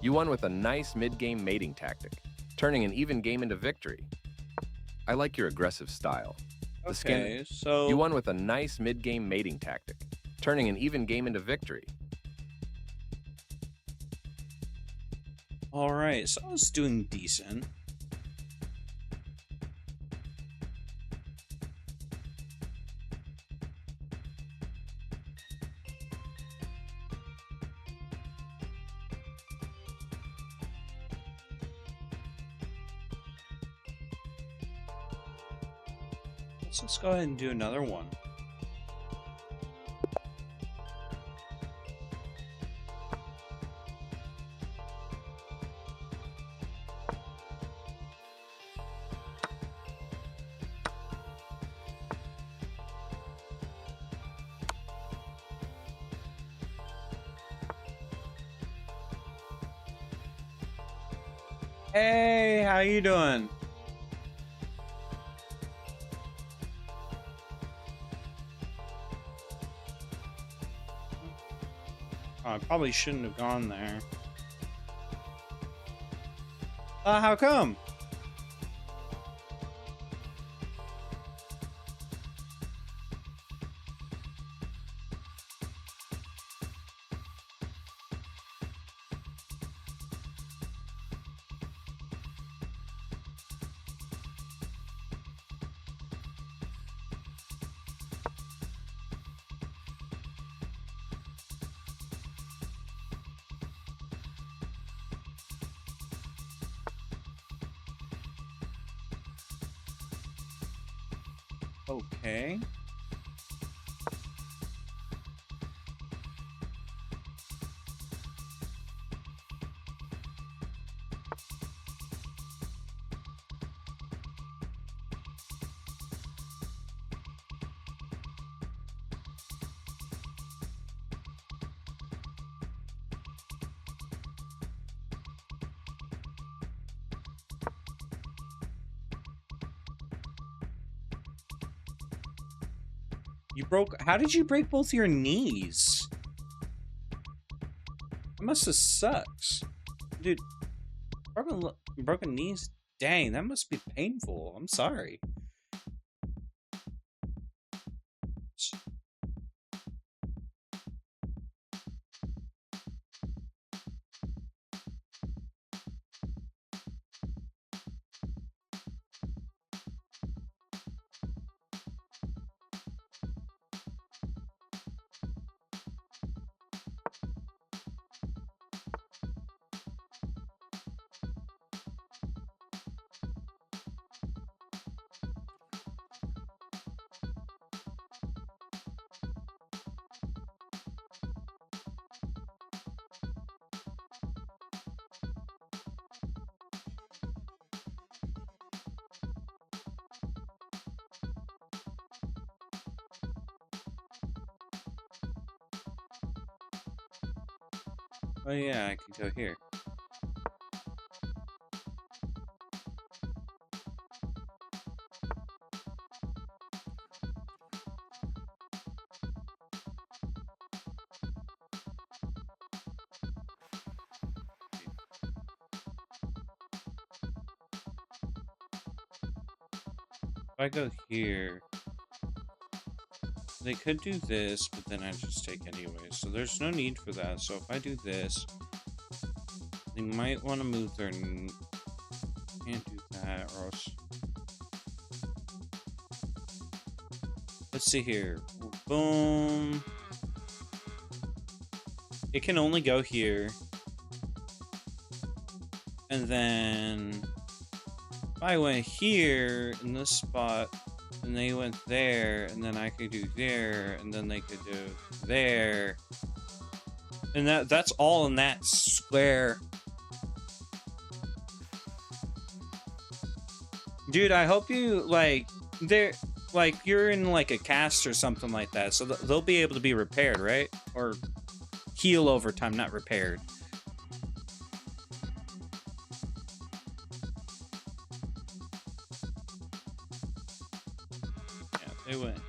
You won with a nice mid-game mating tactic, turning an even game into victory. I like your aggressive style. Okay, so... You won with a nice mid-game mating tactic, turning an even game into victory. Alright, so I was doing decent. Let's go ahead and do another one. Hey, how you doing? Oh, I probably shouldn't have gone there. How come? Okay. You broke. How did you break both your knees? That must have sucks, dude. Broken knees. Dang, that must be painful. I'm sorry. Oh yeah, I can go here. If I go here, they could do this, but then I just take anyway. So there's no need for that. So if I do this, they might want to move their. Can't do that, or else. Let's see here. Boom. It can only go here. And then if I went here in this spot, and they went there, and then I could do there, and then they could do there. And that's all in that square. Dude, I hope you, like, you're in, like, a cast or something like that, so they'll be able to be repaired, right? Or heal over time, not repaired. Yeah, they went.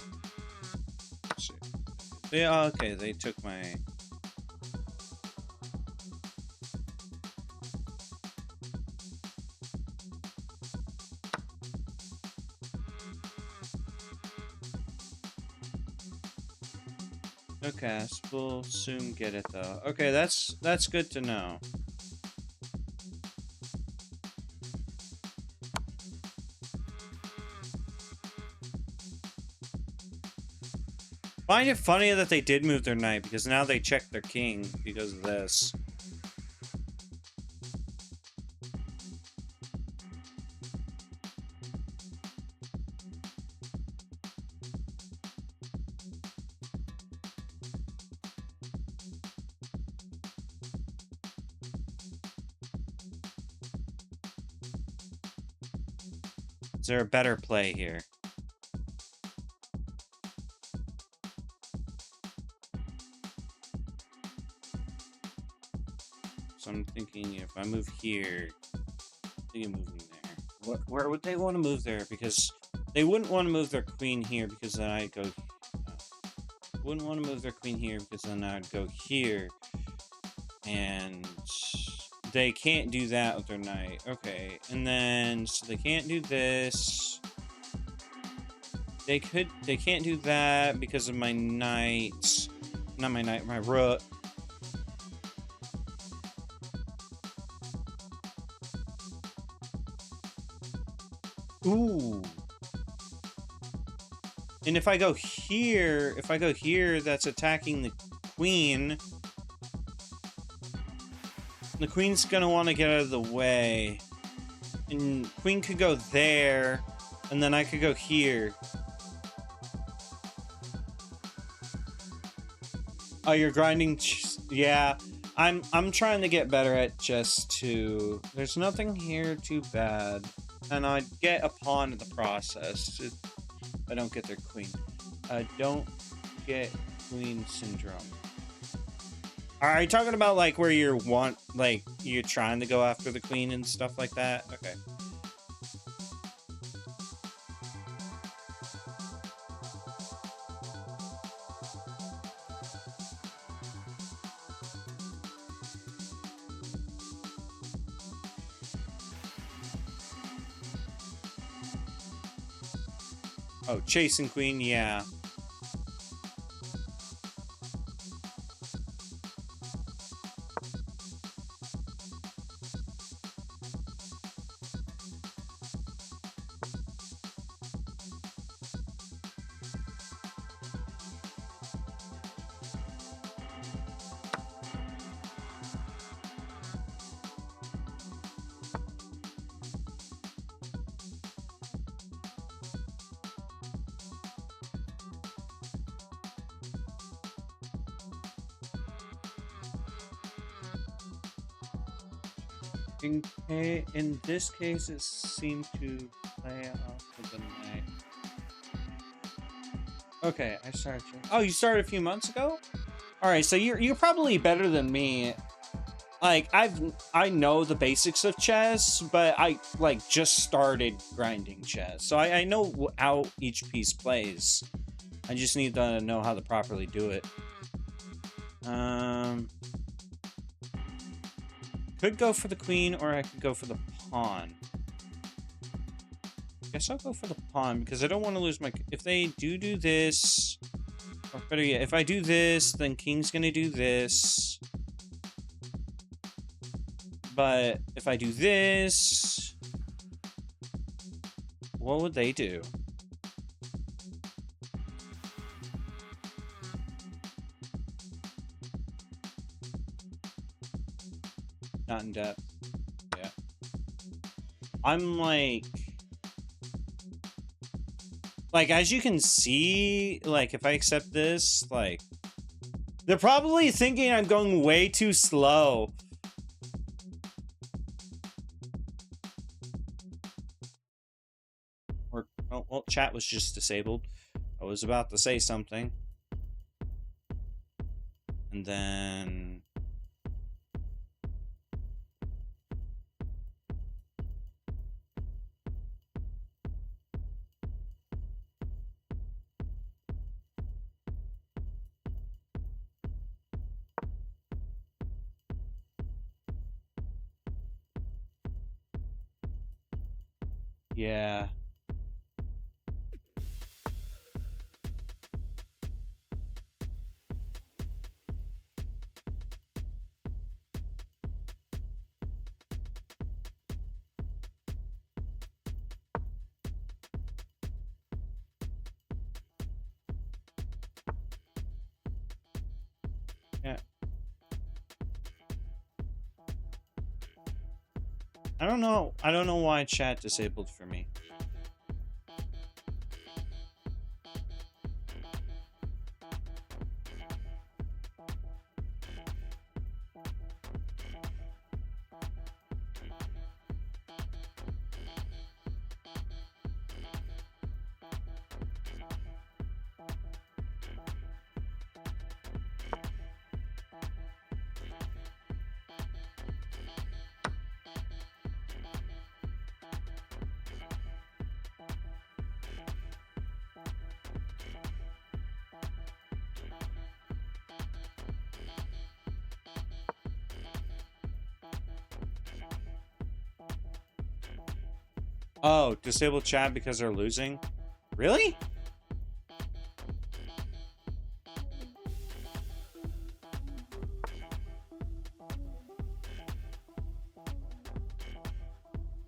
Let's see. Okay, they took my... Okay, so we'll soon get it though. Okay, that's good to know. Find it funny that they did move their knight because now they check their king because of this. Is there a better play here? So I'm thinking if I move here, you moving there? Where would they want to move there? Because they wouldn't want to move their queen here because then I'd go. Wouldn't want to move their queen here because then I'd go here, and they can't do that with their knight. Okay, and then so they can't do this. They can't do that because of my knight. Not my knight, my rook. Ooh. And if I go here, that's attacking the queen. The queen's gonna want to get out of the way. And queen could go there, and then I could go here. Oh, you're grinding. Yeah, I'm trying to get better at chess too. There's nothing here too bad, and I'd get a pawn in the process if I don't get their queen. I don't get queen syndrome. Are you talking about like where you're trying to go after the queen and stuff like that? Okay. Oh, chasing queen, yeah. In this case, it seemed to play off of the knight. Okay, I started. Oh, you started a few months ago? All right, so you're probably better than me. Like I know the basics of chess, but I like just started grinding chess, so I know how each piece plays. I just need to know how to properly do it. Could go for the queen, or I could go for the pawn. Guess I'll go for the pawn, because I don't want to lose my... If they do this... Or better yet, if I do this, then king's gonna do this. But if I do this... What would they do? Not in depth. Yeah. I'm like, as you can see, like, if I accept this, like, they're probably thinking I'm going way too slow. Or, oh, well, chat was just disabled. I was about to say something. And then... Yeah. Yeah. I don't know. I don't know why chat disabled for me. Oh, disable chat because they're losing? Really?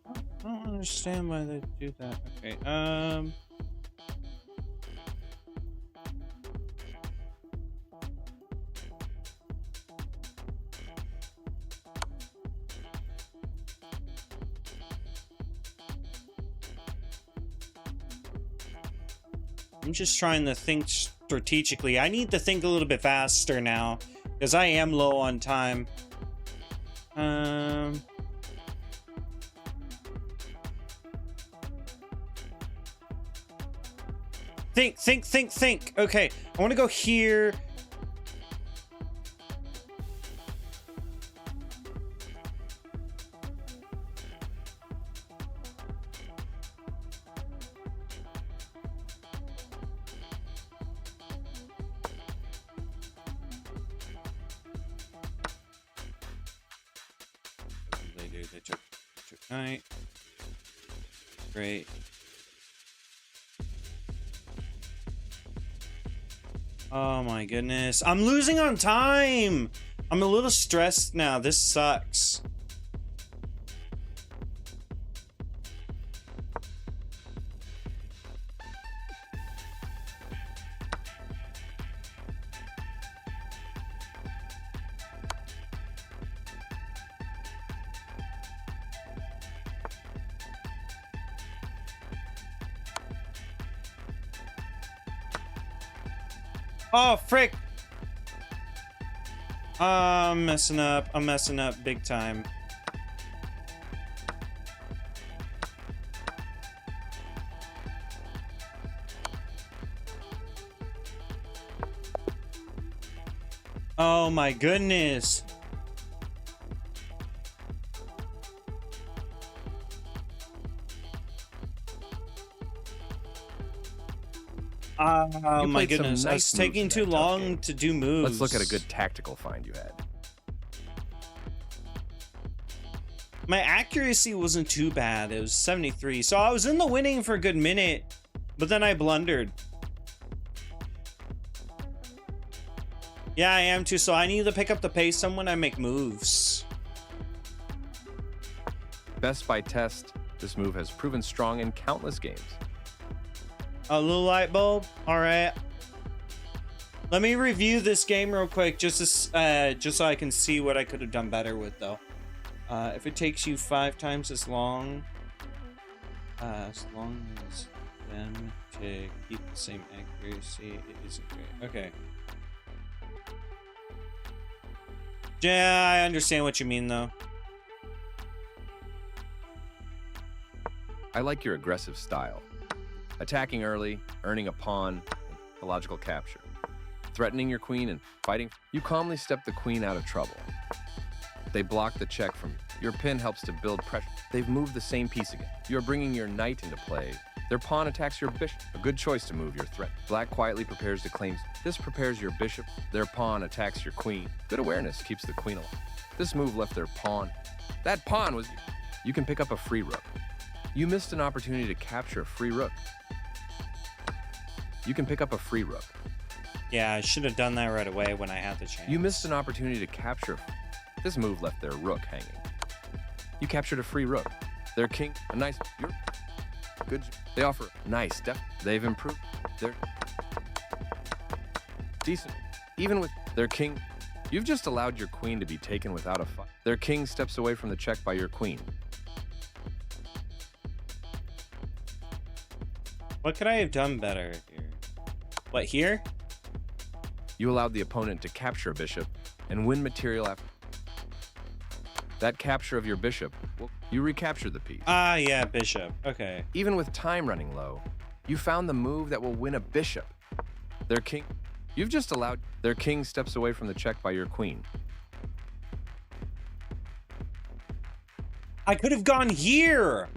I don't understand why they do that. Okay, I'm just trying to think strategically. I need to think a little bit faster now, because I am low on time. Think. Okay, I want to go here. They took knight. Great. Oh my goodness. I'm losing on time. I'm a little stressed now. This sucks. Oh, frick. I'm messing up. I'm messing up big time. Oh my goodness. Oh my goodness, nice it's taking too long to do moves. Let's look at a good tactical find you had. My accuracy wasn't too bad. It was 73. So I was in the winning for a good minute, but then I blundered. Yeah, I am too. So I need to pick up the pace when I make moves. Best by test, this move has proven strong in countless games. A little light bulb. All right. Let me review this game real quick, just so I can see what I could have done better with, though. If it takes you 5 times as long as them to keep the same accuracy, it isn't great. Okay. Yeah, I understand what you mean, though. I like your aggressive style. Attacking early, earning a pawn, a logical capture. Threatening your queen and fighting. You calmly step the queen out of trouble. They block the check from you. Your pin helps to build pressure. They've moved the same piece again. You're bringing your knight into play. Their pawn attacks your bishop. A good choice to move your threat. Black quietly prepares to claim. This prepares your bishop. Their pawn attacks your queen. Good awareness keeps the queen alive. This move left their pawn. That pawn was... You can pick up a free rook. You missed an opportunity to capture a free rook. You can pick up a free rook. Yeah, I should have done that right away when I had the chance. You missed an opportunity to capture. This move left their rook hanging. You captured a free rook. Their king, a nice... You're good. They offer nice depth. They've improved. They're decent. Even with their king, you've just allowed your queen to be taken without a fight. Their king steps away from the check by your queen. What could I have done better here? What, here? You allowed the opponent to capture a bishop and win material after. That capture of your bishop, well, you recapture the piece. Ah, yeah, bishop. Okay. Even with time running low, you found the move that will win a bishop. Their king, you've just allowed, their king steps away from the check by your queen. I could have gone here.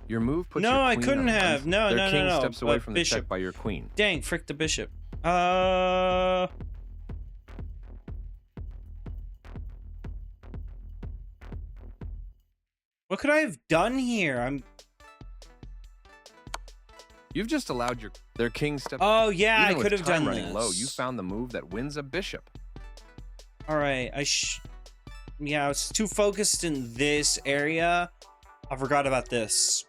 Your move puts no, your I queen couldn't on have. No, their no, king no, no. steps away But from bishop. the check by your queen. Dang, frick the bishop. What could I have done here? You've just allowed their king step. Oh yeah, Even I could with have time done running this. low, you found the move that wins a bishop. All right, yeah, I was too focused in this area. I forgot about this.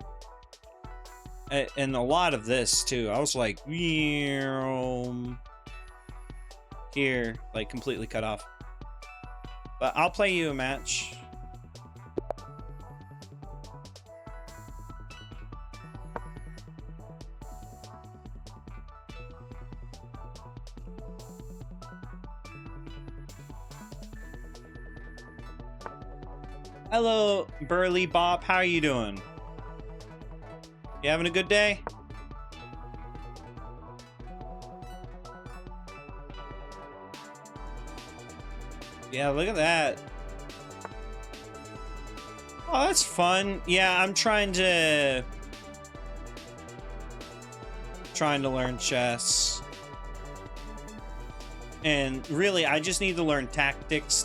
And a lot of this too. I was like, here, like completely cut off. But I'll play you a match. Hello, Burly Bop. How are you doing? You having a good day? Yeah, look at that. Oh, that's fun. Yeah, I'm trying to learn chess. And really, I just need to learn tactics.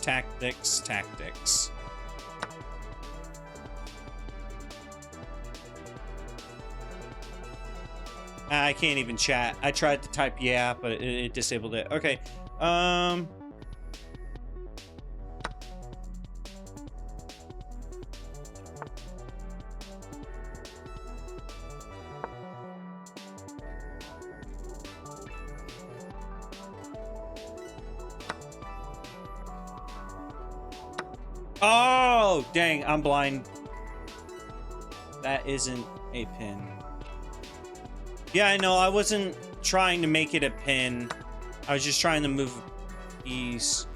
I can't even chat. I tried to type yeah, but it disabled it. Okay. Oh, dang, I'm blind. That isn't a pin. Yeah, I know, I wasn't trying to make it a pin. I was just trying to move these.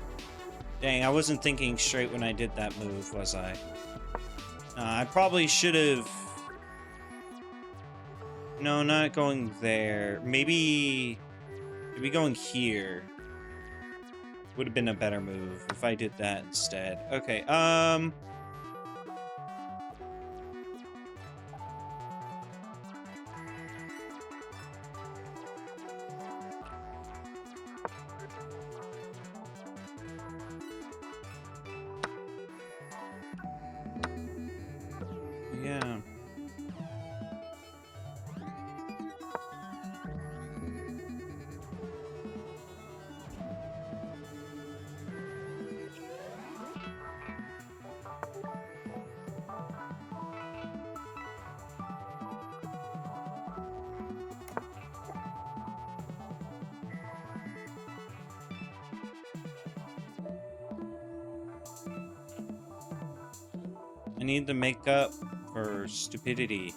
Dang, I wasn't thinking straight when I did that move, was I? I probably should have... No, not going there. Maybe going here would have been a better move if I did that instead. Okay, yeah. I need to make up for stupidity.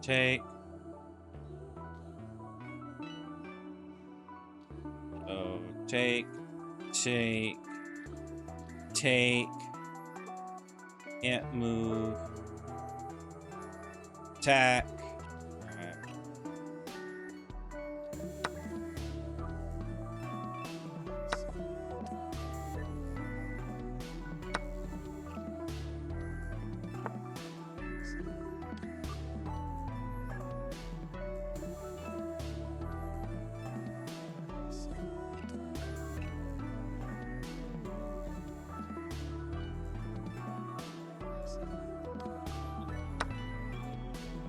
Take. Oh, take. Can't move. Attack. Alright.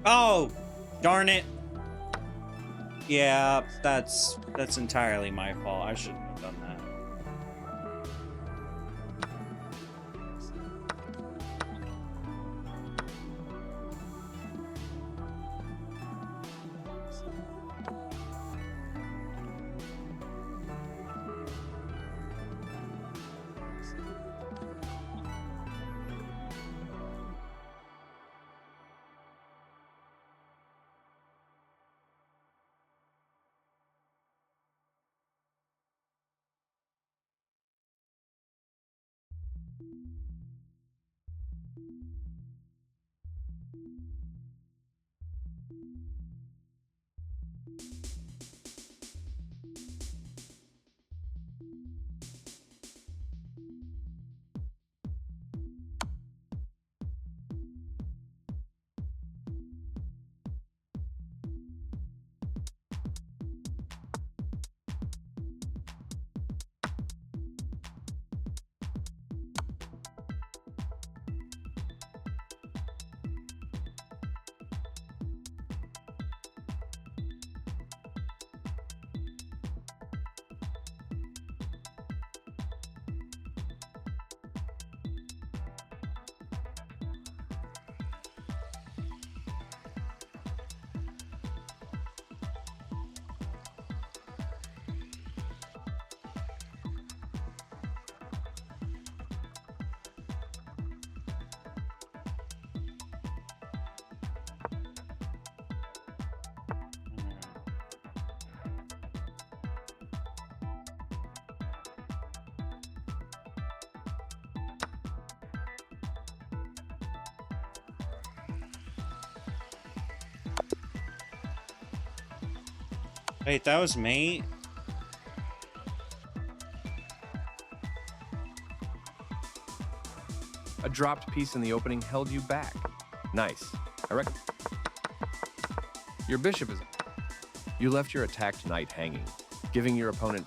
Oh, darn it. Yeah, that's entirely my fault. I shouldn't have done that. Wait, that was mate? A dropped piece in the opening held you back. Nice. I reckon. Your bishop is... You left your attacked knight hanging, giving your opponent...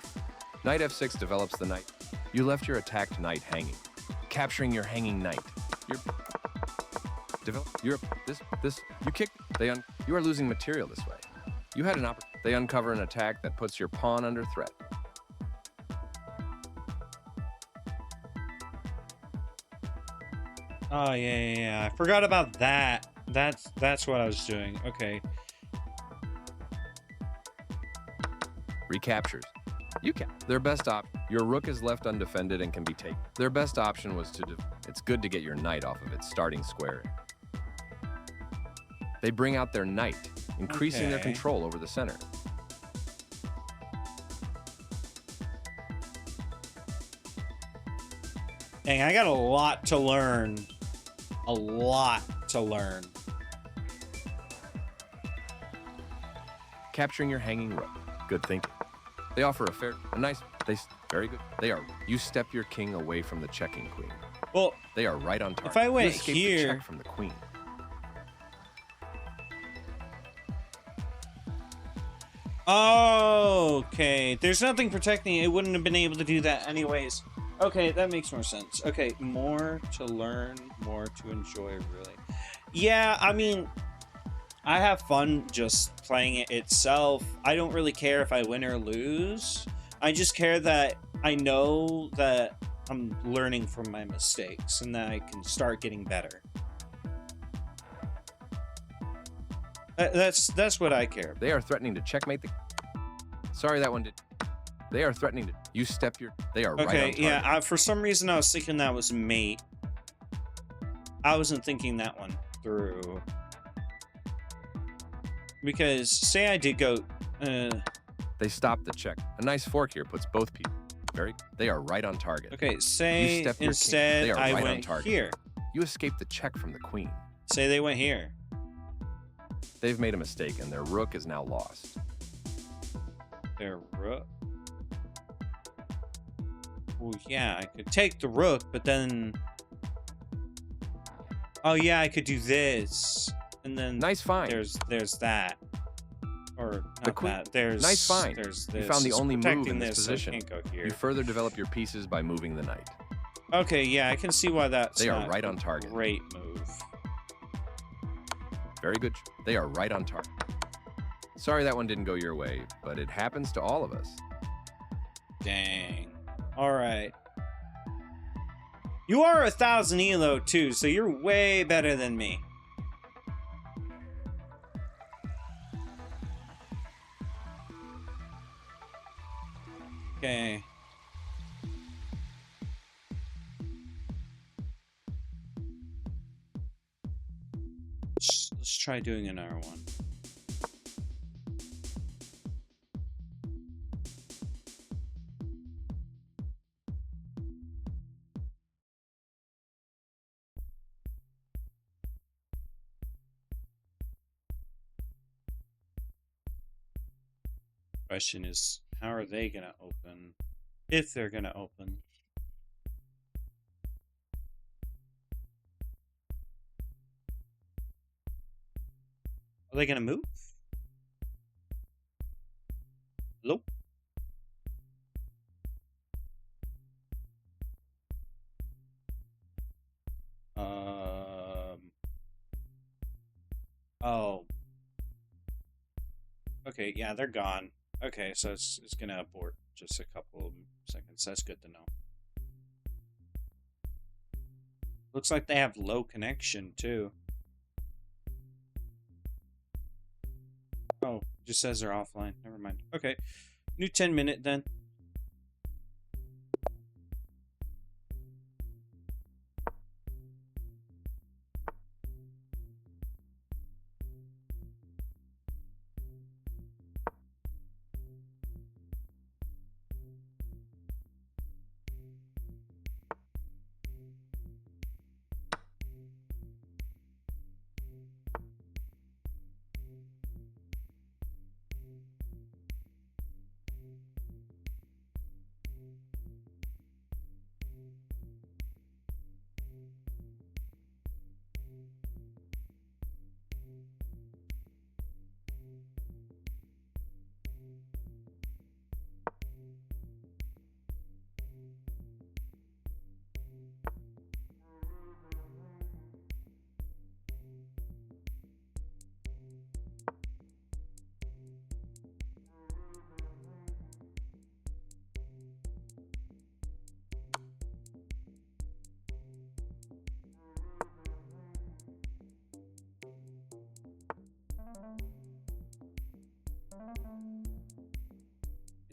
Knight f6 develops the knight. You left your attacked knight hanging, capturing your hanging knight. You kick... You are losing material this way. You had an They uncover an attack that puts your pawn under threat. Oh, yeah. I forgot about that. That's what I was doing. Okay. Recaptures. Their best Your rook is left undefended and can be taken. Their best option was to... It's good to get your knight off of its starting square. They bring out their knight, increasing their control over the center. Dang, I got a lot to learn. A lot to learn. Capturing your hanging rook. Good thinking. They offer very good. You step your king away from the checking queen. Well, they are right on target. If I went you escape here... the check from the queen. Okay, there's nothing protecting it. It wouldn't have been able to do that anyways. Okay, that makes more sense. Okay, more to learn, more to enjoy, really. Yeah, I mean, I have fun just playing it itself. I don't really care if I win or lose. I just care that I know that I'm learning from my mistakes and that I can start getting better. That's what I care about. They are threatening to checkmate the... Sorry, that one did... They are threatening to... You step your... They are right on target. Yeah, for some reason I was thinking that was mate. I wasn't thinking that one through. Because, say I did go... They stopped the check. A nice fork here puts both people... They are right on target. Okay, say instead I went here. You escape the check from the queen. Say they went here. They've made a mistake, and their rook is now lost. Their rook? Well, yeah, I could take the rook, but then... Oh, yeah, I could do this. And then... Nice find. There's that. Or, not queen. that. There's... Nice find. There's this. You found the only move in this position. So I can't go here. You further develop your pieces by moving the knight. Okay, yeah, I can see why that's They are right on target. Great move. Very good. They are right on target. Sorry that one didn't go your way, but it happens to all of us. Dang. All right. You are 1,000 elo too, so you're way better than me. Okay. Let's try doing another one. Question is, how are they gonna open? If they're gonna open. Are they gonna move? Nope. Oh. Okay, yeah, they're gone. Okay, so it's gonna abort just a couple seconds. That's good to know. Looks like they have low connection too. Oh, just says they're offline. Never mind. Okay, new 10-minute then.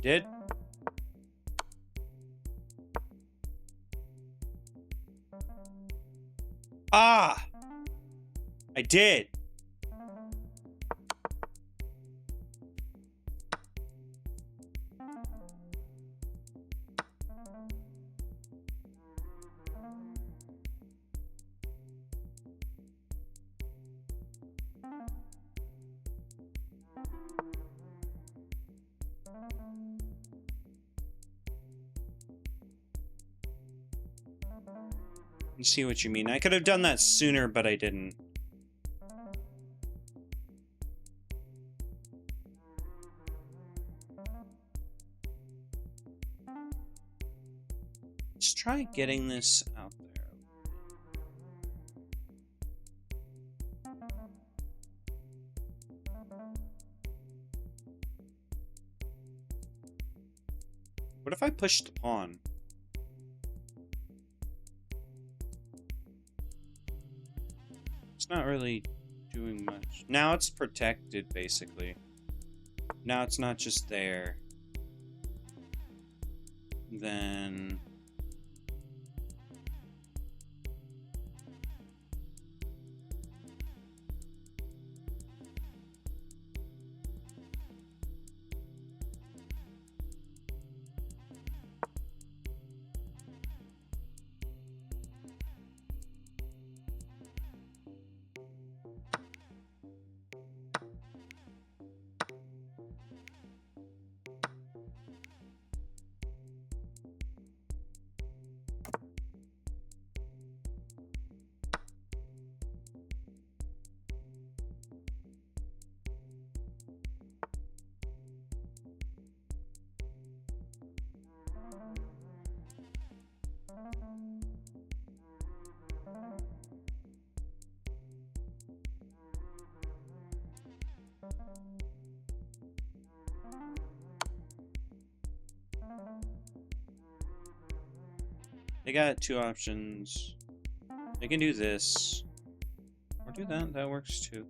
Did? Ah! I did! I see what you mean. I could have done that sooner, but I didn't. Let's try getting this out there. What if I push the pawn? It's not really doing much. Now it's protected, basically. Now it's not just there. Then... They got two options. They can do this. Or do that. That works too.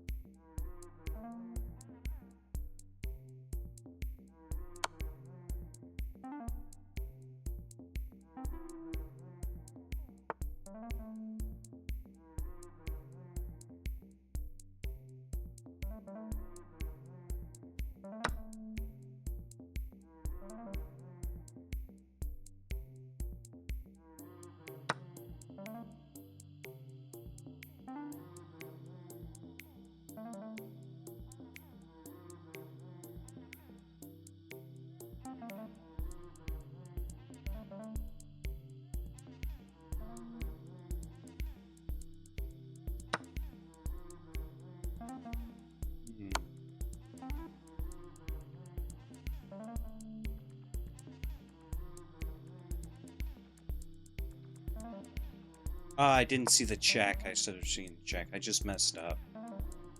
I didn't see the check. I should have seen the check. I just messed up.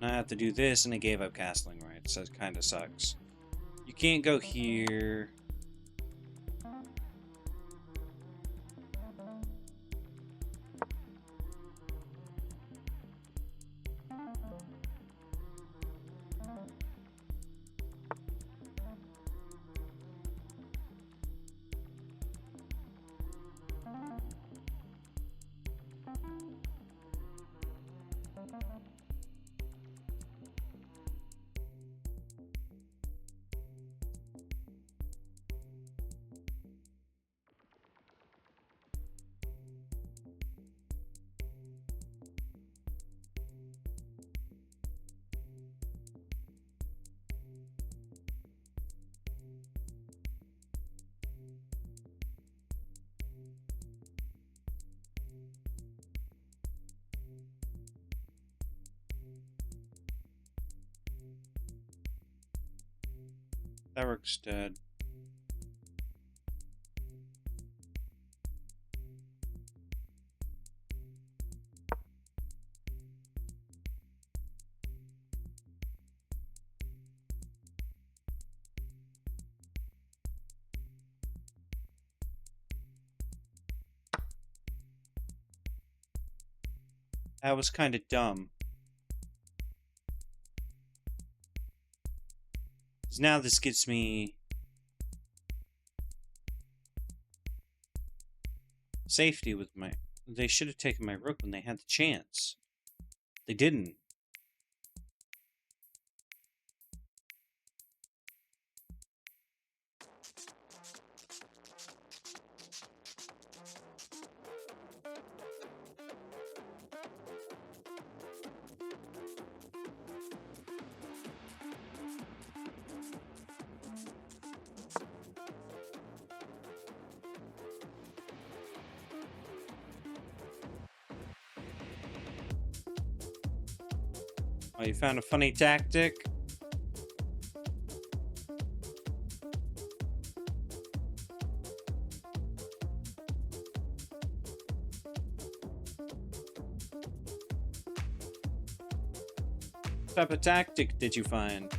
Now I have to do this, and I gave up castling rights, so it kind of sucks. You can't go here. That rook's dead. That was kind of dumb. Because now this gets me safety with my... They should have taken my rook when they had the chance. They didn't. Oh, you found a funny tactic? What type of tactic did you find?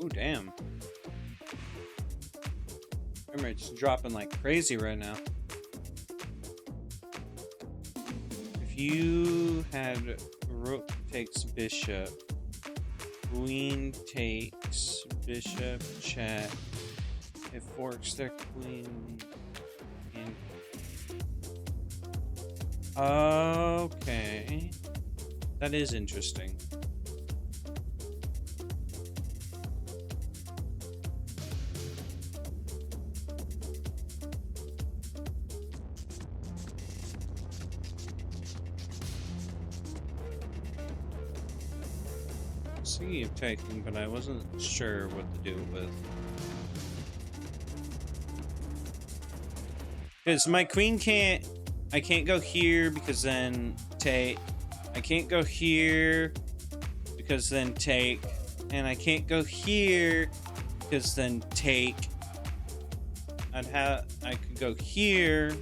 Ooh, damn. Frame rate's dropping like crazy right now. You had rook takes bishop, queen takes bishop, check. It forks their queen. And... Okay, that is interesting. See of taking, but I wasn't sure what to do with. Because my queen can't... I can't go here because then take. I can't go here because then take. And I can't go here because then take. I could go here.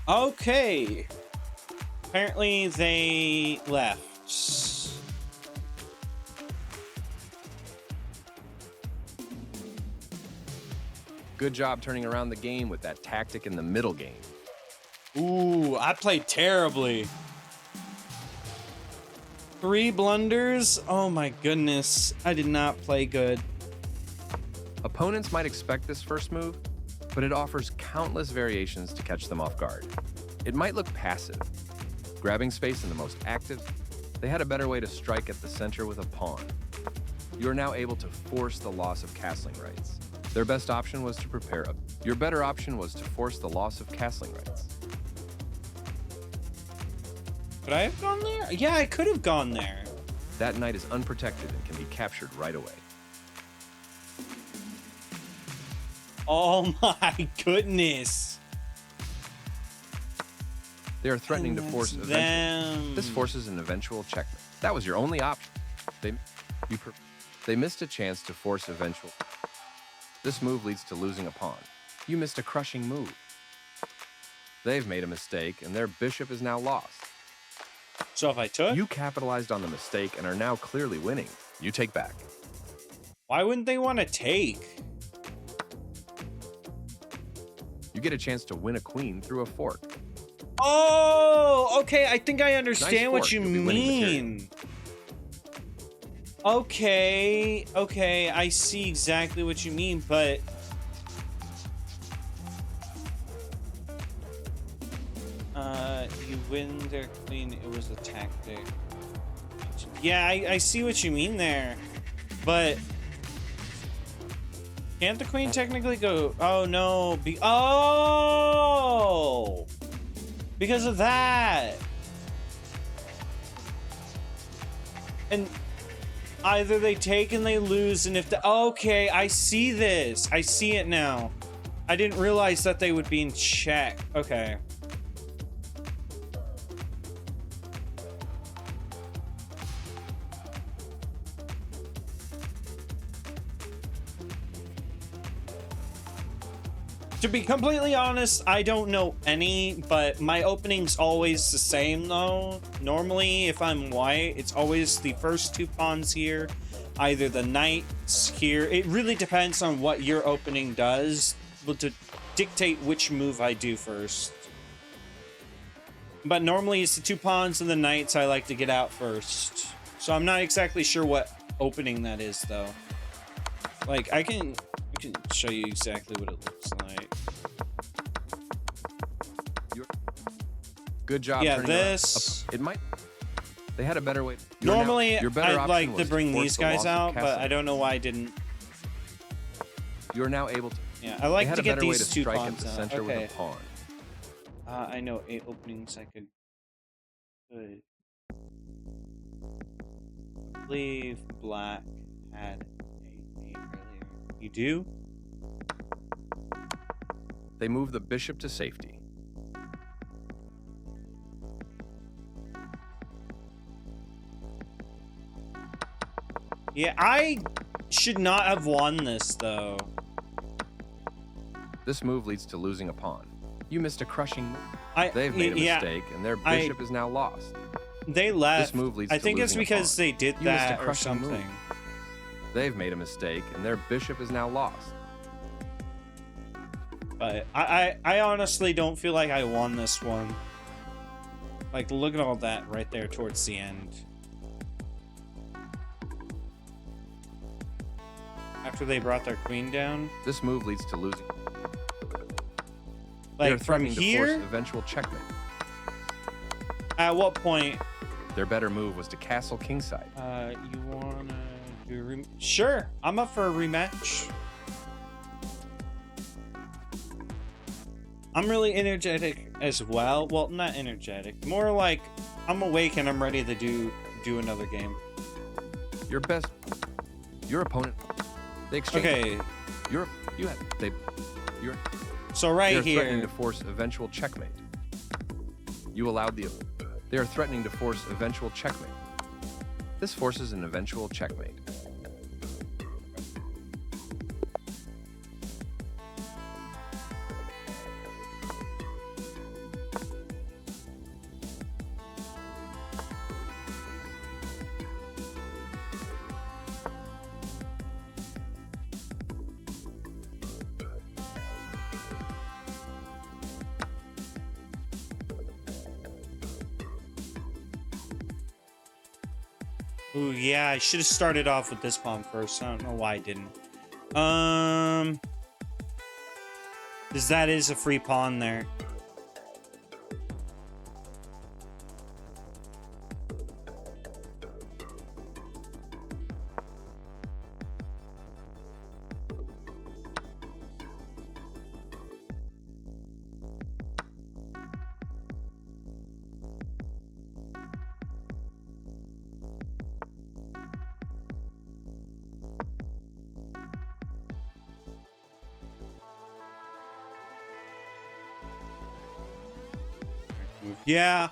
Okay. Apparently they left. Good job turning around the game with that tactic in the middle game. Ooh, I played terribly. 3 blunders? Oh my goodness. I did not play good. Opponents might expect this first move, but it offers countless variations to catch them off guard. It might look passive, grabbing space in the most active. They had a better way to strike at the center with a pawn. You are now able to force the loss of castling rights. Their best option was to prepare a... Your better option was to force the loss of castling rights. Could I have gone there? Yeah, I could have gone there. That knight is unprotected and can be captured right away. Oh my goodness. They are threatening to force them. This forces an eventual checkmate. That was your only option. They missed a chance to force eventual. This move leads to losing a pawn. You missed a crushing move. They've made a mistake, and their bishop is now lost. So if I took? You capitalized on the mistake and are now clearly winning. You take back. Why wouldn't they want to take? You get a chance to win a queen through a fork. Oh, okay. I think I understand what you You'll be winning mean. Okay, okay. I see exactly what you mean, but... you win their queen. It was a tactic. Yeah, I see what you mean there, but can't the queen technically go? Oh no! Oh, because of that. And either they take and they lose, and if the okay, I see this. I see it now. I didn't realize that they would be in check. Okay. To be completely honest, I don't know any, but my opening's always the same though. Normally, if I'm white, it's always the first two pawns here, either the knights here. It really depends on what your opening does to dictate which move I do first. But normally it's the two pawns and the knights I like to get out first. So I'm not exactly sure what opening that is though. Like I can show you exactly what it looks like. Good job. Yeah, this. It might. They had a better way. Normally, I'd like to bring these guys out, but I don't know why I didn't. You're now able to. Yeah, I like to get these two strike pawns at the out. center Okay. with a pawn. I know 8 openings I could. I believe black had a mate earlier. You do? They move the bishop to safety. Yeah, I should not have won this though. This move leads to losing a pawn. You missed a crushing move. They've made a mistake, and their bishop is now lost. They left. This move leads I to think it's losing a because pawn. they did You that missed a or crushing something. move. They've made a mistake, and their bishop is now lost. But I honestly don't feel like I won this one. Like, look at all that right there towards the end. After they brought their queen down. This move leads to losing. Like, from to here? force eventual checkmate. At what point? Their better move was to castle kingside. You wanna do sure, I'm up for a rematch. I'm really energetic as well. Well, not energetic. More like I'm awake and I'm ready to do another game. Your opponent. They exchanged. Okay. So right They're threatening here. to force eventual checkmate. You allowed the. They are threatening to force eventual checkmate. This forces an eventual checkmate. Ooh, yeah, I should have started off with this pawn first. I don't know why I didn't. Because that is a free pawn there. Yeah.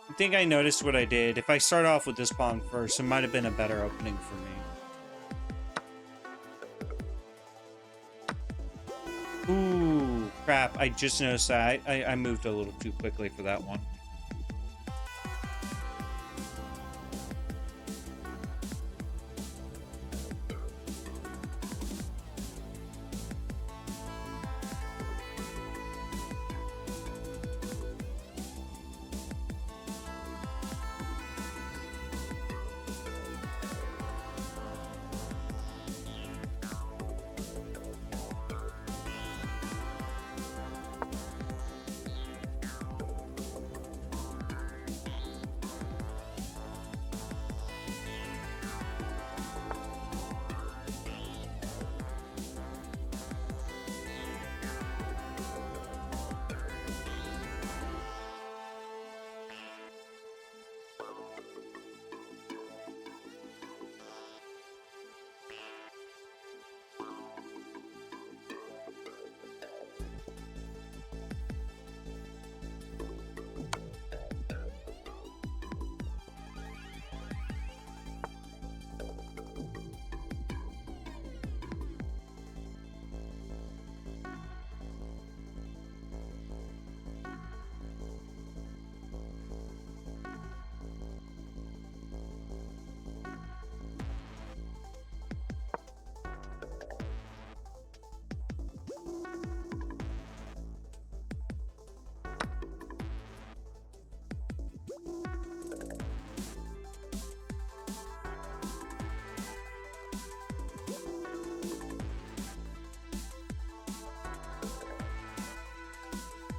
I think I noticed what I did. If I start off with this pawn first, it might have been a better opening for me. Ooh, crap. I just noticed that. I moved a little too quickly for that one.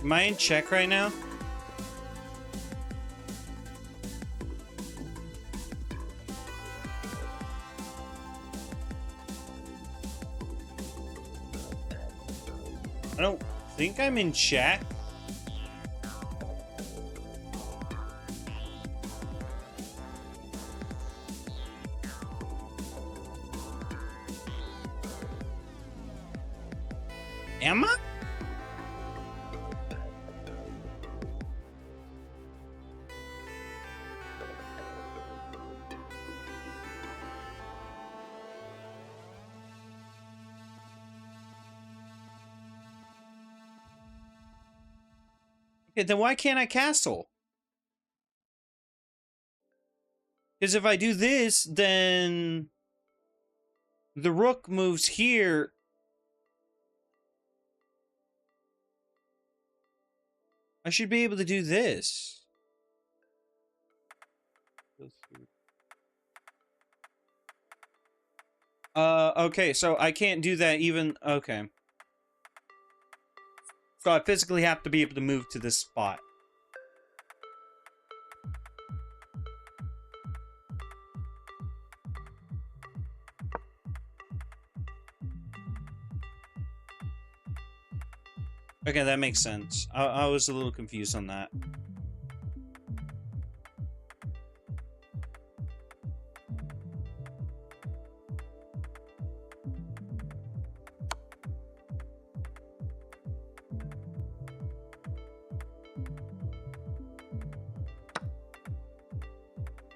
Am I in check right now? I don't think I'm in check. Am I? Okay, then why can't I castle? Because if I do this, then the rook moves here. I should be able to do this. Okay, so I can't do that even... Okay. So I physically have to be able to move to this spot. Okay, that makes sense. I was a little confused on that.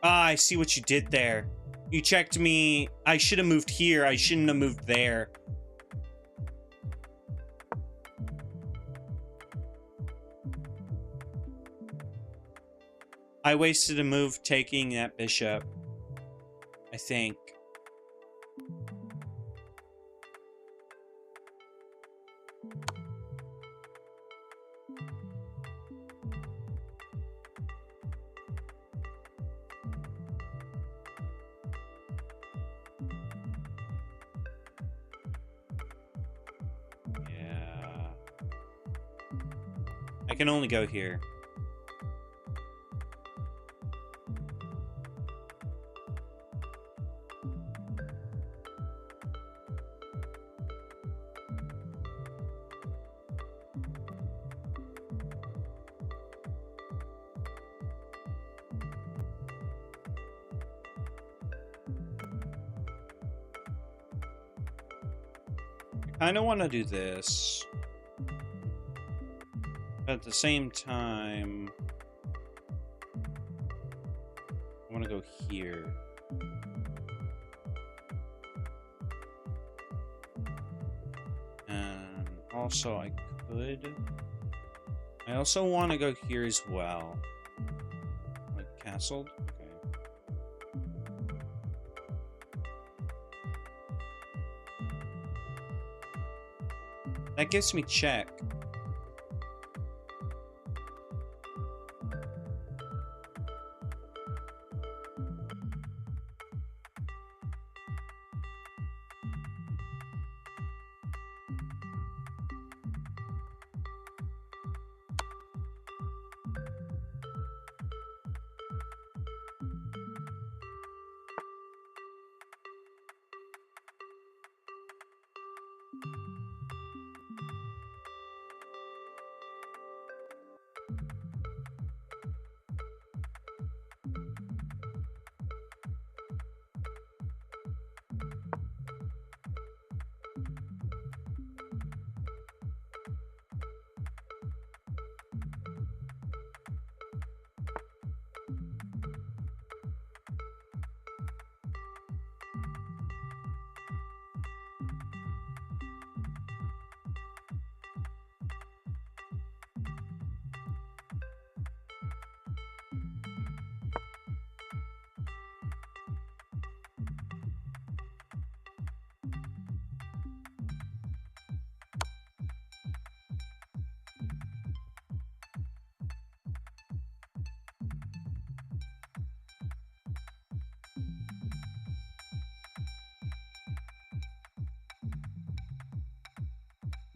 Ah, I see what you did there. You checked me. I should have moved here. I shouldn't have moved there. I wasted a move taking that bishop, I think. Yeah. I can only go here. I don't want to do this. But at the same time... want to go here. And also I could... I also want to go here as well. Like castled? Okay. That gives me check.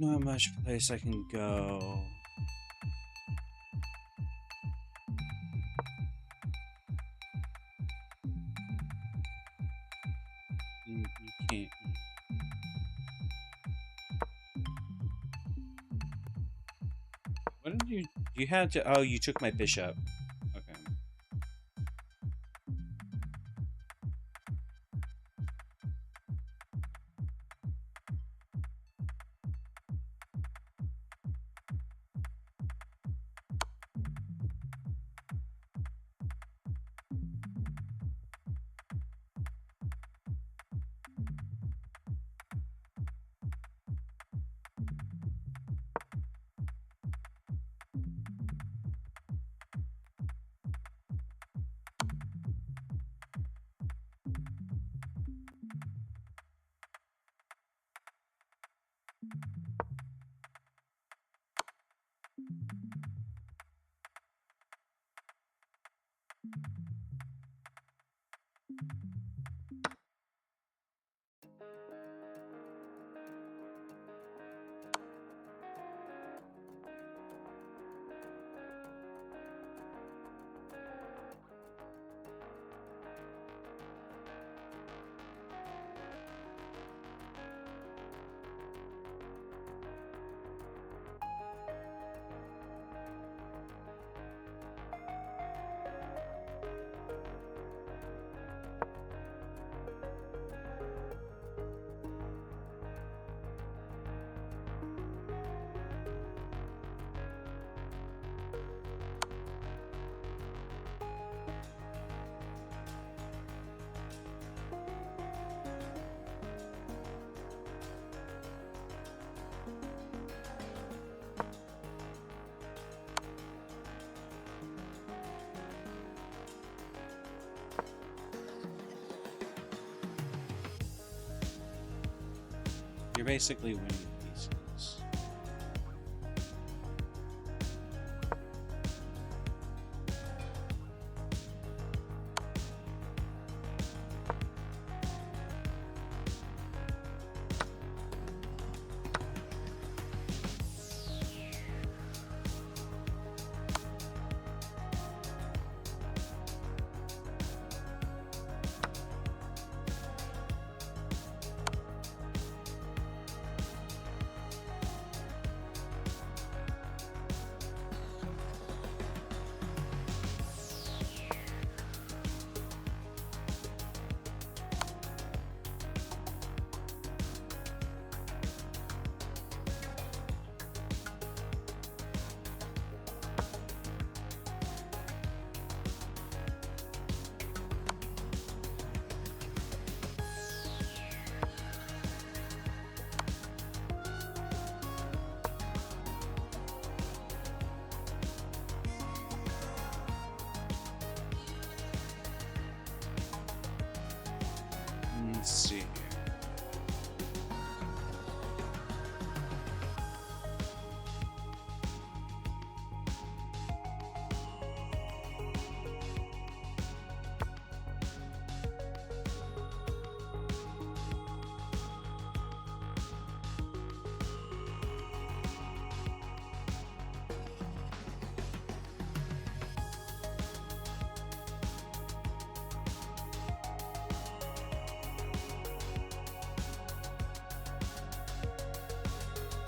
Not much place I can go. You can't. What did you... You had to... Oh, you took my bishop. Okay. You're basically winning pieces.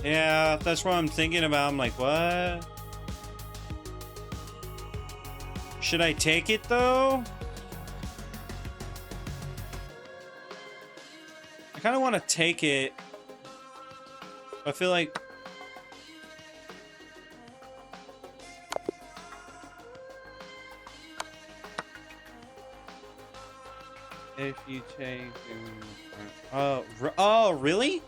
Yeah, that's what I'm thinking about. I'm like, what? Should I take it though? I kind of want to take it. I feel like if you take oh, really?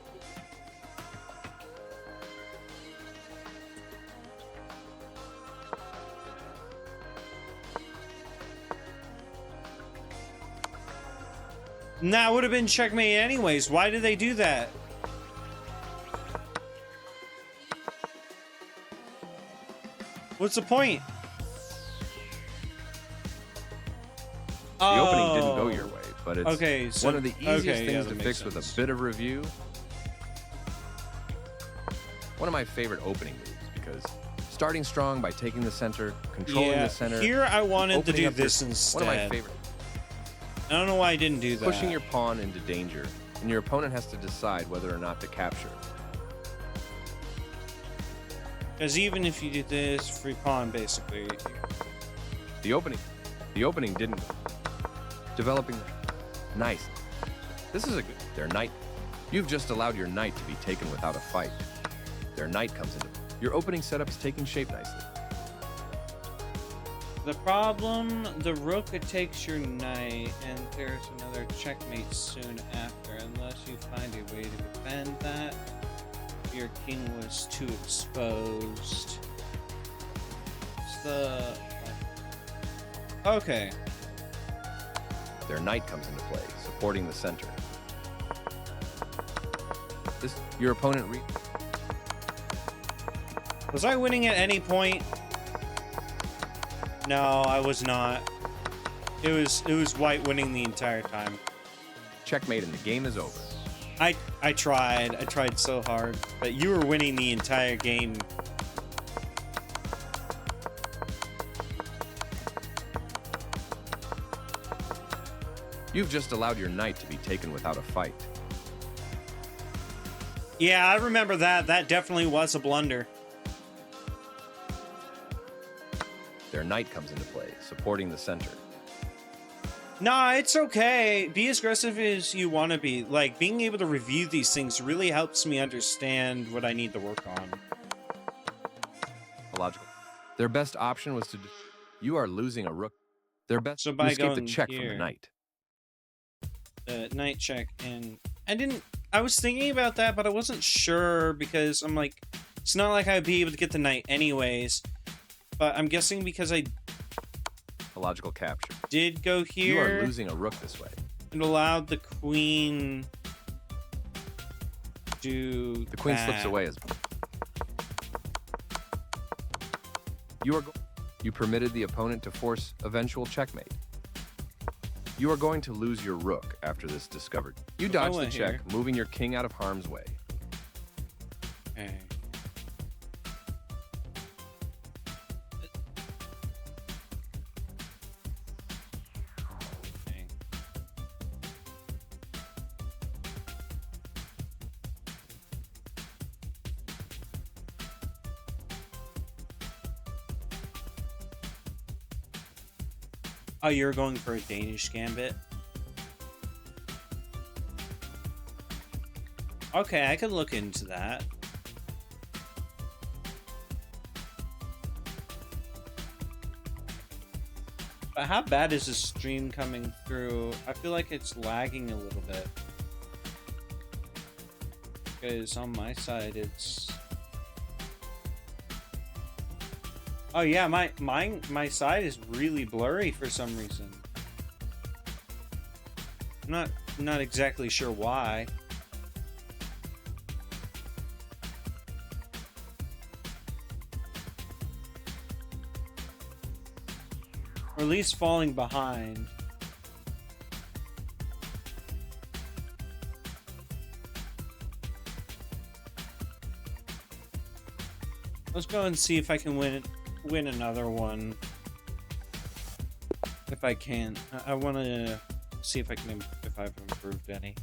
Nah, would have been checkmate anyways. Why did they do that? What's the point? The opening didn't go your way, but it's okay, so, one of the easiest things to fix sense. with a bit of review. One of my favorite opening moves, because starting strong by taking the center, controlling the center. Here I wanted to do this one instead. of my favorite. I don't know why I didn't do that. Pushing your pawn into danger, and your opponent has to decide whether or not to capture. Because even if you do this, free pawn basically. The opening didn't. Developing, nice. This is a good. Their knight. You've just allowed your knight to be taken without a fight. Their knight comes into. Your opening setup is taking shape nicely. The problem, the rook takes your knight, and there's another checkmate soon after, unless you find a way to defend that. Your king was too exposed. It's the... Okay. Their knight comes into play, supporting the center. Your opponent Was I winning at any point? No, I was not. It was white winning the entire time. Checkmate and the game is over. I tried so hard, but you were winning the entire game. You've just allowed your knight to be taken without a fight. Yeah, I remember that. That definitely was a blunder. Their knight comes into play, supporting the center. Nah, it's okay. Be as aggressive as you want to be. Like, being able to review these things really helps me understand what I need to work on. Logical. Their best option was to... You are losing a rook. Their best... So by escape the going check here, from the knight. The knight check, and I was thinking about that, but I wasn't sure because I'm like, it's not like I'd be able to get the knight anyways. But I'm guessing because I A logical capture. did go here. You are losing a rook this way. It allowed the queen to The queen slips away as... You permitted the opponent to force eventual checkmate. You are going to lose your rook after this discovered. You dodge the check, moving your king out of harm's way. Okay. Oh, you're going for a Danish gambit? Okay, I could look into that. But how bad is this stream coming through? I feel like it's lagging a little bit. Because on my side, it's... Oh yeah, my side is really blurry for some reason. I'm not exactly sure why. Or at least falling behind. Let's go and see if I can win another one. If I can. I want to see if I've improved any.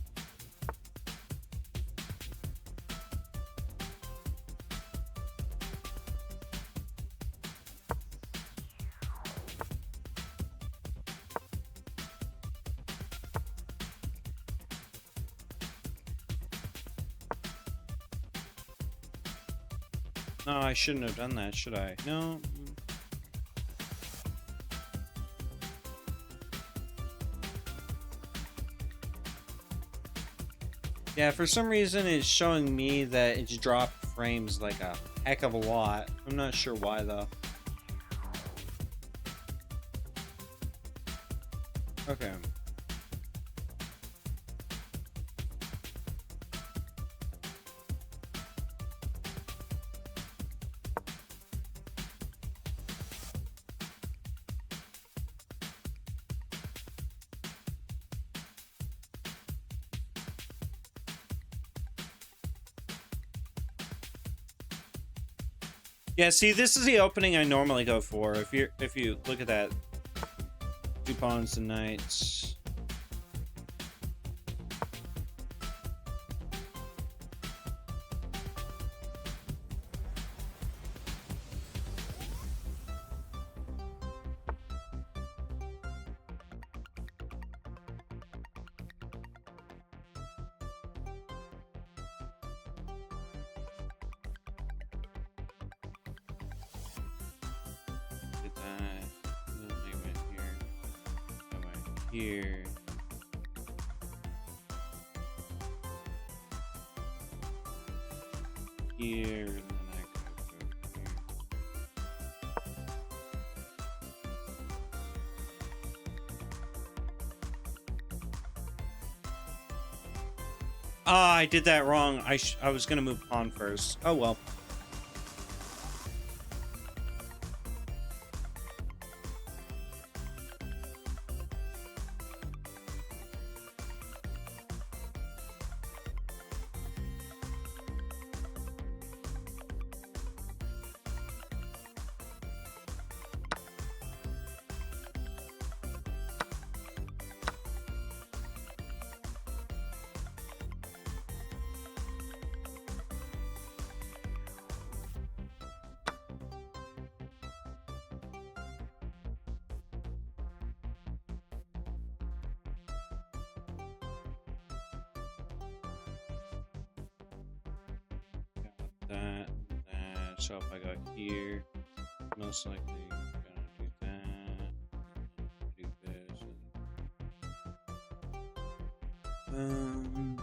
No, I shouldn't have done that, should I? No. Yeah, for some reason it's showing me that it's dropped frames like a heck of a lot. I'm not sure why though. Okay. Yeah, see, this is the opening I normally go for. If you look at that, 2 pawns and knights. Did that. And then they went here. I went here. Here, and then I go here. Ah, I did that wrong. I was gonna move pawn first. Oh well. That, so if I got here, most likely I'm gonna do that, do this, and,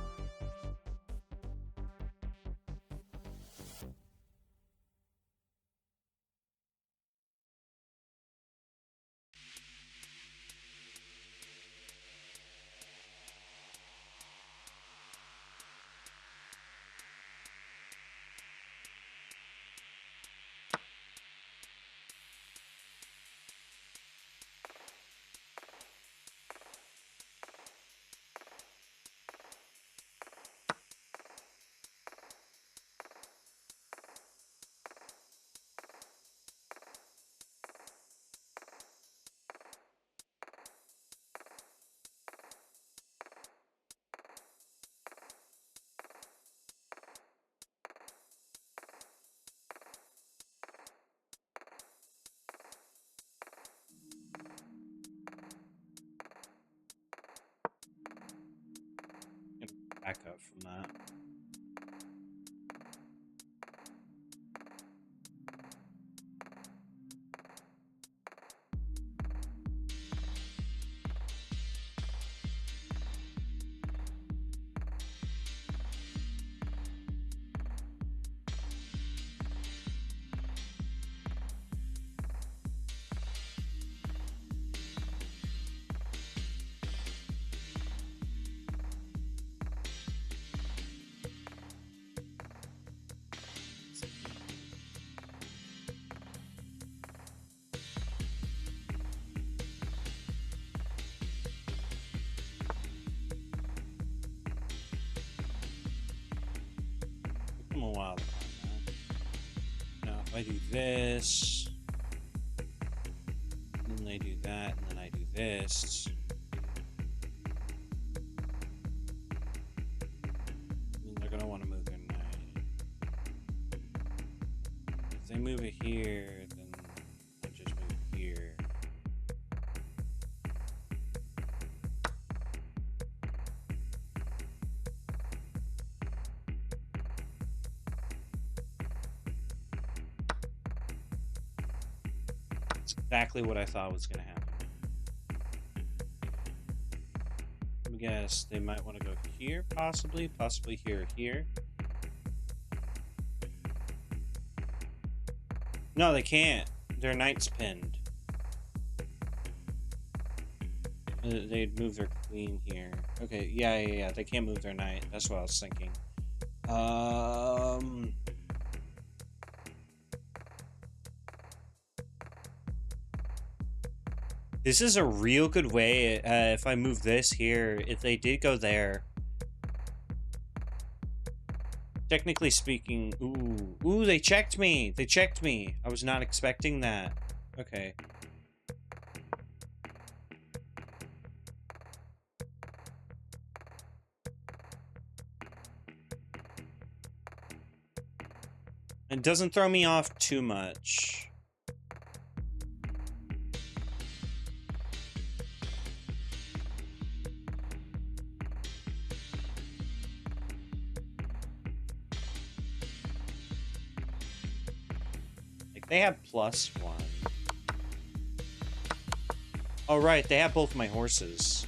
back up from that. Took them a while to find that. Now if I do this, and then they do that, and then I do this. Then they're gonna want to move their knight. If they move it here, then I just move here. It's exactly what I thought was going to happen. Let me guess. They might want to go here, possibly. Possibly here, here. No, they can't. Their knight's pinned. They'd move their queen here. Okay, yeah. They can't move their knight. That's what I was thinking. This is a real good way, if I move this here, if they did go there. Technically speaking, ooh, they checked me. They checked me. I was not expecting that. Okay. It doesn't throw me off too much. They have +1. Oh, right. They have both my horses.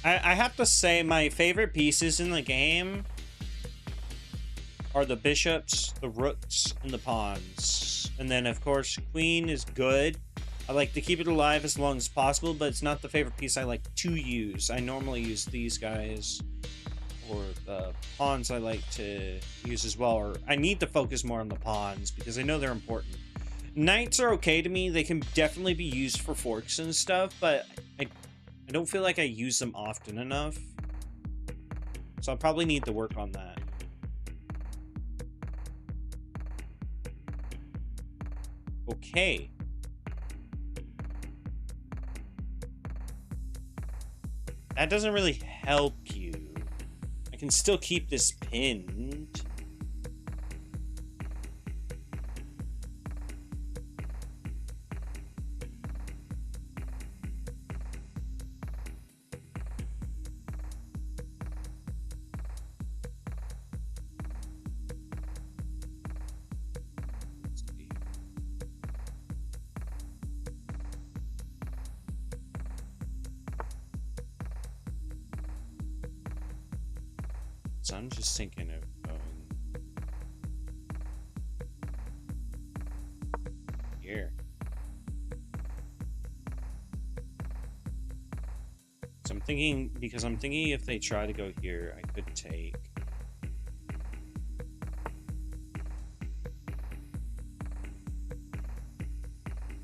I have to say, my favorite pieces in the game are the bishops, the rooks, and the pawns. And then, of course, queen is good. I like to keep it alive as long as possible, but it's not the favorite piece I like to use. I normally use these guys, or the pawns I like to use as well, or I need to focus more on the pawns because I know they're important. Knights are okay to me. They can definitely be used for forks and stuff, but I don't feel like I use them often enough. So I'll probably need to work on that. Okay. That doesn't really help you. I can still keep this pinned. So I'm just thinking of going here. So I'm thinking, because I'm thinking if they try to go here, I could take.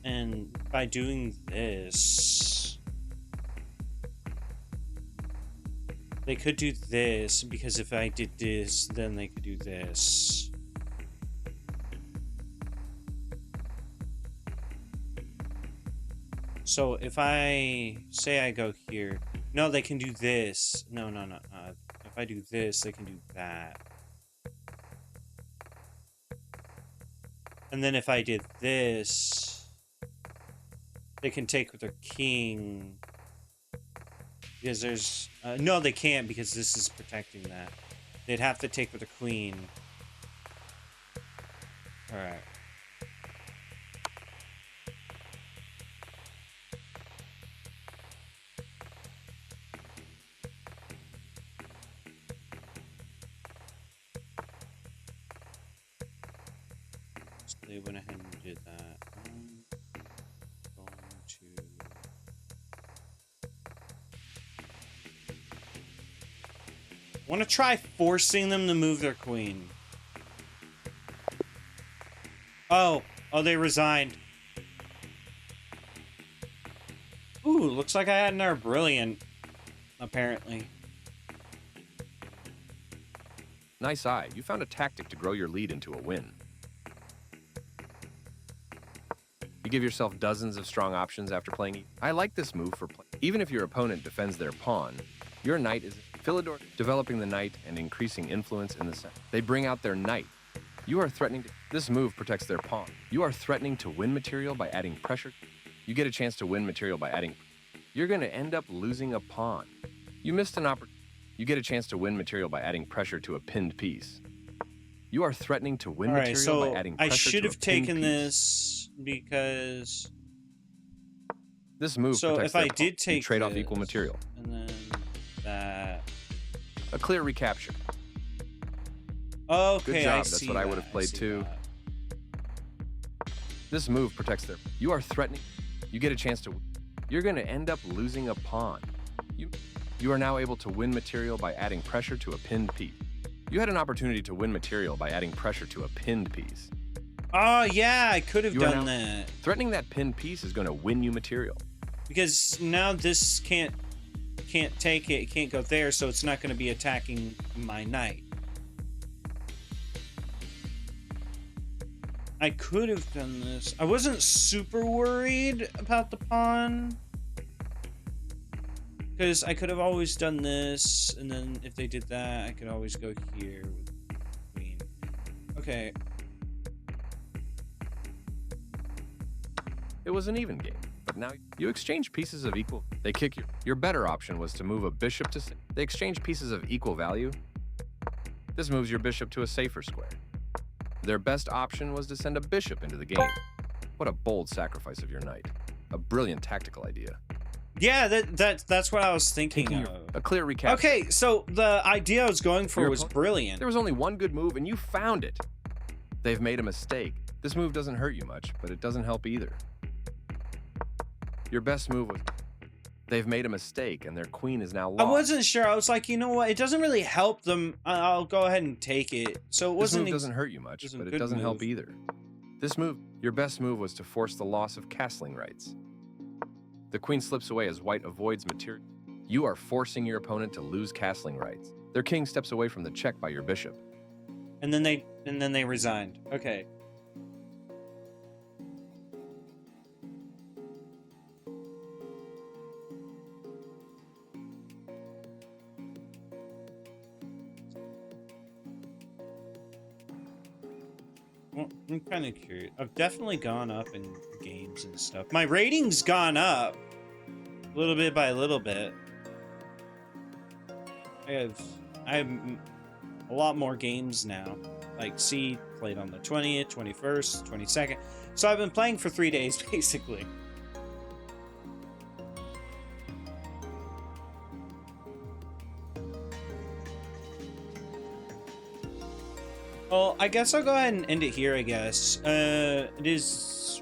And by doing this, they could do this, because if I did this, then they could do this. So if I say I go here, no, they can do this. No. If I do this, they can do that. And then if I did this, they can take with their king. Because there's... no, they can't, because this is protecting that. They'd have to take with the queen. Alright. So they went ahead and did that. I'm going to... I want to try forcing them to move their queen. Oh, they resigned. Ooh, looks like I had another brilliant, apparently. Nice eye. You found a tactic to grow your lead into a win. You give yourself dozens of strong options after playing. I like this move for play. Even if your opponent defends their pawn, your knight is Philidor, developing the knight and increasing influence in the center. They bring out their knight. You are threatening to... This move protects their pawn. You are threatening to win material by adding pressure. You get a chance to win material by adding... You're going to end up losing a pawn. You missed an opportunity. You get a chance to win material by adding pressure to a pinned piece. You are threatening to win Alright, material so by adding I pressure should to a have pinned taken piece. this because... This move So protects if I their did you take trade off this, equal material. and then that... A clear recapture. Okay, Good job, I that's see what I would that, have played see too. that. This move protects their... You are threatening. You get a chance to... You're going to end up losing a pawn. You are now able to win material by adding pressure to a pinned piece. You had an opportunity to win material by adding pressure to a pinned piece. Oh, yeah, I could have You are done now- that. Threatening that pinned piece is going to win you material. Because now this can't take it, can't go there, so it's not going to be attacking my knight. I could have done this. I wasn't super worried about the pawn. Because I could have always done this, and then if they did that, I could always go here with queen. Okay. It was an even game, but now you exchange pieces of equal. They kick you. Your better option was to move a bishop to... They exchange pieces of equal value. This moves your bishop to a safer square. Their best option was to send a bishop into the game. What a bold sacrifice of your knight. A brilliant tactical idea. Yeah, that's what I was thinking of. A clear recap. Okay, so the idea I was going for Your was opponent- brilliant. There was only one good move, and you found it. They've made a mistake. This move doesn't hurt you much, but it doesn't help either. Your best move was... They've made a mistake, and their queen is now lost. I wasn't sure. I was like, you know what? It doesn't really help them. I'll go ahead and take it. So it This wasn't. move doesn't hurt you much, was a but it good doesn't help move. either. This move, your best move was to force the loss of castling rights. The queen slips away as white avoids material. You are forcing your opponent to lose castling rights. Their king steps away from the check by your bishop. And then they resigned. Okay. Well, I'm kind of curious. I've definitely gone up in games and stuff. My rating's gone up little bit by little bit. I have a lot more games now. Like C played on the 20th, 21st, 22nd. So I've been playing for 3 days basically. Well, I guess I'll go ahead and end it here, I guess. It is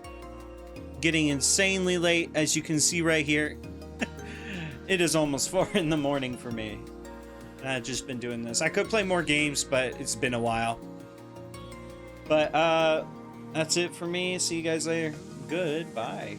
getting insanely late, as you can see right here. It is almost 4 in the morning for me. And I've just been doing this. I could play more games, but it's been a while. But, that's it for me. See you guys later. Goodbye.